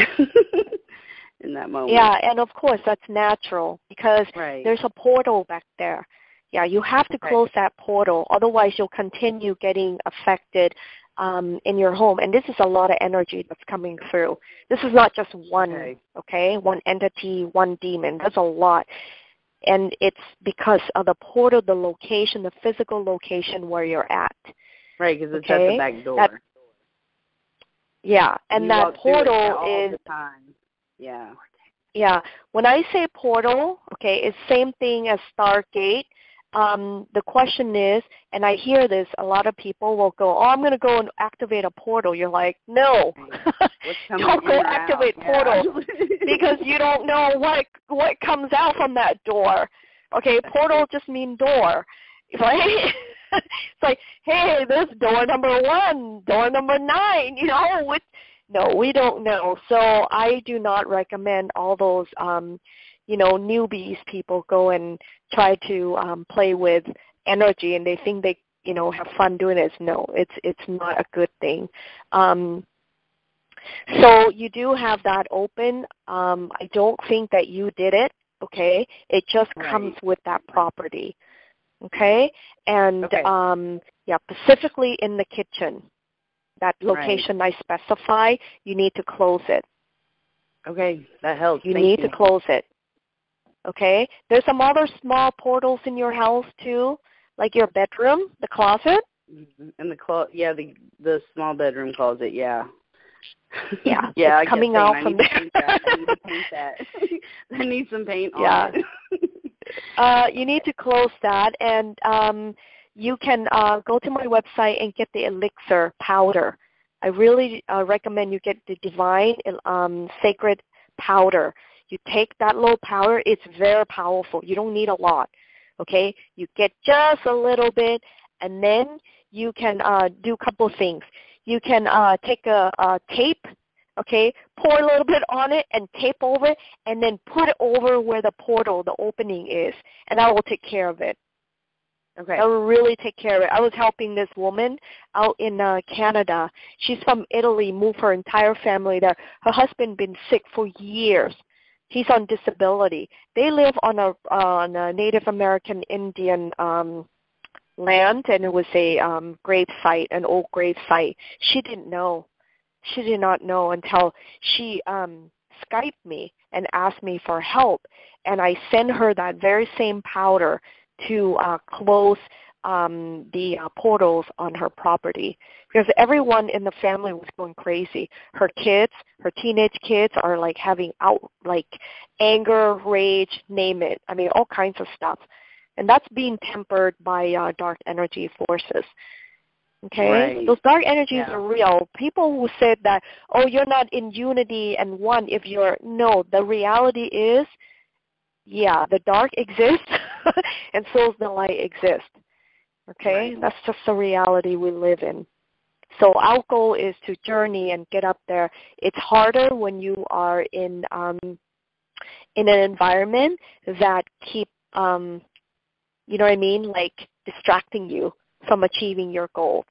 In that moment. Yeah, and of course that's natural because there's a portal back there. Yeah, you have to close that portal, otherwise you'll continue getting affected in your home. And this is a lot of energy that's coming through. This is not just one, one entity, one demon. There's a lot. And it's because of the portal, the location, the physical location where you're at. Right, because it's at the back door. Yeah, and that portal is... the time. Yeah. Yeah. When I say portal, it's same thing as Stargate. The question is, and I hear this, a lot of people will go, "Oh, I'm going to go and activate a portal." You're like, "No, don't go activate portal because you don't know what comes out from that door." Okay, portal just means door, right? It's like, hey, this door number 1, door number 9, No, we don't know. So I do not recommend all those, newbies people go and try to play with energy and they think they, have fun doing this. No, it's not a good thing. So you do have that open. I don't think that you did it, okay? It just comes with that property, okay? And, specifically in the kitchen. That location I specify, you need to close it. Okay, that helps. You need to close it. Okay? There's some other small portals in your house too, like your bedroom, the closet. And the small bedroom closet, yeah. Yeah, yeah, it's coming out from there. I need to paint that. I need some paint on it. You need to close that, and you can go to my website and get the elixir powder. I really recommend you get the divine sacred powder. You take that little powder. It's very powerful. You don't need a lot, okay? You get just a little bit, and then you can do a couple of things. You can take a tape, okay, pour a little bit on it and tape over it, and then put it over where the portal, the opening is, and that will take care of it. Okay. I will really take care of it. I was helping this woman out in Canada. She's from Italy, moved her entire family there. Her husband been sick for years. He's on disability. They live on a Native American Indian land, and it was a grave site, an old grave site. She didn't know. She did not know until she Skyped me and asked me for help, and I sent her that very same powder to close the portals on her property, because everyone in the family was going crazy. Her kids, her teenage kids, are like having anger, rage, name it. I mean, all kinds of stuff, and that's being tempered by dark energy forces. Okay, right. Those dark energies are real. People who said that, oh, you're not in unity and one. No, the reality is, yeah, the dark exists, and so does the light exist. Okay, right. That's just the reality we live in. So our goal is to journey and get up there. It's harder when you are in an environment that keep, you know what I mean, like distracting you from achieving your goal.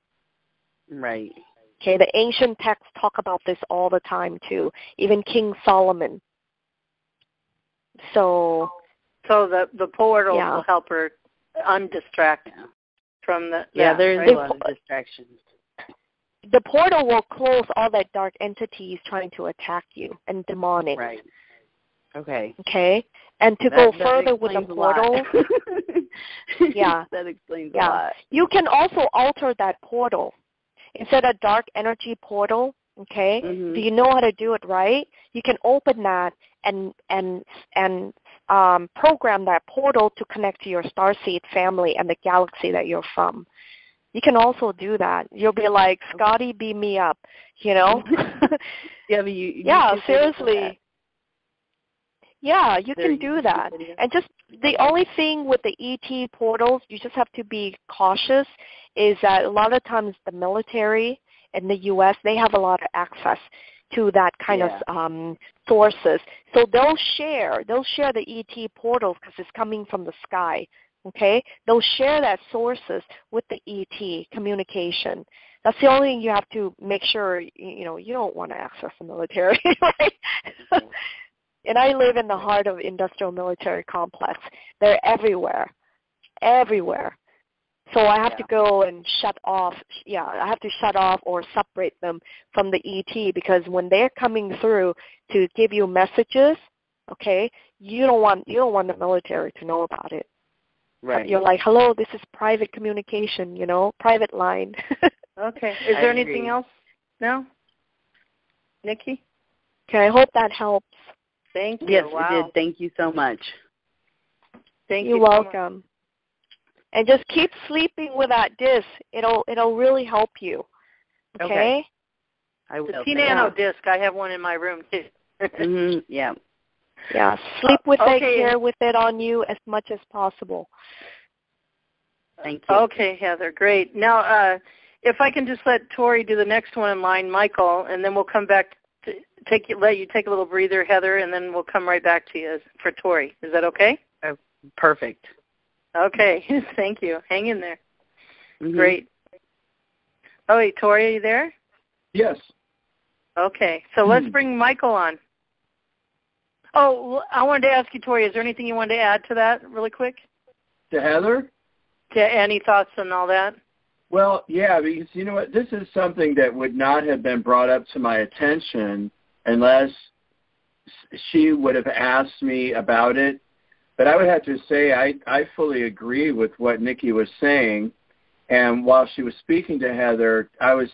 Right. Okay, the ancient texts talk about this all the time too, even King Solomon. So the portals will help her undistract from the... Yeah, there's a lot of distractions. The portal will close all that dark entities trying to attack you and demonic. Right. Okay. Okay? And to go further with the portal... yeah. That explains a lot. You can also alter that portal. Instead of dark energy portal, okay, do you know how to do it right? You can open that and program that portal to connect to your starseed family and the galaxy that you're from. You can also do that. You'll be like, Scotty, beam me up, you know? Seriously. Yeah, you can do that. And just the only thing with the ET portals, you just have to be cautious, is that a lot of times the military in the U.S., they have a lot of access to that kind of sources. So they'll share the ET portals because it's coming from the sky, okay? They'll share that sources with the ET communication. That's the only thing you have to make sure, you know, you don't want to access the military, right? And I live in the heart of industrial military complex. They're everywhere. So I have to go and shut off. Yeah, I have to shut off or separate them from the ET, because when they're coming through to give you messages, okay, you don't want the military to know about it. Right. You're like, hello, this is private communication, you know, private line. Okay. Is there anything else? No? Nikki? Okay, I hope that helps. Thank you. Yes, it did. Thank you so much. You're welcome. And just keep sleeping with that disc. It'll really help you. Okay? I will. The T-Nano disc. I have one in my room too. Yeah. Yeah. Sleep with it. Care with it on you as much as possible. Thank you. Okay, Heather. Great. Now, if I can just let Tori do the next one in line, Michael, and then we'll come back to let you take a little breather, Heather, and then we'll come right back to you for Tori. Is that okay? Perfect. Okay. Thank you. Hang in there. Great. Oh, wait, Tori, are you there? Yes. Okay. So let's bring Michael on. Oh, I wanted to ask you, Tori, is there anything you wanted to add to that really quick? To Heather? To any thoughts on all that? Well, yeah, because you know what? This is something that would not have been brought up to my attention unless she would have asked me about it. But I would have to say I fully agree with what Nickie was saying. And while she was speaking to Heather, I was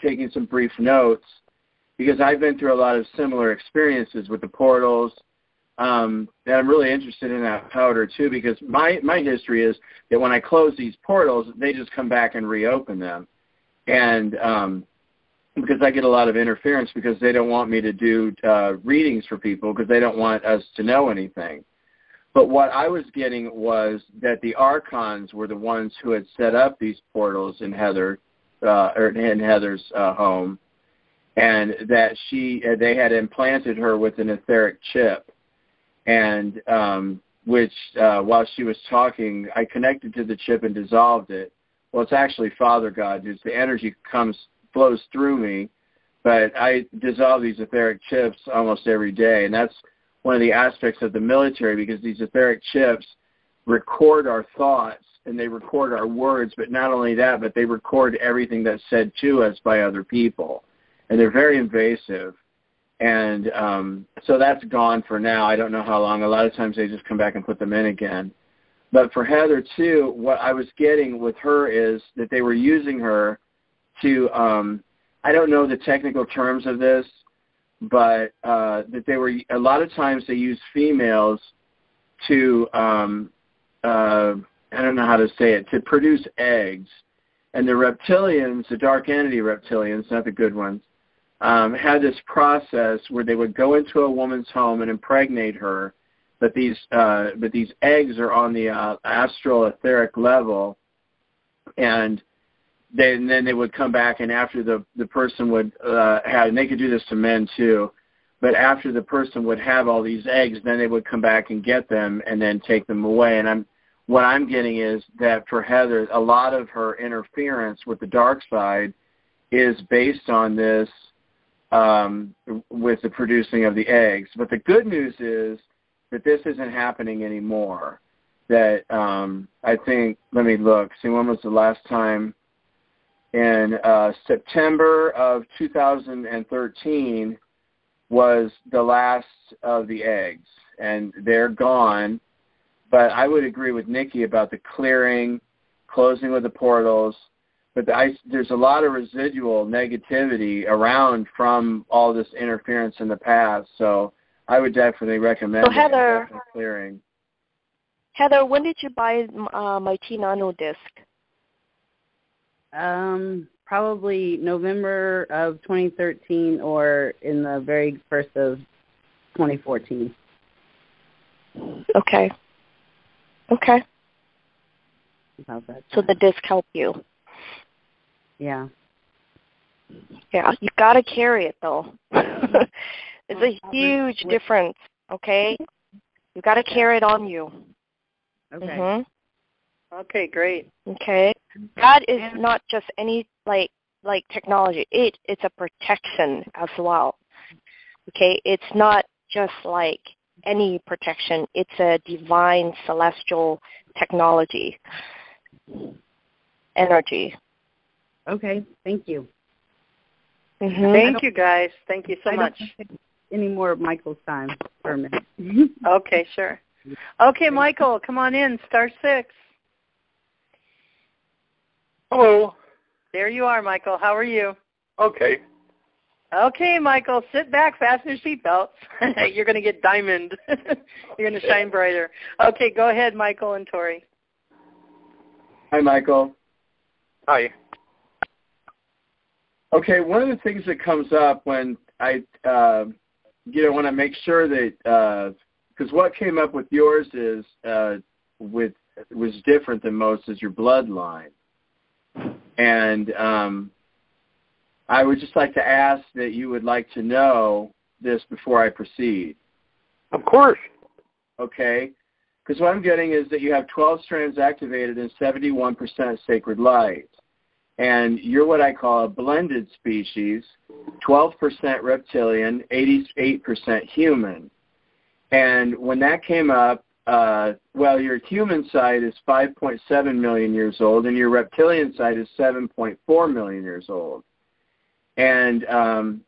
taking some brief notes because I've been through a lot of similar experiences with the portals. And I'm really interested in that powder too, because my history is that when I close these portals, they just come back and reopen them. And because I get a lot of interference because they don't want me to do readings for people because they don't want us to know anything. But what I was getting was that the archons were the ones who had set up these portals in Heather's home, and that they had implanted her with an etheric chip. And which while she was talking, I connected to the chip and dissolved it. Well, it's actually Father God. It's the energy flows through me, but I dissolve these etheric chips almost every day, and that's one of the aspects of the military, because these etheric chips record our thoughts and they record our words, but not only that, but they record everything that's said to us by other people, and they're very invasive. And so that's gone for now. I don't know how long. A lot of times they just come back and put them in again. But for Heather, too, what I was getting with her is that they were using her to, I don't know the technical terms of this, but that they were, a lot of times they use females to, I don't know how to say it, to produce eggs. And the reptilians, the dark entity reptilians, not the good ones, had this process where they would go into a woman's home and impregnate her, but these eggs are on the astral etheric level, and then they would come back, and after the person would have, and they could do this to men too, but after the person would have all these eggs, then they would come back and get them and then take them away. And what I'm getting is that for Heather, a lot of her interference with the dark side is based on this, with the producing of the eggs. But the good news is that this isn't happening anymore. That I think, let me look, see, when was the last time? In September of 2013 was the last of the eggs, and they're gone. But I would agree with Nickie about the clearing, closing with the portals. But there's a lot of residual negativity around from all this interference in the past. So I would definitely recommend clearing. Heather, when did you buy my T-Nano disc? Probably November of 2013 or in the very first of 2014. Okay. So the disc helped you. Yeah. Yeah, you got to carry it, though. It's a huge difference, okay? You got to carry it on you. Okay. Mm-hmm. Okay, great. Okay. That is not just any, like technology. It's a protection as well. Okay? It's not just like any protection. It's a divine celestial technology, energy. Okay, thank you. Mm-hmm. Thank you, guys. Thank you so much. Any more of Michael's time for a minute? Okay, sure. Okay, Michael, come on in. Star 6. Hello. There you are, Michael. How are you? Okay. Okay, Michael, sit back, fasten your seatbelts. You're going to get diamond. You're going to shine brighter. Okay, go ahead, Michael and Tory. Hi, Michael. Hi. Okay, one of the things that comes up when I, want to make sure that, because what came up with yours is was different than most, is your bloodline. And I would just like to ask that you would like to know this before I proceed. Of course. Okay? Because what I'm getting is that you have 12 strands activated and 71% sacred light. And you're what I call a blended species, 12% reptilian, 88% human. And when that came up, your human side is 5.7 million years old, and your reptilian side is 7.4 million years old. And so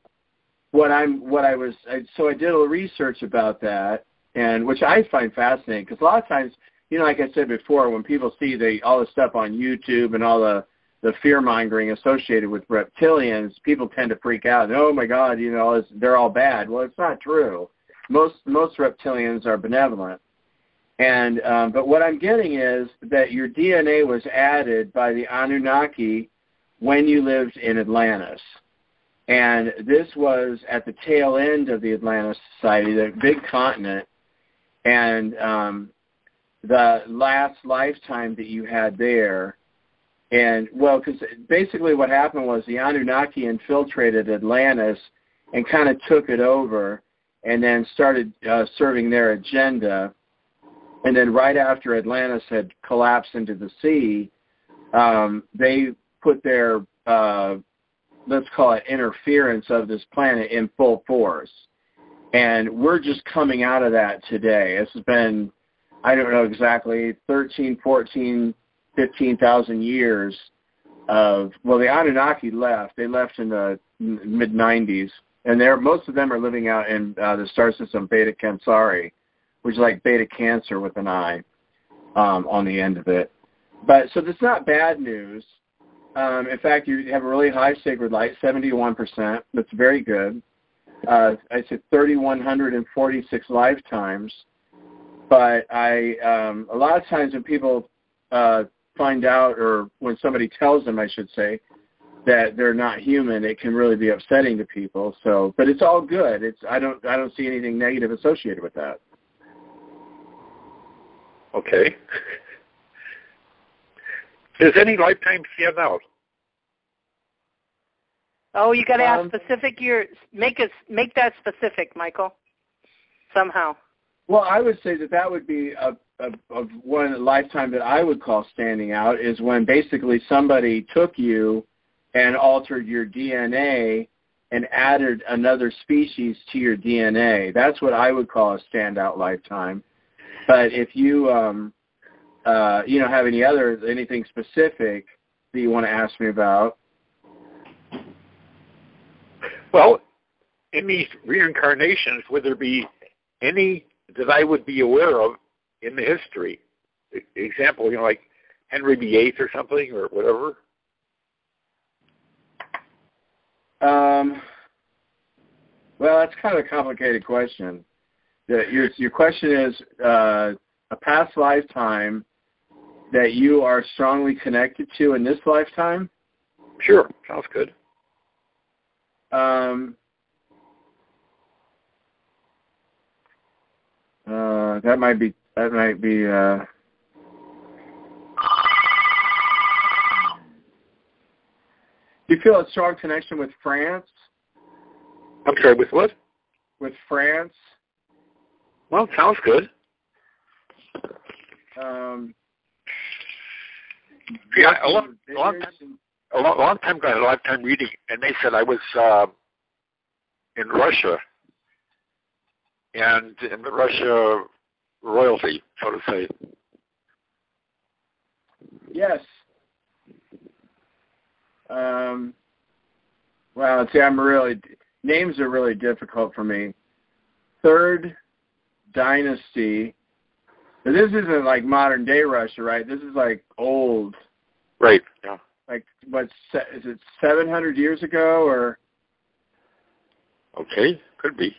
I did a little research about that, and which I find fascinating, because a lot of times, like I said before, when people see all the stuff on YouTube and all the fear-mongering associated with reptilians, people tend to freak out. Oh, my God, they're all bad. Well, it's not true. Most reptilians are benevolent. And but what I'm getting is that your DNA was added by the Anunnaki when you lived in Atlantis. And this was at the tail end of the Atlantis Society, the big continent, and the last lifetime that you had there. And, because basically what happened was the Anunnaki infiltrated Atlantis and kind of took it over and then started serving their agenda. And then right after Atlantis had collapsed into the sea, they put their, let's call it interference of this planet in full force. And we're just coming out of that today. This has been, I don't know exactly, 13, 14, 15,000 years of, well, the Anunnaki left. They left in the mid-90s. And most of them are living out in the star system Beta Cancari, which is like Beta Cancer with an I on the end of it. But so that's not bad news. In fact, you have a really high sacred light, 71%. That's very good. I said 3,146 lifetimes. But a lot of times when people find out, or when somebody tells them, I should say, that they're not human, it can really be upsetting to people. So, but it's all good. I don't see anything negative associated with that. Okay. Does any lifetime stand out? Oh, you got to ask specific. Make that specific, Michael. Somehow. Well, I would say that would be of one lifetime that I would call standing out is when basically somebody took you and altered your DNA and added another species to your DNA. That's what I would call a standout lifetime. But if you have anything specific that you want to ask me about? Well, in these reincarnations, would there be any that I would be aware of in the history? Example, like Henry VIII or something or whatever? Well, that's kind of a complicated question. Your question is a past lifetime that you are strongly connected to in this lifetime? Sure, sounds good. That might be. Do you feel a strong connection with France? I'm sorry, with what? With France. Well, sounds good. Yeah, a long time ago, I had a lifetime reading, and they said I was in Russia, and in the Russia royalty, so to say. Yes. Well, see, names are really difficult for me. Third dynasty. But this isn't like modern day Russia, right? This is like old. Right, yeah. Like, is it 700 years ago or? Okay, could be.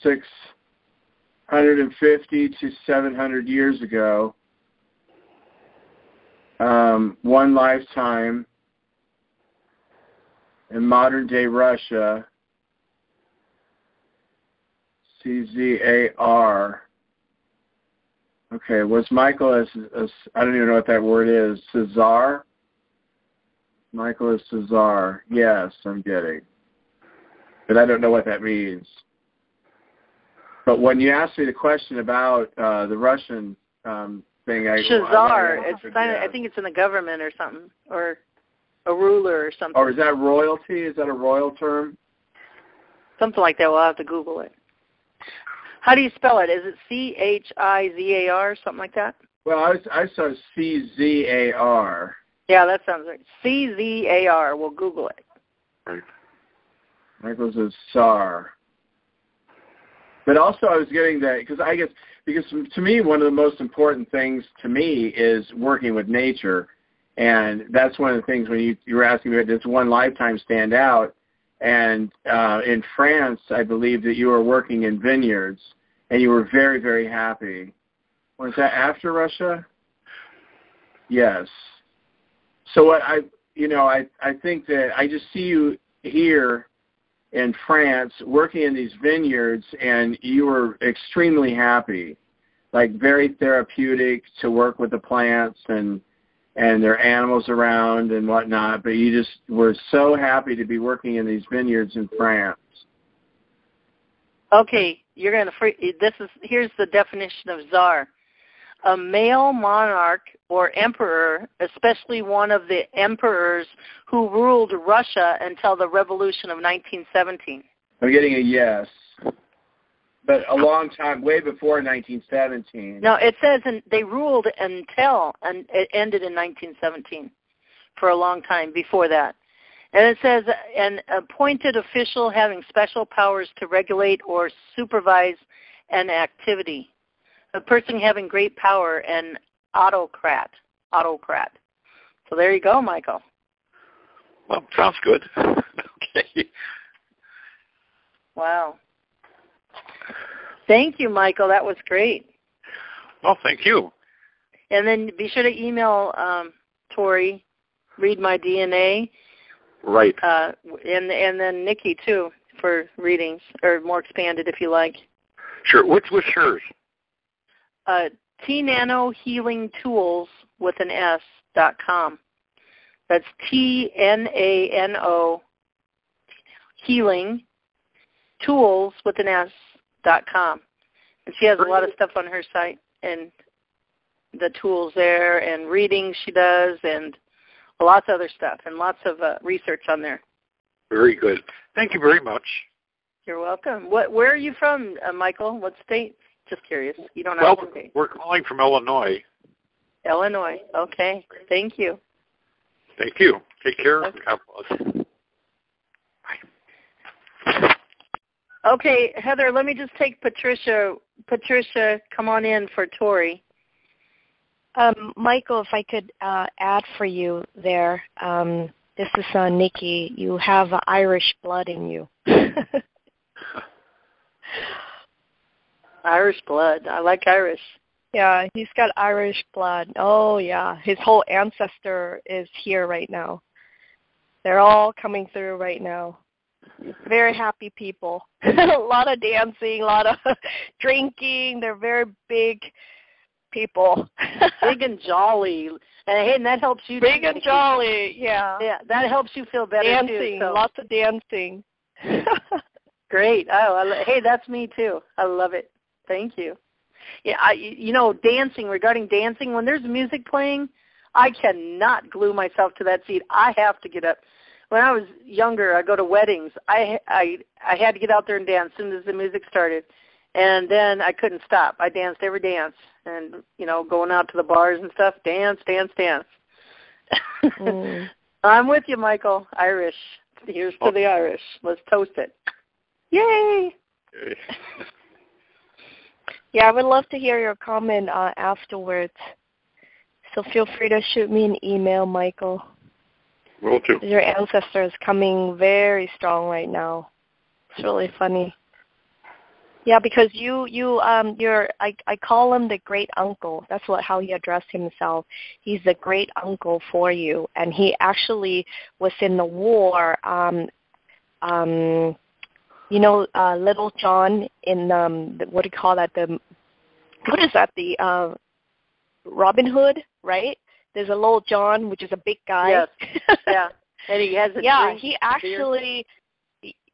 650 to 700 years ago. One lifetime in modern day Russia. CZAR. Okay, was Michael as I don't even know what that word is. Cesar? Michael is Cesar. Yes, I'm getting. But I don't know what that means. But when you asked me the question about the Russian thing, Shazar. I think it's in the government or something, or a ruler or something. Or is that royalty? Is that a royal term? Something like that. We'll have to Google it. How do you spell it? Is it CHIZAR, something like that? Well, I saw CZAR. Yeah, that sounds right. CZAR. We'll Google it. Right. Michael's a czar. But also I was getting that, because to me, one of the most important things to me is working with nature. And that's one of the things when you were asking me, does one lifetime stand out? And in France, I believe that you were working in vineyards, and you were very, very happy. Was that after Russia? Yes. So what I think that I just see you here in France working in these vineyards, and you were extremely happy, like very therapeutic to work with the plants and their animals around and whatnot, but you just were so happy to be working in these vineyards in France. Okay, you're going to here's the definition of czar. a male monarch or emperor, especially one of the emperors who ruled Russia until the revolution of 1917. I'm getting a yes. But a long time, way before 1917. No, it says they ruled until, and it ended in 1917 for a long time before that. And it says an appointed official having special powers to regulate or supervise an activity. A person having great power, an autocrat. So there you go, Michael. Well, sounds good. Okay. Wow. Thank you, Michael. That was great. Well, thank you. And then be sure to email Tory, Read My DNA. Right. And then Nickie, too, for readings, or more expanded if you like. Sure. Which was hers? tnanohealingtools with an S.com. That's TNANO healing tools with an S.com. And she has a lot of stuff on her site and the tools there and readings she does and lots of other stuff and lots of research on there. Very good. Thank you very much. You're welcome. Where are you from, Michael? What state? Just curious. You don't have to state. We're calling from Illinois. Illinois. Okay. Thank you. Thank you. Take care. Okay. God bless. Okay, Heather, let me just take Patricia. Patricia, come on in for Tory. Michael, if I could add for you there, this is Nickie. You have Irish blood in you. Irish blood. I like Irish. Yeah, he's got Irish blood. Oh, yeah. His whole ancestor is here right now. They're all coming through right now. Very happy people. A lot of dancing, a lot of drinking. They're very big people. Big and jolly. And that helps you. Big and jolly, yeah. Yeah, that helps you feel better dancing, too. So. Lots of dancing. Great. Oh, hey, that's me too. I love it. Thank you. Yeah, dancing, regarding dancing, when there's music playing, I cannot glue myself to that seat. I have to get up. When I was younger, I go to weddings. I had to get out there and dance as soon as the music started. And then I couldn't stop. I danced every dance. And, going out to the bars and stuff, dance. I'm with you, Michael. Irish. Here's to the Irish. Let's toast it. Yay! Yeah, I would love to hear your comment afterwards. So feel free to shoot me an email, Michael. Will do. Your ancestor is coming very strong right now. It's really funny. Yeah, because I call him the great uncle. That's how he addressed himself. He's the great uncle for you, and he actually was in the war. Little John in what do you call that? What is that? The Robin Hood, right? There's a little John, which is a big guy. Yes. Yeah. And he has a drink. He actually.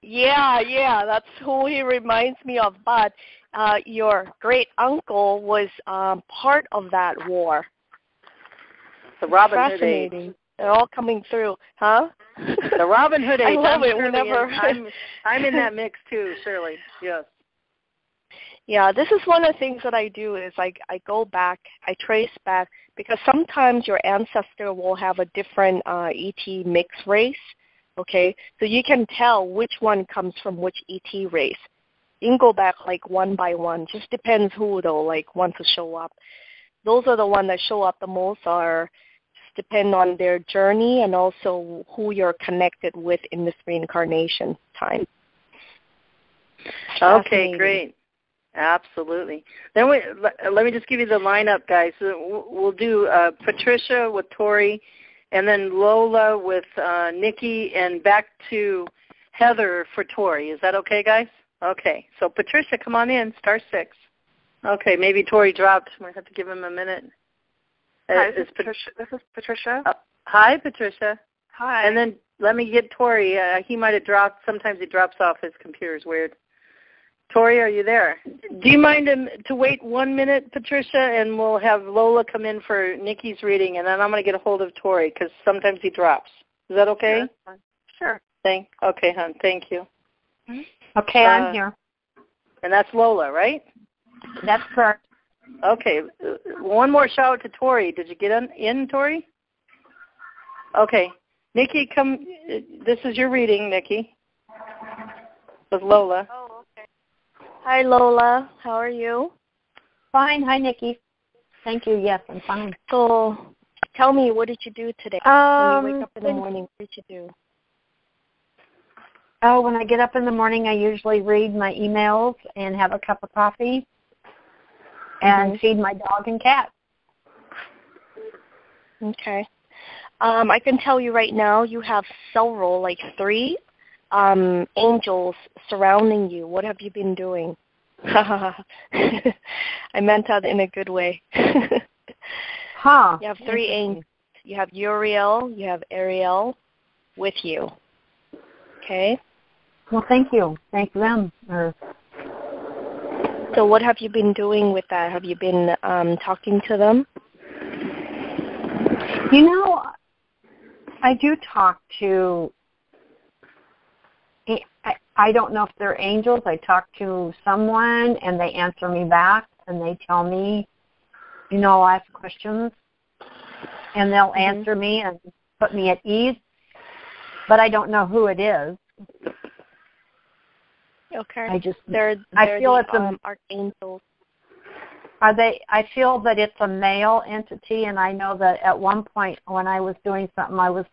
Yeah, that's who he reminds me of. But your great uncle was part of that war. The Robin Hood Fascinating. age. They're all coming through, huh? The Robin Hood age. I love it whenever I'm in that mix too, Shirley. Yes. Yeah, this is one of the things that I do is I go back, I trace back, because sometimes your ancestor will have a different ET mixed race. Okay, so you can tell which one comes from which ET race. You can go back like one by one. Just depends who though, like wants to show up. Those are the ones that show up the most are just depend on their journey and also who you're connected with in this reincarnation time. Okay, great. Absolutely. Then let me just give you the lineup, guys. So we'll do Patricia with Tory, and then Lola with Nickie, and back to Heather for Tory. Is that okay, guys? Okay. So Patricia, come on in, star 6. Okay, maybe Tory dropped. We'll have to give him a minute. Hi, this is Patricia. Hi, Patricia. Hi. And then let me get Tory. He might have dropped. Sometimes he drops off. His computer's weird. Tori, are you there? Do you mind to wait 1 minute, Patricia, and we'll have Lola come in for Nikki's reading, and then I'm going to get a hold of Tori because sometimes he drops. Is that okay? Sure. Okay, hon. Thank you. Okay, I'm here. And that's Lola, right? That's correct. Okay. One more shout out to Tori. Did you get in, Tori? Okay. Nikki, come. This is your reading, Nikki, with Lola. Oh, okay. Hi, Lola. How are you? Fine. Hi, Nikki. Thank you. Yes, I'm fine. So, tell me, what did you do today? When you wake up in the morning, what did you do? Oh, when I get up in the morning, I usually read my emails and have a cup of coffee and feed my dog and cat. Okay. I can tell you right now, you have several, like 3 angels surrounding you. What have you been doing? I meant that in a good way. Huh. You have 3 angels. You have Uriel, you have Ariel with you. Okay? Well, thank you. Thank them. So what have you been doing with that? Have you been talking to them? You know, I do talk to, I don't know if they're angels. I talk to someone and they answer me back and they tell me, I'll ask questions and they'll answer me and put me at ease, but I don't know who it is. Okay. I feel it's archangels. Are they? I feel that it's a male entity, and I know that at one point when I was doing something, I was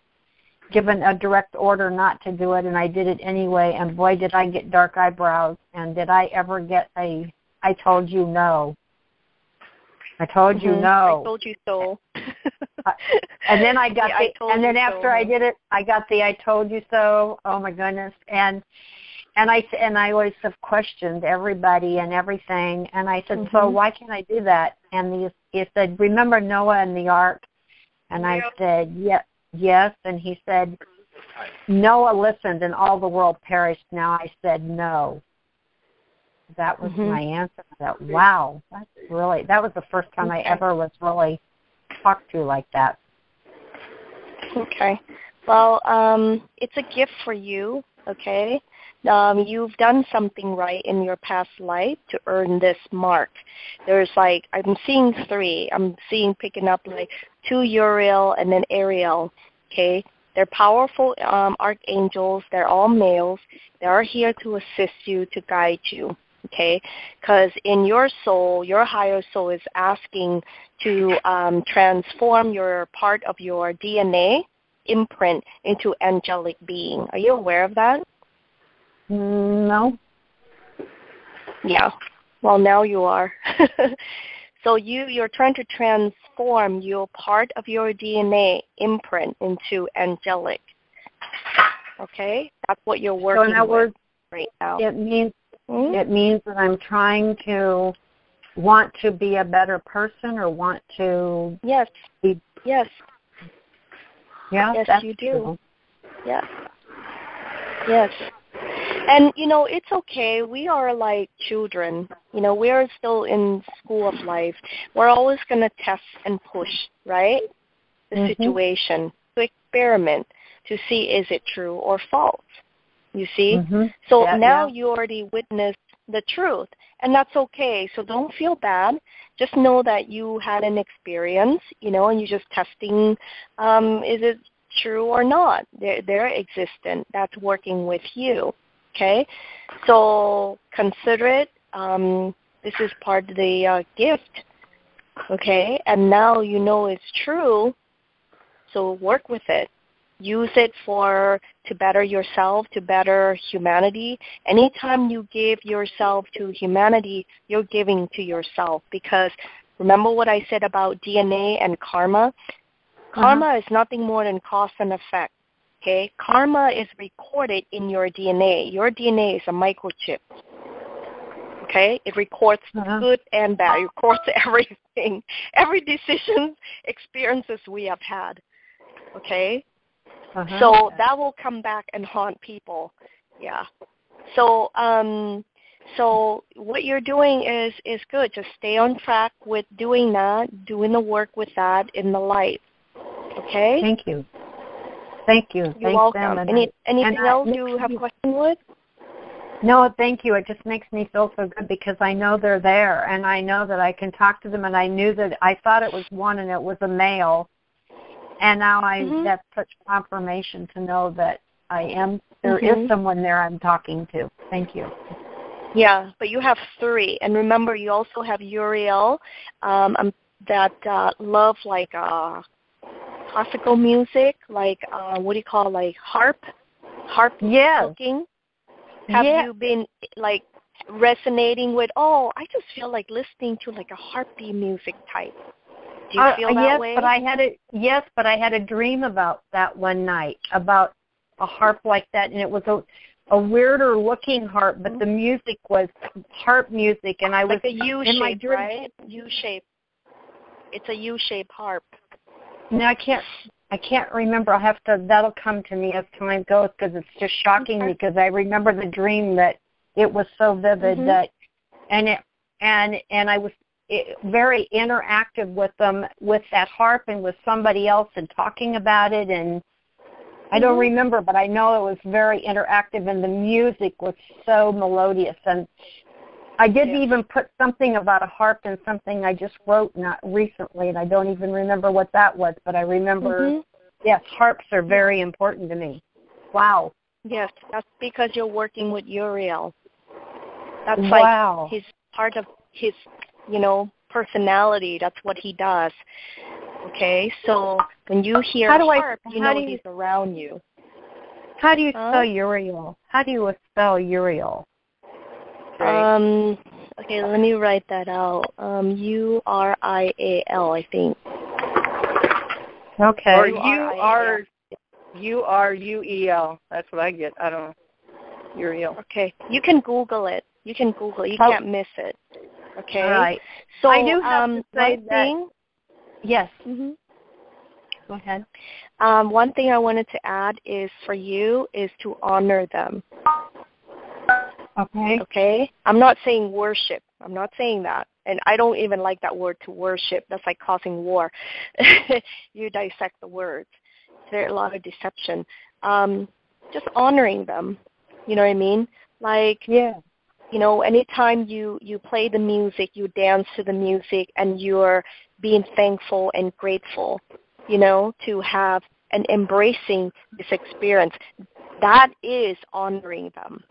given a direct order not to do it, and I did it anyway. And boy, did I get dark eyebrows! And did I ever get I told you no. I told you no. I told you so. And then I got and then after I did it, I got the I told you so. Oh my goodness! And I always have questioned everybody and everything. And I said, so why can't I do that? And he said, remember Noah and the ark? And I said, yes. And he said, Noah listened and all the world perished. Now I said no. That was my answer. I thought, wow, that was the first time I ever was really talked to like that. Okay. Well, it's a gift for you, okay? You've done something right in your past life to earn this mark. There's I'm seeing 3. I'm seeing picking up 2 Uriel and then Ariel, okay? They're powerful archangels. They're all males. They are here to assist you, to guide you, okay? Because in your soul, your higher soul is asking to transform your part of your DNA imprint into angelic being. Are you aware of that? No. Yeah. Well, now you are. So you're trying to transform your part of your DNA imprint into angelic. Okay? That's what you're working so in other words, right now. It means that I'm trying to want to be a better person or want to Yes. be... Yes. Yeah, yes, that's you do. True. Yes. Yes. And, it's okay. We are like children. We're still in school of life. We're always going to test and push, right? The situation, to experiment, to see is it true or false. You see? So now you already witnessed the truth, and that's okay. So don't feel bad. Just know that you had an experience, and you're just testing, is it true or not? They're existent. That's working with you. Okay? So consider it. This is part of the gift. Okay? And now you know it's true, so work with it. Use it to better yourself, to better humanity. Anytime you give yourself to humanity, you're giving to yourself. Because remember what I said about DNA and karma? Karma is nothing more than cause and effect. Okay? Karma is recorded in your DNA. Your DNA is a microchip. Okay? It records good and bad. It records everything. Every decision, experiences we have had. Okay? So that will come back and haunt people. Yeah. So So what you're doing is good. Just stay on track with doing that, doing the work with that in the light. Okay? Thank you. Thank you. You're welcome. Anything else you have a question with? No, thank you. It just makes me feel so good because I know they're there, and I know that I can talk to them, and I knew that I thought it was one and it was a male, and now that's such confirmation to know that there is someone there I'm talking to. Thank you. Yeah, but you have 3, and remember you also have Uriel that love like classical music, like what do you call like harp cooking. Have you been like resonating with? Oh, I just feel like listening to like a harpy music type. Do you feel that way? But I had a dream about that one night about a harp like that, and it was a weirder looking harp, but the music was harp music, and I was like a U-shape, right? U-shape. It's a U-shape harp. No, I can't remember. That'll come to me as time goes because it's just shocking me because I remember the dream that it was so vivid that, and I was very interactive with them, with that harp and with somebody else and talking about it, and I don't remember, but I know it was very interactive and the music was so melodious, and I did even put something about a harp in something I just wrote not recently, and I don't even remember what that was, but I remember, yes, harps are very important to me. Wow. Yes, that's because you're working with Uriel. That's like his part of his, personality. That's what he does. Okay, so when you hear harp, you know he's around you. How do you spell Uriel? How do you spell Uriel? Okay, let me write that out. Urial, I think. Okay. Or Uruel. That's what I get. I don't know. Uriel. Okay. You can Google it. You can't miss it. Okay. All right. So I do have to say one thing. Yes. Go ahead. One thing I wanted to add is for you is to honor them. Okay. Okay? I'm not saying worship. I'm not saying that. And I don't even like that word to worship. That's like causing war. You dissect the words. There's a lot of deception. Just honoring them. You know what I mean? Like, anytime you play the music, you dance to the music, and you're being thankful and grateful, to have and embracing this experience, that is honoring them.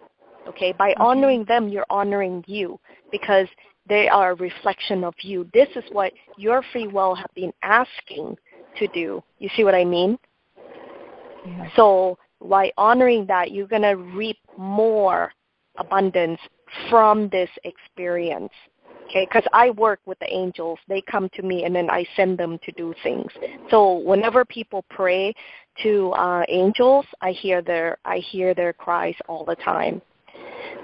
Okay, by honoring them, you're honoring you because they are a reflection of you. This is what your free will have been asking to do. You see what I mean? Yeah. So by honoring that, you're going to reap more abundance from this experience. Okay, because I work with the angels. They come to me, and then I send them to do things. So whenever people pray to angels, I hear their cries all the time.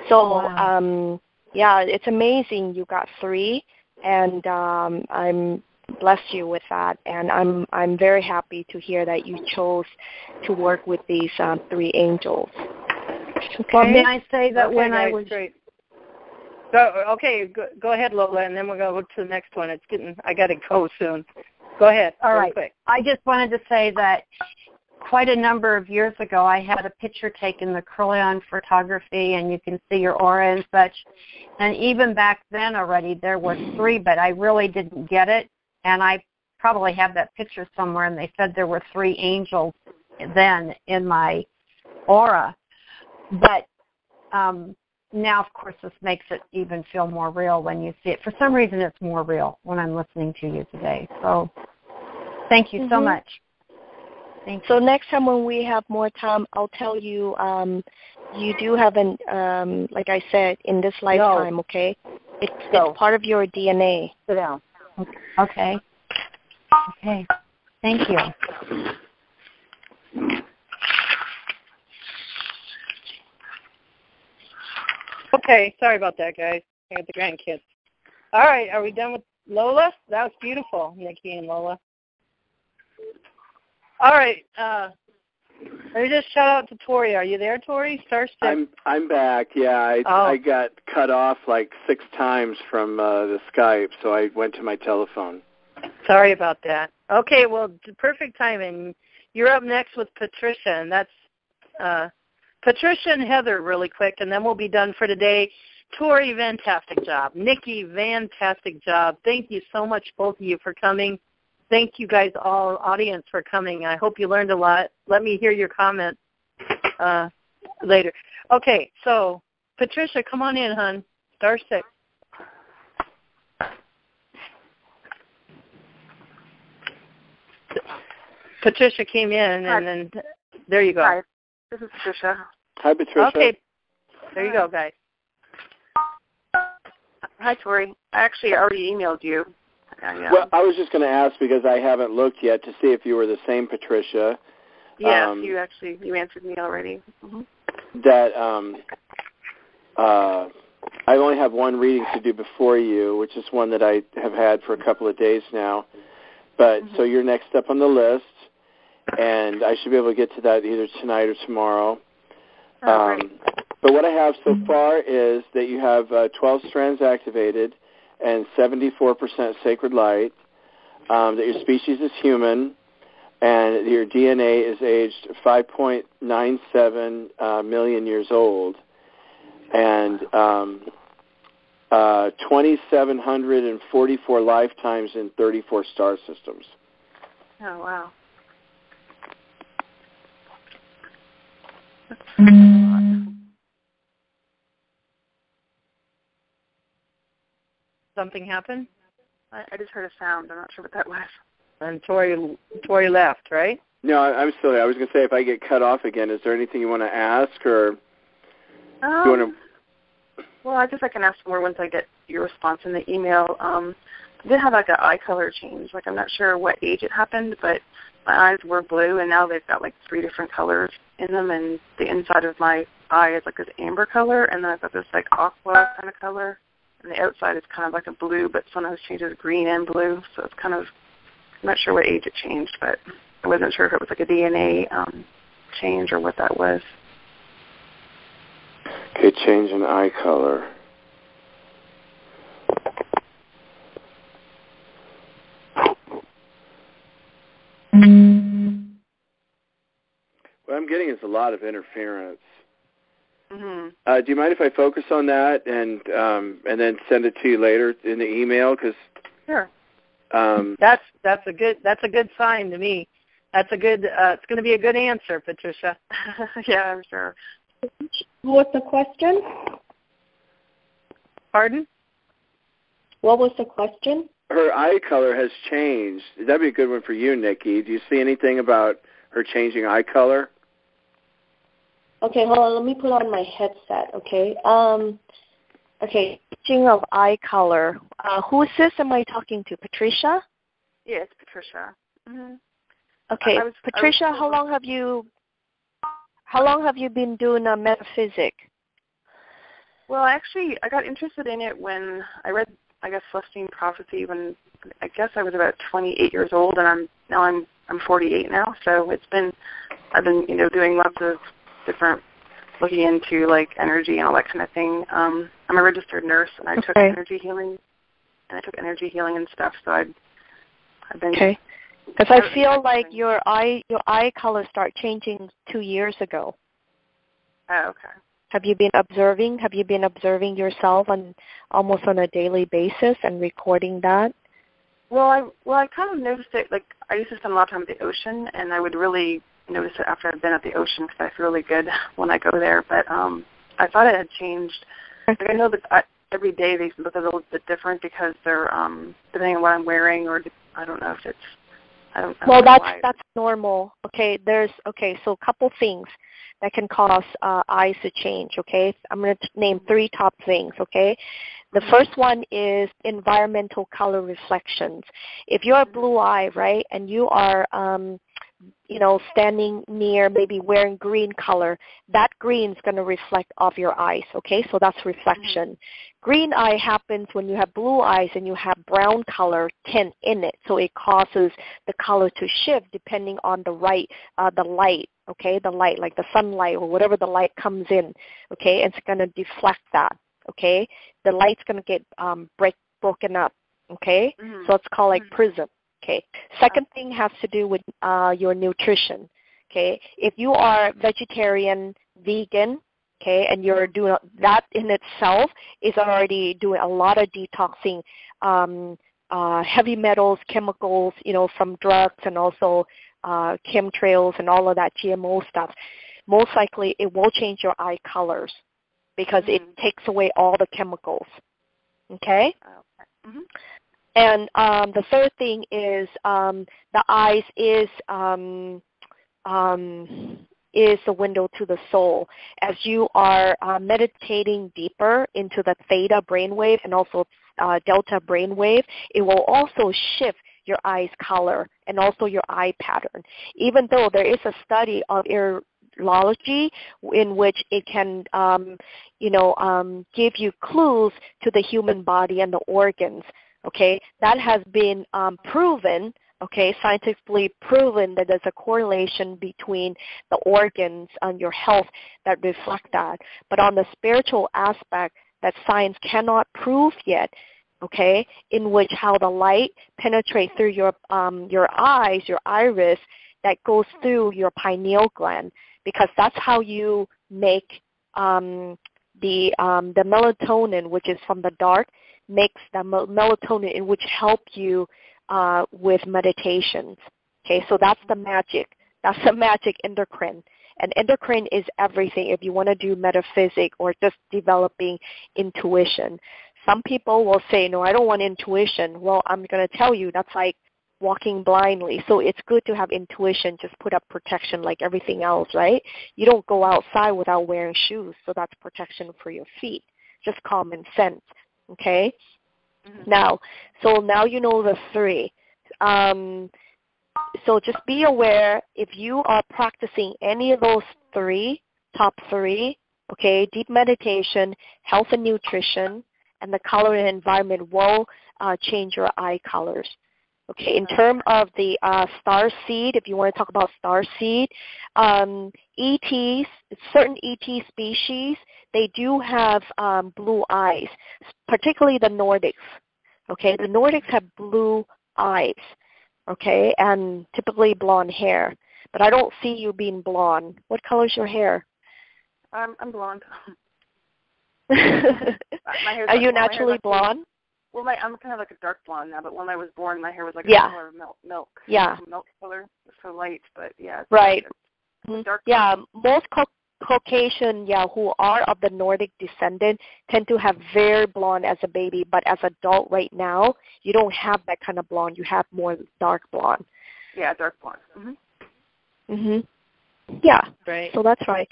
So, it's amazing you got 3, and I'm blessed you with that, and I'm very happy to hear that you chose to work with these 3 angels. Okay? Well, may I say that when I was... Great. So, go ahead, Lola, and then we're going to go to the next one. I got to go soon. Go ahead. All right. Quick. I just wanted to say that quite a number of years ago, I had a picture taken, the Curlion photography, and you can see your aura and such. And even back then already, there were 3, but I really didn't get it. And I probably have that picture somewhere, and they said there were 3 angels then in my aura. But now, of course, this makes it even feel more real when you see it. For some reason, it's more real when I'm listening to you today. So thank you so much. So next time when we have more time, I'll tell you, you do have like I said, in this lifetime, okay? It's part of your DNA. Sit down. Okay. Okay. Thank you. Okay, sorry about that, guys. I got the grandkids. All right, are we done with Lola? That was beautiful, Nickie and Lola. All right, Let me just shout out to Tori. Are you there, Tori? Star 6. I'm back. Yeah, I got cut off like 6 times from the Skype, so I went to my telephone. Sorry about that. Okay, well, perfect timing. You're up next with Patricia, and that's Patricia and Heather really quick, and then we'll be done for today. Tori, fantastic job. Nickie, fantastic job. Thank you so much, both of you, for coming. Thank you guys all, audience, for coming. I hope you learned a lot. Let me hear your comments later. Okay, so Patricia, come on in, hon. Star 6. Patricia came in, and then there you go. Hi, this is Patricia. Hi, Patricia. Okay, there you go, guys. Hi, Tori. I actually already emailed you. Well, I was just going to ask because I haven't looked yet to see if you were the same Patricia. Yeah, you answered me already. Mm-hmm. That I only have one reading to do before you, which is one that I have had for a couple of days now. But so you're next up on the list, and I should be able to get to that either tonight or tomorrow. But what I have so far is that you have 12 strands activated and 74% sacred light, that your species is human, and your DNA is aged 5.97 million years old, and 2,744 lifetimes in 34 star systems. Oh, wow. Something happened? I just heard a sound. I'm not sure what that was. And Tori left, right? No, I'm still there. I was going to say, if I get cut off again, is there anything you want to ask, or you want to? Well, I guess I can ask more once I get your response in the email. I did have like an eye color change. Like, I'm not sure what age it happened, but my eyes were blue, and now they've got like 3 different colors in them, and the inside of my eye is like this amber color, and then I've got this like aqua kind of color. And the outside is kind of like a blue, but sometimes changes green and blue. So it's kind of, I'm not sure what age it changed, but I wasn't sure if it was like a DNA change or what that was. Okay, change in eye color. What I'm getting is a lot of interference. Mm-hmm. Do you mind if I focus on that and then send it to you later in the email? Sure. That's a good sign to me. That's a good. It's going to be a good answer, Patricia. Yeah, I'm sure. What's the question? Pardon? What was the question? Her eye color has changed. That'd be a good one for you, Nickie. Do you see anything about her changing eye color? Okay, hold on. Let me put on my headset, okay? Okay, changing of eye color. Who is this? Am I talking to? Patricia? Yeah, it's Patricia. Mm-hmm. Okay, Patricia, how long have you been doing metaphysics? Well, actually, I got interested in it when I read, I guess, Celestine Prophecy when I guess I was about 28 years old, and I'm 48 now. So I've been doing lots of different, looking into like energy and all that kind of thing. I'm a registered nurse, and I took energy healing, and stuff. So I've been because I feel like your eye color started changing 2 years ago. Oh, okay. Have you been observing yourself almost on a daily basis and recording that? Well, I kind of noticed it. Like, I used to spend a lot of time at the ocean, and I would really notice it after I've been at the ocean because I feel really good when I go there. But I thought it had changed. Like, I know that every day they look a little bit different because they're depending on what I'm wearing, or I don't know if it's. Well, that's normal. Okay, so a couple things that can cause eyes to change, okay? I'm going to name 3 top things, okay? The first one is environmental color reflections. If you're a blue eye, right, and you are, standing near, maybe wearing green color, that green is going to reflect off your eyes, okay? So that's reflection. Mm-hmm. Green eye happens when you have blue eyes and you have brown color tint in it, so it causes the color to shift depending on the light okay, the light, like the sunlight or whatever the light comes in, okay, and it's going to deflect that, okay. The light's going to get broken up, okay. So it's called like prism, okay. Second thing has to do with your nutrition, okay. If you are vegetarian, vegan, okay, and you're doing that in itself is already doing a lot of detoxing, heavy metals, chemicals, from drugs and also chemtrails and all of that GMO stuff. Most likely it will change your eye colors because it takes away all the chemicals, okay? And the third thing is the eyes is the window to the soul. As you are meditating deeper into the theta brainwave and also delta brainwave, it will also shift your eye's color and also your eye pattern. Even though there is a study of iridology in which it can, give you clues to the human body and the organs, okay, that has been proven, okay, scientifically proven that there's a correlation between the organs and your health that reflect that. But on the spiritual aspect that science cannot prove yet, okay, in which how the light penetrates through your eyes, your iris, that goes through your pineal gland, because that's how you make the melatonin, which is from the dark, makes the melatonin in which help you with meditations. Okay, so that's the magic. That's the magic endocrine. And endocrine is everything if you want to do metaphysics or just developing intuition. Some people will say, no, I don't want intuition. Well, I'm going to tell you that's like walking blindly. So it's good to have intuition. Just put up protection like everything else, right? You don't go outside without wearing shoes, so that's protection for your feet. Just common sense, okay? Now you know the three. So just be aware if you are practicing any of those top three, okay, deep meditation, health and nutrition, and the color and environment will change your eye colors. Okay, in terms of the star seed, if you want to talk about star seed, ETs, certain ET species, they do have blue eyes, particularly the Nordics. Okay, the Nordics have blue eyes, okay, and typically blonde hair. But I don't see you being blonde. What color is your hair? I'm blonde. Are you naturally blonde? Well, I'm kind of like a dark blonde now, but when I was born, my hair was like a color of milk. Yeah. Milk color, so light, but yeah. Right. Dark. Yeah, most Caucasian, who are of the Nordic descendant tend to have very blonde as a baby, but as an adult right now, you don't have that kind of blonde. You have more dark blonde. Yeah, dark blonde. Yeah. Right. So that's right.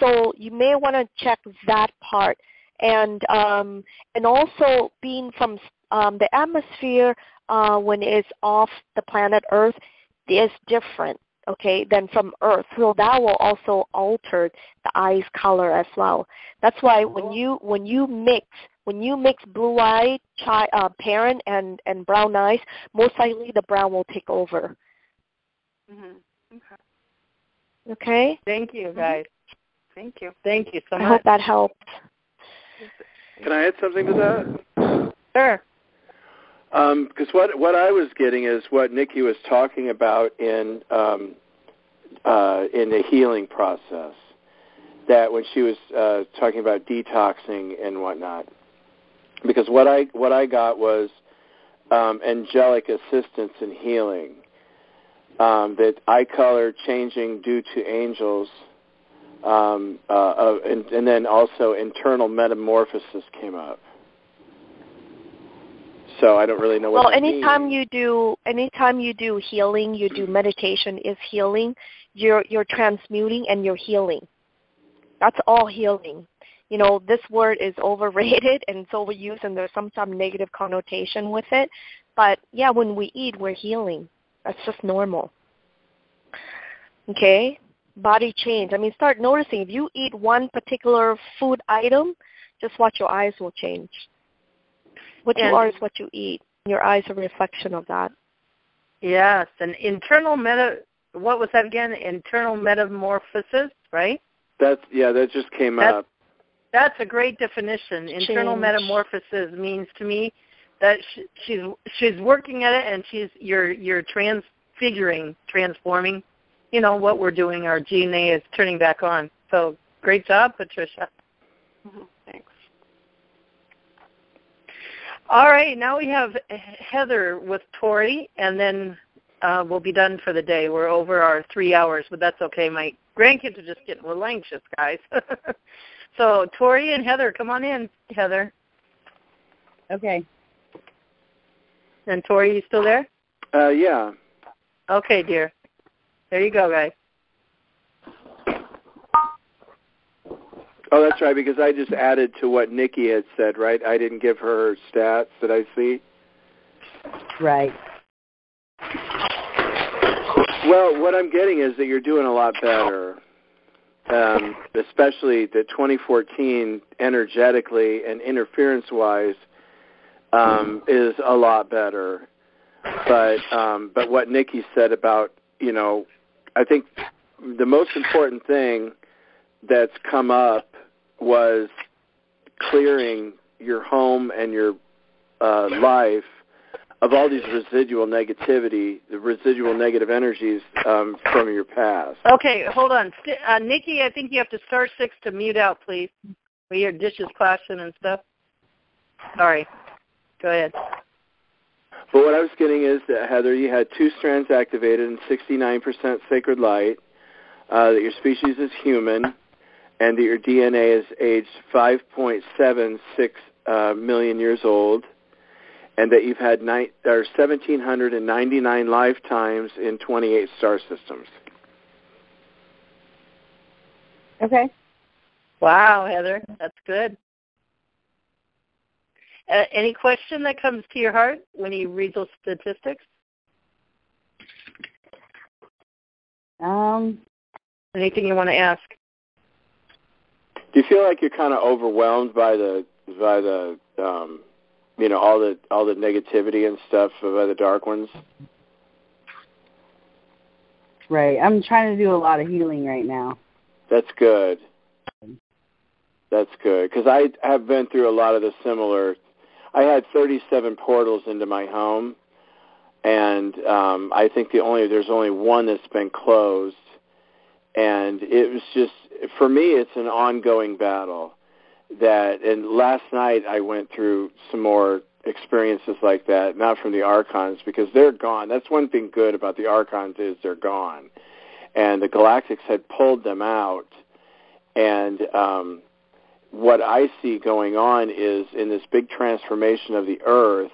So you may want to check that part, and also being from the atmosphere when it's off the planet Earth is different. Okay, than from Earth. So that will also alter the eye's color as well. That's why when you mix blue-eyed parent and brown eyes, most likely the brown will take over. Okay. Thank you, guys. Thank you. Thank you so much. I hope that helped. Can I add something to that? Sure. Because what I was getting is what Nickie was talking about in the healing process. That when she was talking about detoxing and whatnot, because what I got was angelic assistance in healing. That eye color changing due to angels, and then also internal metamorphosis came up. So I don't really know what that means. Anytime you do healing, you do meditation is healing. You're transmuting and you're healing. That's all healing. You know, this word is overrated and it's overused, and there's sometimes negative connotation with it. But yeah, when we eat, we're healing. That's just normal. Okay? Body change. I mean, start noticing if you eat one particular food item, just watch your eyes will change. What you are is what you eat. Your eyes are a reflection of that. Yes, and internal what was that again? Internal metamorphosis, right? That just came up. That's a great definition. Internal metamorphosis means to me that she's working at it, and you're transfiguring, transforming. You know what we're doing. Our DNA is turning back on. So great job, Patricia. Mm-hmm. Thanks. All right, now we have Heather with Tory, and then we'll be done for the day. We're over our 3 hours, but that's okay. My grandkids are just getting a little anxious, guys. So Tory and Heather, come on in, Heather. Okay. And Tory, you still there? Yeah. Okay, dear. There you go, guys. Oh, that's right, because I just added to what Nickie had said, right? I didn't give her stats that I see. Right. Well, what I'm getting is that you're doing a lot better, especially the 2014 energetically and interference-wise is a lot better. But what Nickie said about, I think the most important thing that's come up was clearing your home and your life of all these residual negativity, the residual negative energies from your past. Okay, hold on. Nickie, I think you have to star 6 to mute out, please. We hear dishes clashing and stuff. Sorry. Go ahead. But what I was getting is that, Heather, you had 2 strands activated and 69% sacred light, that your species is human, and that your DNA is aged 5.76 million years old, and that you've had 1,799 lifetimes in 28 star systems. Okay. Wow, Heather, that's good. Any question that comes to your heart when you read those statistics? Anything you want to ask? Do you feel like you're kind of overwhelmed by the all the negativity and stuff by the dark ones? Right. I'm trying to do a lot of healing right now. That's good. That's good, because I have been through a lot of the similar. I had 37 portals into my home, and I think there's only one that's been closed, and it was just, for me, it's an ongoing battle. And last night I went through some more experiences like that, not from the Archons, because they're gone. That's one thing good about the Archons is they're gone. And the Galactics had pulled them out. And what I see going on is in this big transformation of the Earth,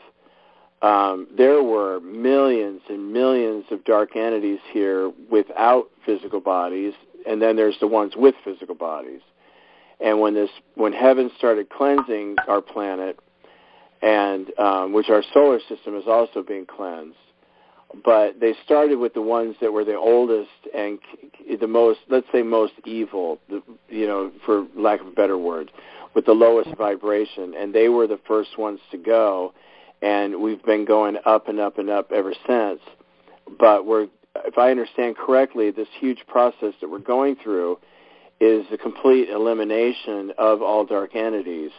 there were millions and millions of dark entities here without physical bodies, and then there's the ones with physical bodies. And when heaven started cleansing our planet, and which our solar system is also being cleansed, but they started with the ones that were the oldest and the most, let's say, most evil, for lack of a better word, with the lowest vibration, and they were the first ones to go, and we've been going up and up and up ever since. But if I understand correctly, this huge process that we're going through is the complete elimination of all dark entities.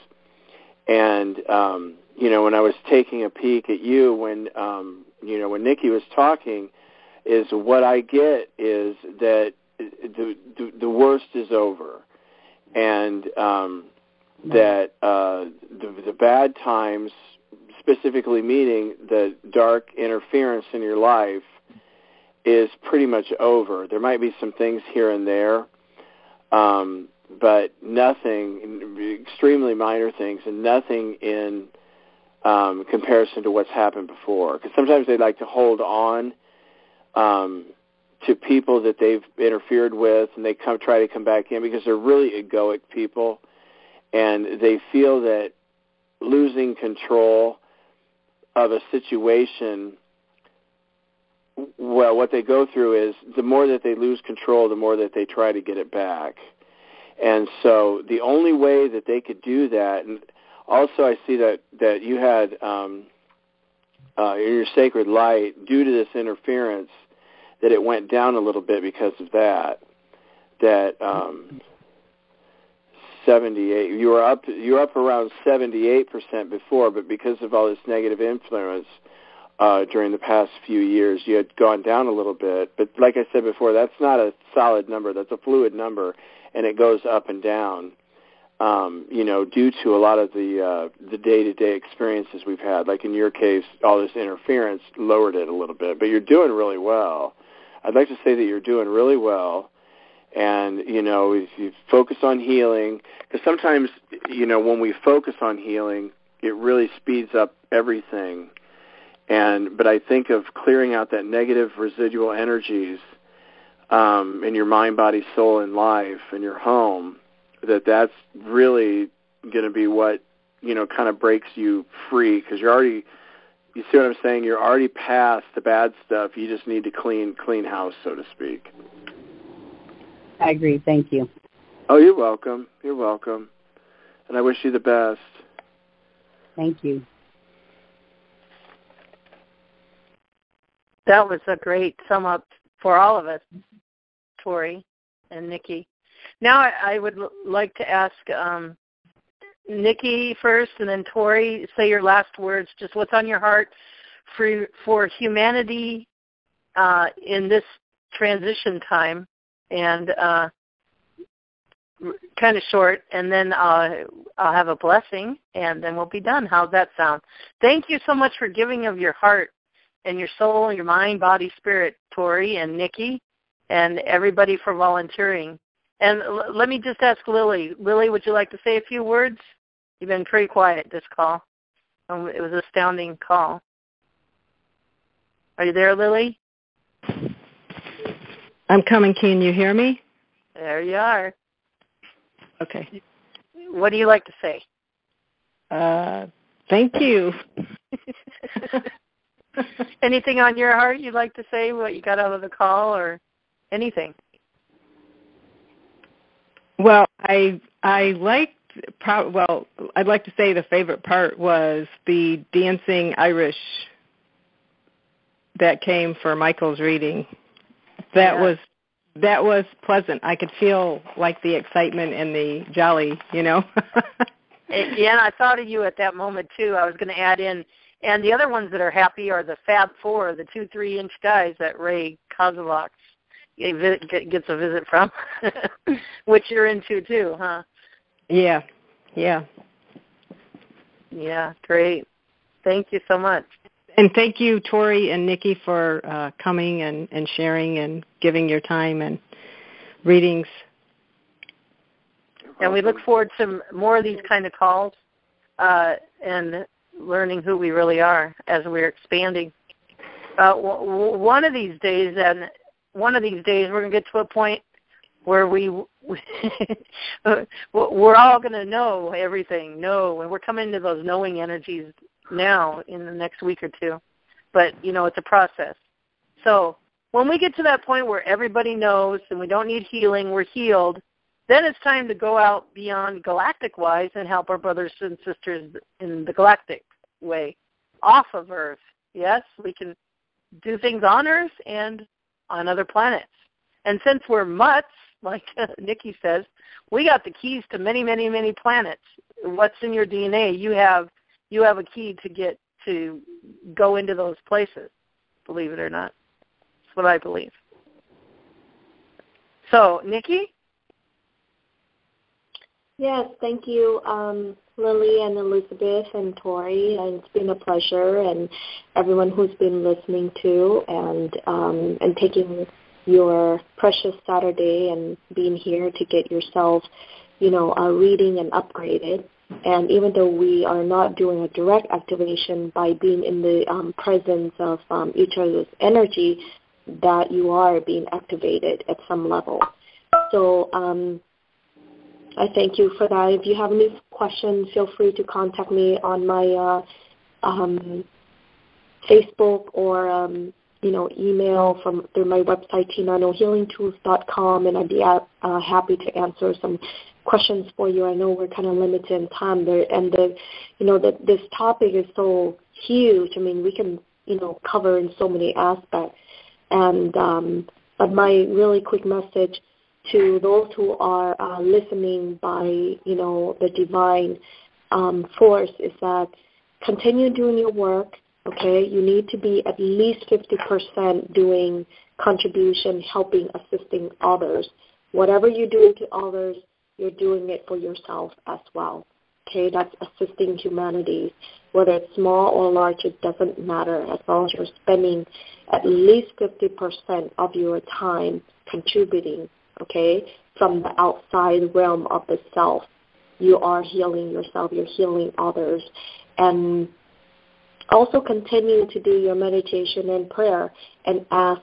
And, when I was taking a peek at you, when Nickie was talking, is what I get is that the worst is over. And that the bad times, specifically meaning the dark interference in your life, is pretty much over. There might be some things here and there, but nothing, extremely minor things, and nothing in comparison to what's happened before. Because sometimes they like to hold on to people that they've interfered with, and they try to come back in because they're really egoic people, and they feel that losing control of a situation, well, what they go through is the more that they lose control, the more that they try to get it back. And so the only way that they could do that, and also I see that you had in your sacred light, due to this interference, that it went down a little bit because of that. That 78. You were up around 78% before, but because of all this negative influence during the past few years, you had gone down a little bit. But like I said before, that's not a solid number. That's a fluid number, and it goes up and down. Due to a lot of the day-to-day experiences we've had. Like in your case, all this interference lowered it a little bit. But you're doing really well. I'd like to say that you're doing really well. And, if you focus on healing, because sometimes, when we focus on healing, it really speeds up everything. But I think of clearing out that negative residual energies in your mind, body, soul, and life, in your home, that's really going to be what, kind of breaks you free, because you see what I'm saying? You're already past the bad stuff. You just need to clean house, so to speak. I agree. Thank you. Oh, you're welcome. You're welcome. And I wish you the best. Thank you. That was a great sum up for all of us, Tory and Nickie. Now I would like to ask Nickie first, and then Tory, say your last words, just what's on your heart for humanity in this transition time, and kind of short, and then I'll have a blessing, and then we'll be done. How's that sound? Thank you so much for giving of your heart and your soul, your mind, body, spirit, Tory and Nickie, and everybody for volunteering. And let me just ask Lily. Lily, would you like to say a few words? You've been pretty quiet this call. It was an astounding call. Are you there, Lily? I'm coming. Can you hear me? There you are. Okay. What do you like to say? Thank you. Anything on your heart you'd like to say, what you got out of the call, or anything? Well, I'd like to say the favorite part was the dancing Irish that came for Michael's reading. That was pleasant. I could feel like the excitement and the jolly, Yeah, and I thought of you at that moment too. I was going to add in, and the other ones that are happy are the Fab Four, the 2 3-inch guys that Ray Kozlovic gets a visit from, which you're into too, huh? Yeah. Yeah, great. Thank you so much. And thank you, Tory and Nickie, for coming and sharing and giving your time and readings. And we look forward to more of these kind of calls and learning who we really are as we're expanding. One of these days we're going to get to a point where we're all going to know everything, and we're coming to those knowing energies now in the next week or two. But, it's a process. So when we get to that point where everybody knows and we don't need healing, we're healed, then it's time to go out beyond galactic-wise and help our brothers and sisters in the galactic way, off of Earth. Yes, we can do things on Earth and on other planets. And since we're mutts, like Nickie says, we got the keys to many, many, many planets. What's in your DNA, you have a key to go into those places, believe it or not. That's what I believe. So, Nickie? Yes, thank you, Lily and Elizabeth and Tory, and it's been a pleasure, and everyone who's been listening to and taking your precious Saturday and being here to get yourself, a reading and upgraded. And even though we are not doing a direct activation by being in the presence of each other's energy, that you are being activated at some level. So I thank you for that. If you have any questions, feel free to contact me on my Facebook or email through my website, tnanohealingtools.com, and I'd be happy to answer some questions for you. I know we're kind of limited in time there, and this topic is so huge. I mean, we can cover in so many aspects. And but my really quick message to those who are listening by, the divine force is that continue doing your work, okay? You need to be at least 50% doing contribution, helping, assisting others. Whatever you're doing to others, you're doing it for yourself as well, okay? That's assisting humanity. Whether it's small or large, it doesn't matter as long as you're spending at least 50% of your time contributing, okay, from the outside realm of the self. You are healing yourself, you're healing others. And also continue to do your meditation and prayer and ask,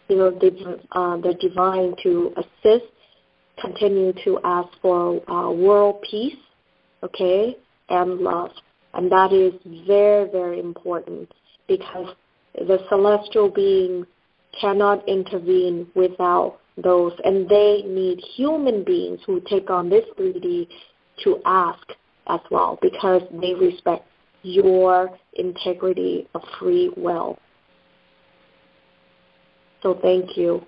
the divine to assist. Continue to ask for world peace, okay, and love. And that is very, very important because the celestial beings cannot intervene without those, and they need human beings who take on this 3D to ask as well because they respect your integrity of free will. So thank you.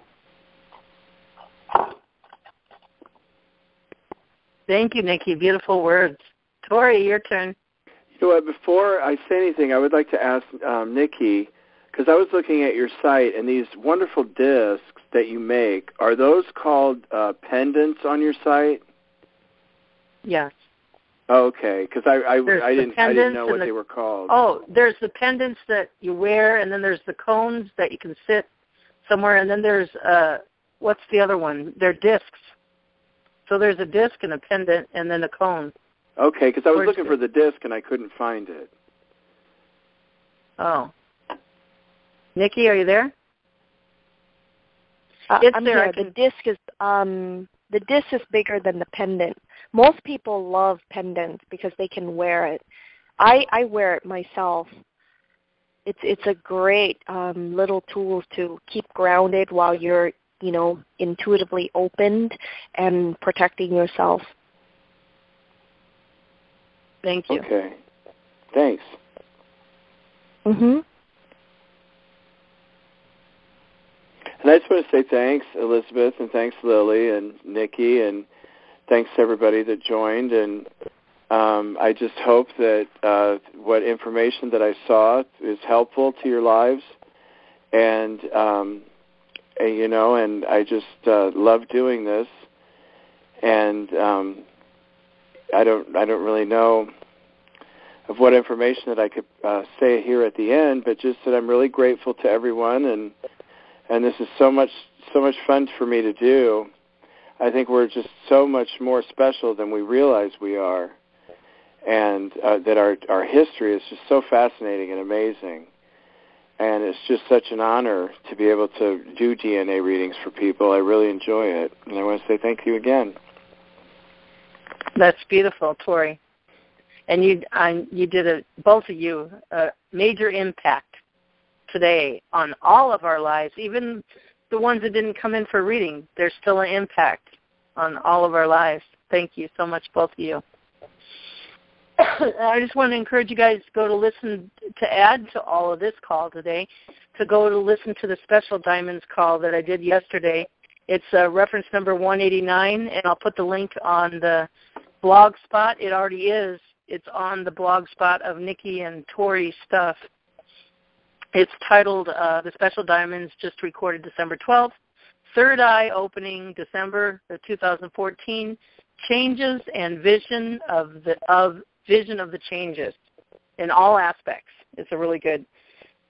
Thank you, Nickie. Beautiful words. Tory, your turn. You know what, before I say anything, I would like to ask Nickie, because I was looking at your site, and these wonderful discs that you make, are those called pendants on your site? Yes. Okay, because I didn't know what they were called. Oh, there's the pendants that you wear, and then there's the cones that you can sit somewhere, and then there's, what's the other one? They're discs. So there's a disc and a pendant, and then a cone. Okay, because I was looking for the disc, and I couldn't find it. Oh. Nickie, are you there? It's I'm there. Here. The disc is bigger than the pendant. Most people love pendants because they can wear it. I wear it myself. It's a great little tool to keep grounded while you're, intuitively opened and protecting yourself. Thank you. Okay. Thanks. Mhm. And I just want to say thanks, Elizabeth, and thanks, Lily and Nickie, and thanks to everybody that joined. And I just hope that what information that I saw is helpful to your lives. And and I just love doing this. And I don't really know of what information that I could say here at the end, but just that I'm really grateful to everyone, and this is so much fun for me to do. I think we're just so much more special than we realize we are, and that our history is just so fascinating and amazing. And it's just such an honor to be able to do DNA readings for people. I really enjoy it, and I want to say thank you again. That's beautiful, Tory. And you did both of you, a major impact today on all of our lives, even the ones that didn't come in for reading. There's still an impact on all of our lives. Thank you so much, both of you. I just want to encourage you guys to go to listen, to add to all of this call today, to go to listen to the special Diamonds call that I did yesterday. It's reference number 189, and I'll put the link on the blog spot. It already is. It's on the blog spot of Nickie and Tory's stuff. It's titled The Special Diamonds, just recorded December 12th. Third Eye opening December of 2014. Changes and vision of the changes in all aspects. It's a really good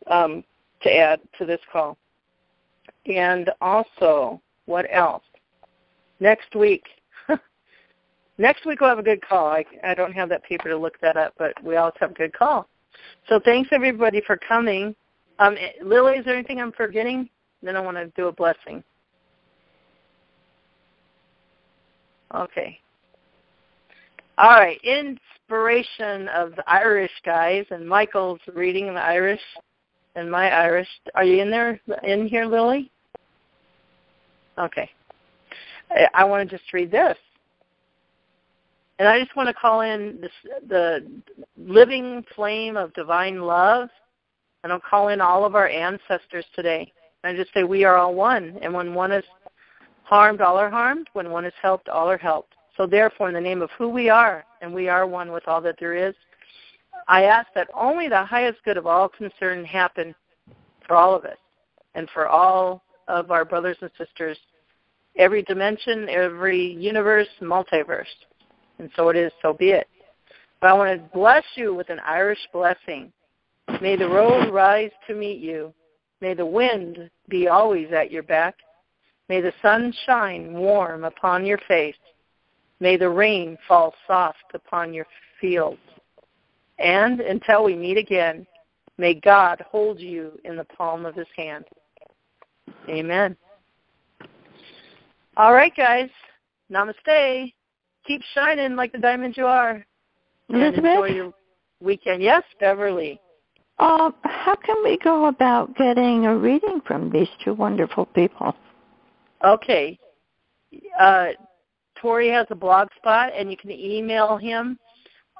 to add to this call. And also, what else? Next week we'll have a good call. I don't have that paper to look that up, but we always have a good call. So thanks, everybody, for coming. Lily, is there anything I'm forgetting? Then I want to do a blessing. Okay. All right. Inspiration of the Irish guys, and Michael's reading the Irish and my Irish. Are you in here, Lily? Okay. I want to just read this. And I just want to call in the living flame of divine love, and I'll call in all of our ancestors today And I just say we are all one. And when one is harmed, all are harmed. When one is helped, all are helped. So therefore, in the name of who we are, and we are one with all that there is, I ask that only the highest good of all concerned happen for all of us and for all of our brothers and sisters, every dimension, every universe, multiverse. And so it is, so be it. But I want to bless you with an Irish blessing. May the road rise to meet you. May the wind be always at your back. May the sun shine warm upon your face. May the rain fall soft upon your fields. And until we meet again, may God hold you in the palm of his hand. Amen. All right, guys. Namaste. Keep shining like the diamond you are. Elizabeth? And enjoy your weekend. Yes, Beverly. How can we go about getting a reading from these two wonderful people? Okay. Tory has a blog spot, and you can email him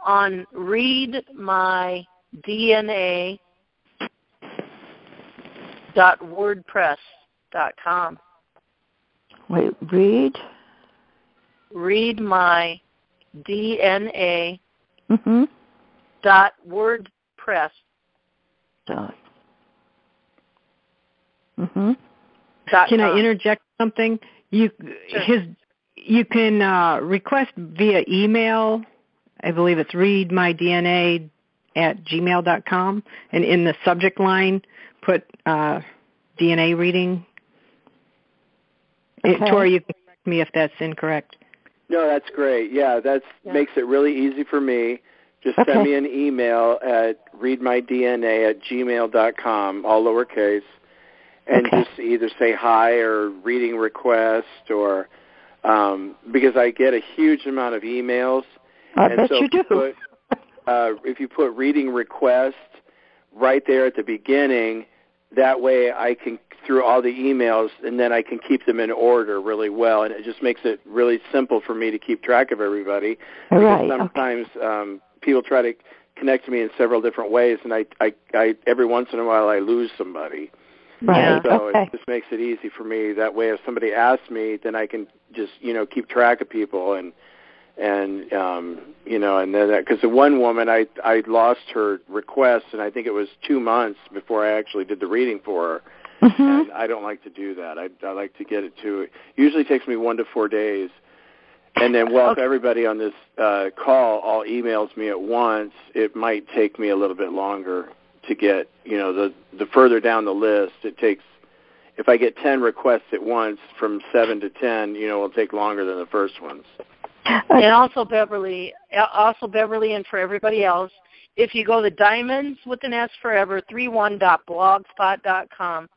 on readmydna.wordpress.com. Wait, read? Read my DNA .wordpress. Can I interject something? You can request via email. I believe it's readmydna@gmail.com, and in the subject line put DNA reading. Okay. Tory, you can correct me if that's incorrect. No, that's great. Yeah, makes it really easy for me. Just send me an email at readmydna@gmail.com, all lowercase, and just either say hi or reading request or because I get a huge amount of emails. I bet you do. If you put reading request right there at the beginning, that way I can through all the emails, and then I can keep them in order really well, and it just makes it really simple for me to keep track of everybody. Because sometimes people try to connect to me in several different ways, and I every once in a while I lose somebody. Right. So it just makes it easy for me. That way, if somebody asks me, then I can just keep track of people and then because the one woman I lost her request, and I think it was 2 months before I actually did the reading for her. And I don't like to do that. I like to get it to. It usually takes me 1 to 4 days. And then, if everybody on this call all emails me at once, it might take me a little bit longer to get, the further down the list. It takes, if I get 10 requests at once from 7 to 10, it'll take longer than the first ones. And also Beverly, and for everybody else, if you go to Diamonds with an S Forever 31.blogspot.com,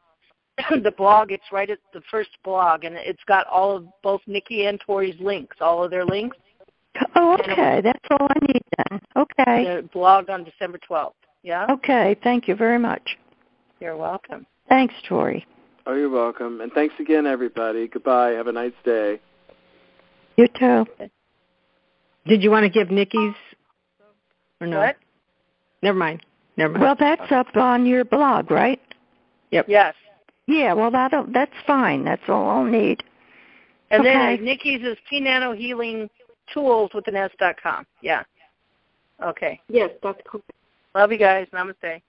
the blog, it's right at the first blog, and it's got all of both Nickie and Tory's links, all of their links. Oh, okay. That's all I need then. Okay. The blog on December 12th, yeah? Okay. Thank you very much. You're welcome. Thanks, Tory. Oh, you're welcome. And thanks again, everybody. Goodbye. Have a nice day. You too. Did you want to give Nickie's or no? What? Never mind. Well, that's up on your blog, right? Yep. Yes. Yeah, well, that's fine. That's all I'll need. And then Nickie's is tnanohealingtools with an S.com. Yeah. Okay. Yes, that's correct. Love you guys. Namaste.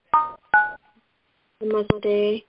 Namaste.